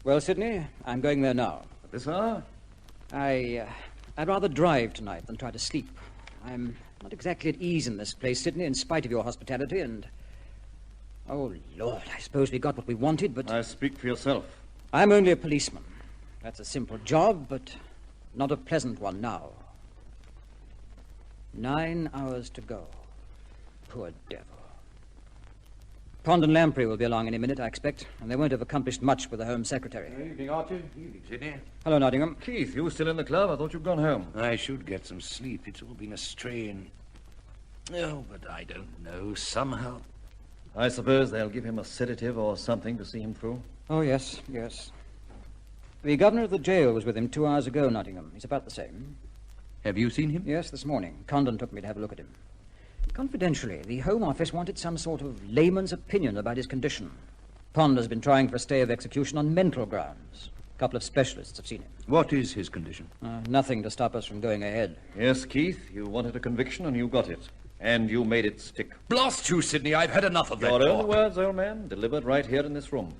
Well, Sidney, I'm going there now. At this hour? I'd rather drive tonight than try to sleep. I'm not exactly at ease in this place, Sidney, in spite of your hospitality, and... Oh, Lord, I suppose we got what we wanted, but... I speak for yourself. I'm only a policeman. That's a simple job, but not a pleasant one now. 9 hours to go. Poor devil. Pond and Lamprey will be along any minute, I expect, and they won't have accomplished much with the Home Secretary. Evening, Archer. Evening, Sidney. Hello, Nottingham. Keith, you still in the club? I thought you'd gone home. I should get some sleep. It's all been a strain. Oh, but I don't know. Somehow... I suppose they'll give him a sedative or something to see him through. Oh, yes. The governor of the jail was with him 2 hours ago, Nottingham. He's about the same. Have you seen him? Yes, this morning. Condon took me to have a look at him. Confidentially, the Home Office wanted some sort of layman's opinion about his condition. Pond has been trying for a stay of execution on mental grounds. A couple of specialists have seen him. What is his condition? Nothing to stop us from going ahead. Yes, Keith, you wanted a conviction and you got it. And you made it stick. Blast you, Sidney. I've had enough of that. Your own words, old man, delivered right here in this room.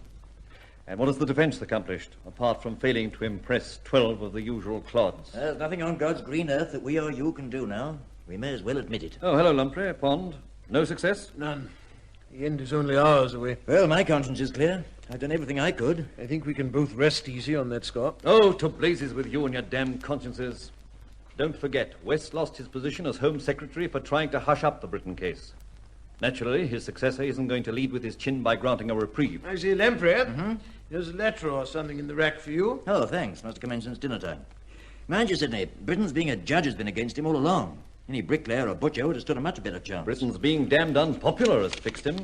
And what has the defense accomplished, apart from failing to impress 12 of the usual clods? There's nothing on God's green earth that we or you can do now. We may as well admit it. Oh, hello, Lamprey. Pond. No success? None. The end is only hours away. Well, my conscience is clear. I've done everything I could. I think we can both rest easy on that score. Oh, to blazes with you and your damned consciences. Don't forget, West lost his position as Home Secretary for trying to hush up the Britain case. Naturally, his successor isn't going to lead with his chin by granting a reprieve. I see, Lamprey. There's a letter or something in the rack for you. Oh, thanks. Must have come in since dinner time. Mind you, Sidney, Britain's being a judge has been against him all along. Any bricklayer or butcher would have stood a much better chance. Britain's being damned unpopular has fixed him.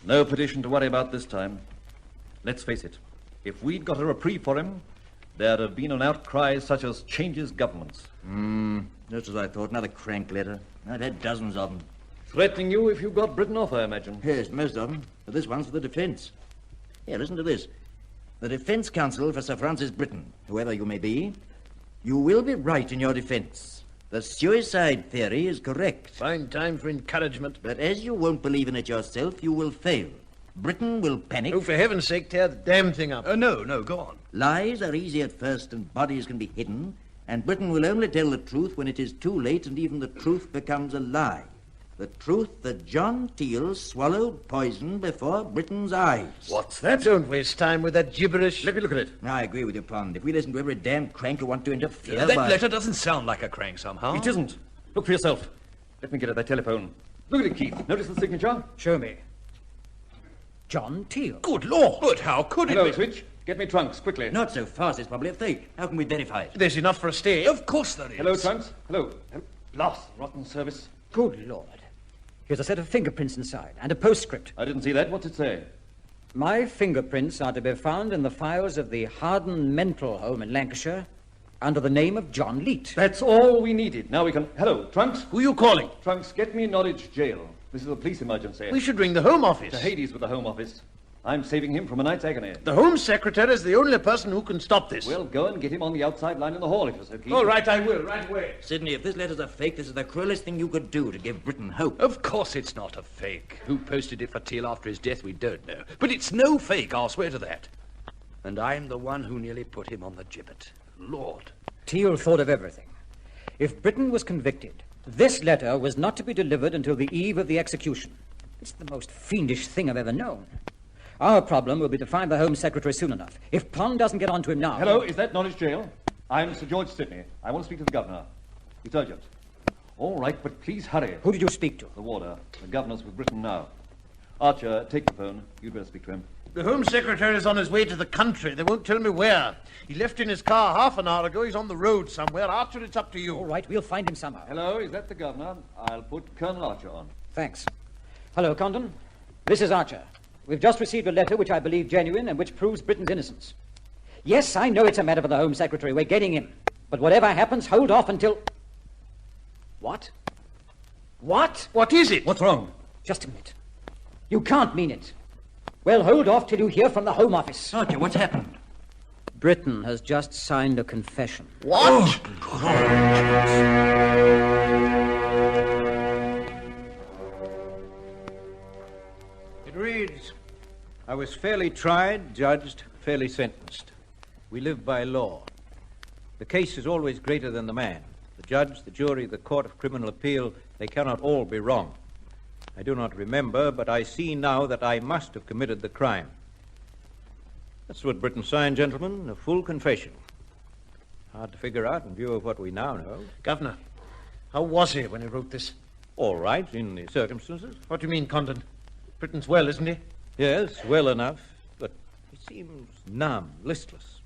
No petition to worry about this time. Let's face it, if we'd got a reprieve for him, there'd have been an outcry such as changes governments. Just as I thought. Another crank letter. I've had dozens of them. Threatening you if you got Britain off, I imagine. Yes, most of them. But this one's for the defence. Here, listen to this. The Defence Counsel for Sir Francis Britton, whoever you may be, you will be right in your defence. The suicide theory is correct. Fine time for encouragement. But as you won't believe in it yourself, you will fail. Britain will panic. Oh, for heaven's sake, tear the damn thing up. No, go on. Lies are easy at first and bodies can be hidden, and Britain will only tell the truth when it is too late and even the truth becomes a lie. The truth that John Teal swallowed poison before Britain's eyes. What's that? Don't waste time with that gibberish. Let me look at it. I agree with you, Pond. If we listen to every damn crank who want to interfere... That letter doesn't sound like a crank somehow. It isn't. Look for yourself. Let me get at that telephone. Look at it, Keith. Notice the signature? Show me. John Teal. Good Lord! But how could it Hello, be? Switch. Get me Trunks, quickly. Not so fast. It's probably a fake. How can we verify it? There's enough for a stay. Of course there is. Hello, Trunks. Hello. Blast, rotten service. Good Lord. Here's a set of fingerprints inside, and a postscript. I didn't see that. What's it say? My fingerprints are to be found in the files of the Harden Mental Home in Lancashire under the name of John Leet. That's all we needed. Now we can... Hello, Trunks? Who are you calling? Trunks, get me Norwich Jail. This is a police emergency. We should ring the Home Office. To Hades with the Home Office. I'm saving him from a night's agony. The Home Secretary is the only person who can stop this. Well, go and get him on the outside line in the hall if you're so keen. All right, I will, right away. Sidney, if this letter's a fake, this is the cruelest thing you could do to give Britain hope. Of course it's not a fake. Who posted it for Teal after his death, we don't know. But it's no fake, I'll swear to that. And I'm the one who nearly put him on the gibbet. Lord. Teal thought of everything. If Britain was convicted, this letter was not to be delivered until the eve of the execution. It's the most fiendish thing I've ever known. Our problem will be to find the Home Secretary soon enough. If Pond doesn't get on to him now... Hello, is that Norwich Jail? I'm Sir George Sidney. I want to speak to the governor. It's urgent. All right, but please hurry. Who did you speak to? The warder. The governor's with Britain now. Archer, take the phone. You'd better speak to him. The Home Secretary's on his way to the country. They won't tell me where. He left in his car half an hour ago. He's on the road somewhere. Archer, it's up to you. All right, we'll find him somehow. Hello, is that the governor? I'll put Colonel Archer on. Thanks. Hello, Condon. This is Archer. We've just received a letter which I believe genuine and which proves Britain's innocence. Yes, I know it's a matter for the Home Secretary. We're getting him. But whatever happens, hold off until... What? What? What is it? What's wrong? Just a minute. You can't mean it. Well, hold off till you hear from the Home Office. Archer, what's happened? Britain has just signed a confession. What? It reads, I was fairly tried, judged, fairly sentenced. We live by law. The case is always greater than the man. The judge, the jury, the court of criminal appeal, they cannot all be wrong. I do not remember, but I see now that I must have committed the crime. That's what Britain signed, gentlemen, a full confession. Hard to figure out in view of what we now know. Governor, how was he when he wrote this? All right, in the circumstances. What do you mean, Condon? Britain's well, isn't he? Yes, well enough, but he seems numb, listless.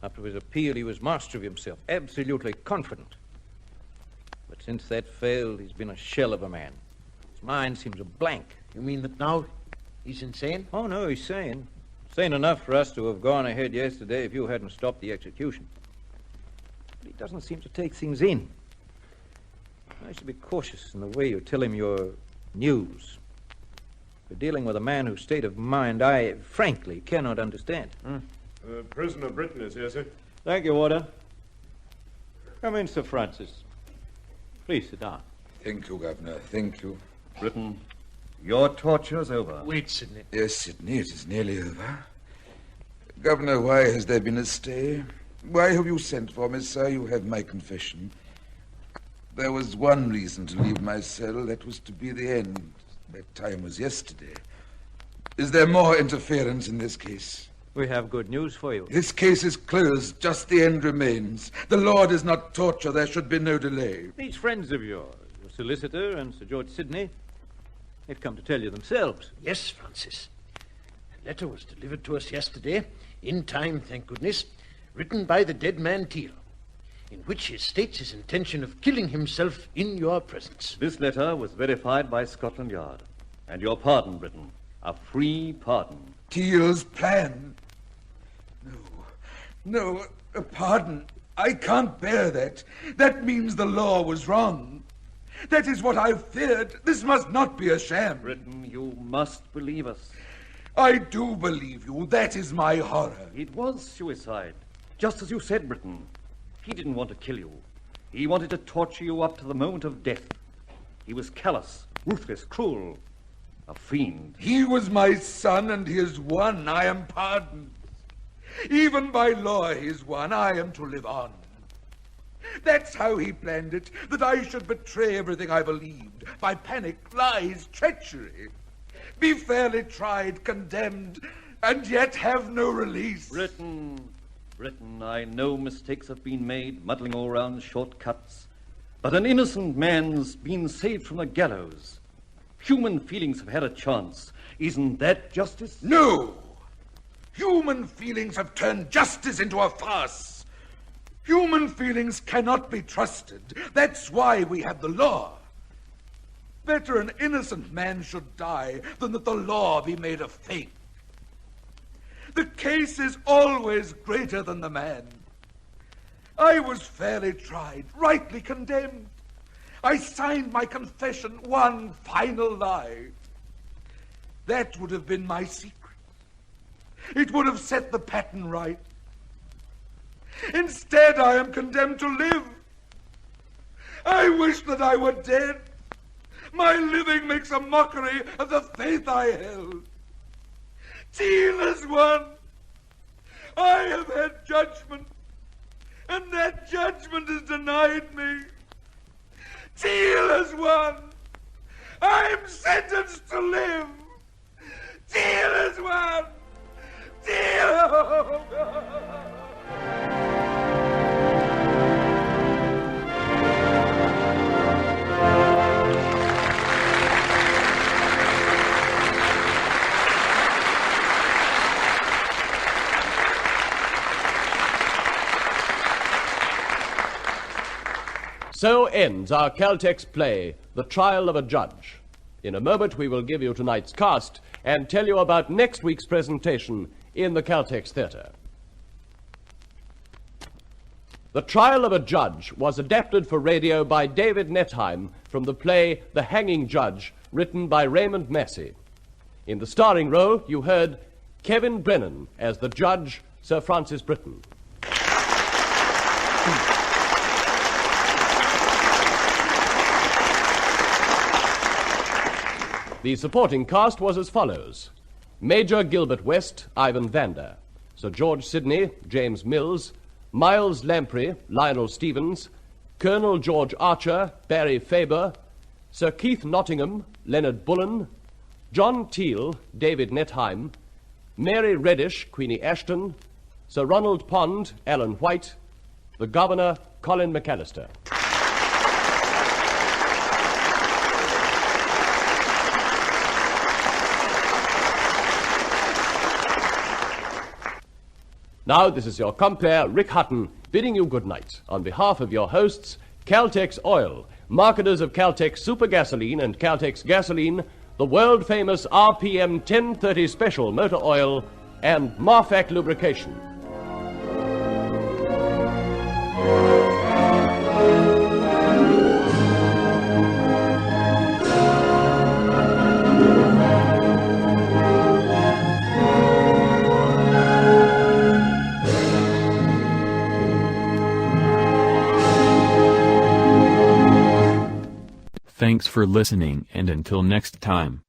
After his appeal, he was master of himself, absolutely confident. But since that failed, he's been a shell of a man. His mind seems a blank. You mean that now he's insane? Oh, no, he's sane. Sane enough for us to have gone ahead yesterday if you hadn't stopped the execution. But he doesn't seem to take things in. I should be cautious in the way you tell him your news. We're dealing with a man whose state of mind I, frankly, cannot understand. Prisoner Britain is here, sir. Thank you, Warder. Come in, Sir Francis. Please sit down. Thank you, Governor. Thank you. Britain, your torture's over. Wait, Sidney. Yes, Sidney, it is nearly over. Governor, why has there been a stay? Why have you sent for me, sir? You have my confession. There was one reason to leave my cell. That was to be the end. That time was yesterday. Is there more interference in this case? We have good news for you. This case is closed. Just the end remains. The law does not torture. There should be no delay. These friends of yours, your solicitor and Sir George Sidney, they've come to tell you themselves. Yes, Francis. A letter was delivered to us yesterday, in time, thank goodness, written by the dead man Teal, in which he states his intention of killing himself in your presence. This letter was verified by Scotland Yard. And your pardon, Britain. A free pardon. Teal's plan. No, a pardon. I can't bear that. That means the law was wrong. That is what I've feared. This must not be a sham. Britain, you must believe us. I do believe you. That is my horror. It was suicide. Just as you said, Britain. He didn't want to kill you. He wanted to torture you up to the moment of death. He was callous, ruthless, cruel. A fiend. He was my son, and he is one. I am pardoned. Even by law he is one. I am to live on. That's how he planned it, that I should betray everything I believed, by panic, lies, treachery, be fairly tried, condemned, and yet have no release. Britain, I know mistakes have been made, muddling all round shortcuts, but an innocent man's been saved from the gallows. Human feelings have had a chance. Isn't that justice? No! Human feelings have turned justice into a farce. Human feelings cannot be trusted. That's why we have the law. Better an innocent man should die than that the law be made a fake. The case is always greater than the man. I was fairly tried, rightly condemned. I signed my confession, one final lie. That would have been my secret. It would have set the pattern right. Instead, I am condemned to live. I wish that I were dead. My living makes a mockery of the faith I held. Teal has won. I have had judgment, and that judgment is denied me. Teal has won. I'm sentenced to live. Teal has won. Teal. So ends our Caltex play, The Trial of a Judge. In a moment, we will give you tonight's cast and tell you about next week's presentation in the Caltex Theatre. The Trial of a Judge was adapted for radio by David Netheim from the play The Hanging Judge, written by Raymond Massey. In the starring role, you heard Kevin Brennan as the judge, Sir Francis Britton. The supporting cast was as follows: Major Gilbert West, Ivan Vander; Sir George Sidney, James Mills; Miles Lamprey, Lionel Stevens; Colonel George Archer, Barry Faber; Sir Keith Nottingham, Leonard Bullen; John Teal, David Netheim; Mary Reddish, Queenie Ashton; Sir Ronald Pond, Alan White; the Governor, Colin McAllister. Now, this is your compere, Rick Hutton, bidding you good night. On behalf of your hosts, Caltex Oil, marketers of Caltex Super Gasoline and Caltex Gasoline, the world-famous RPM 1030 Special Motor Oil, and Marfac Lubrication. Thanks for listening, and until next time.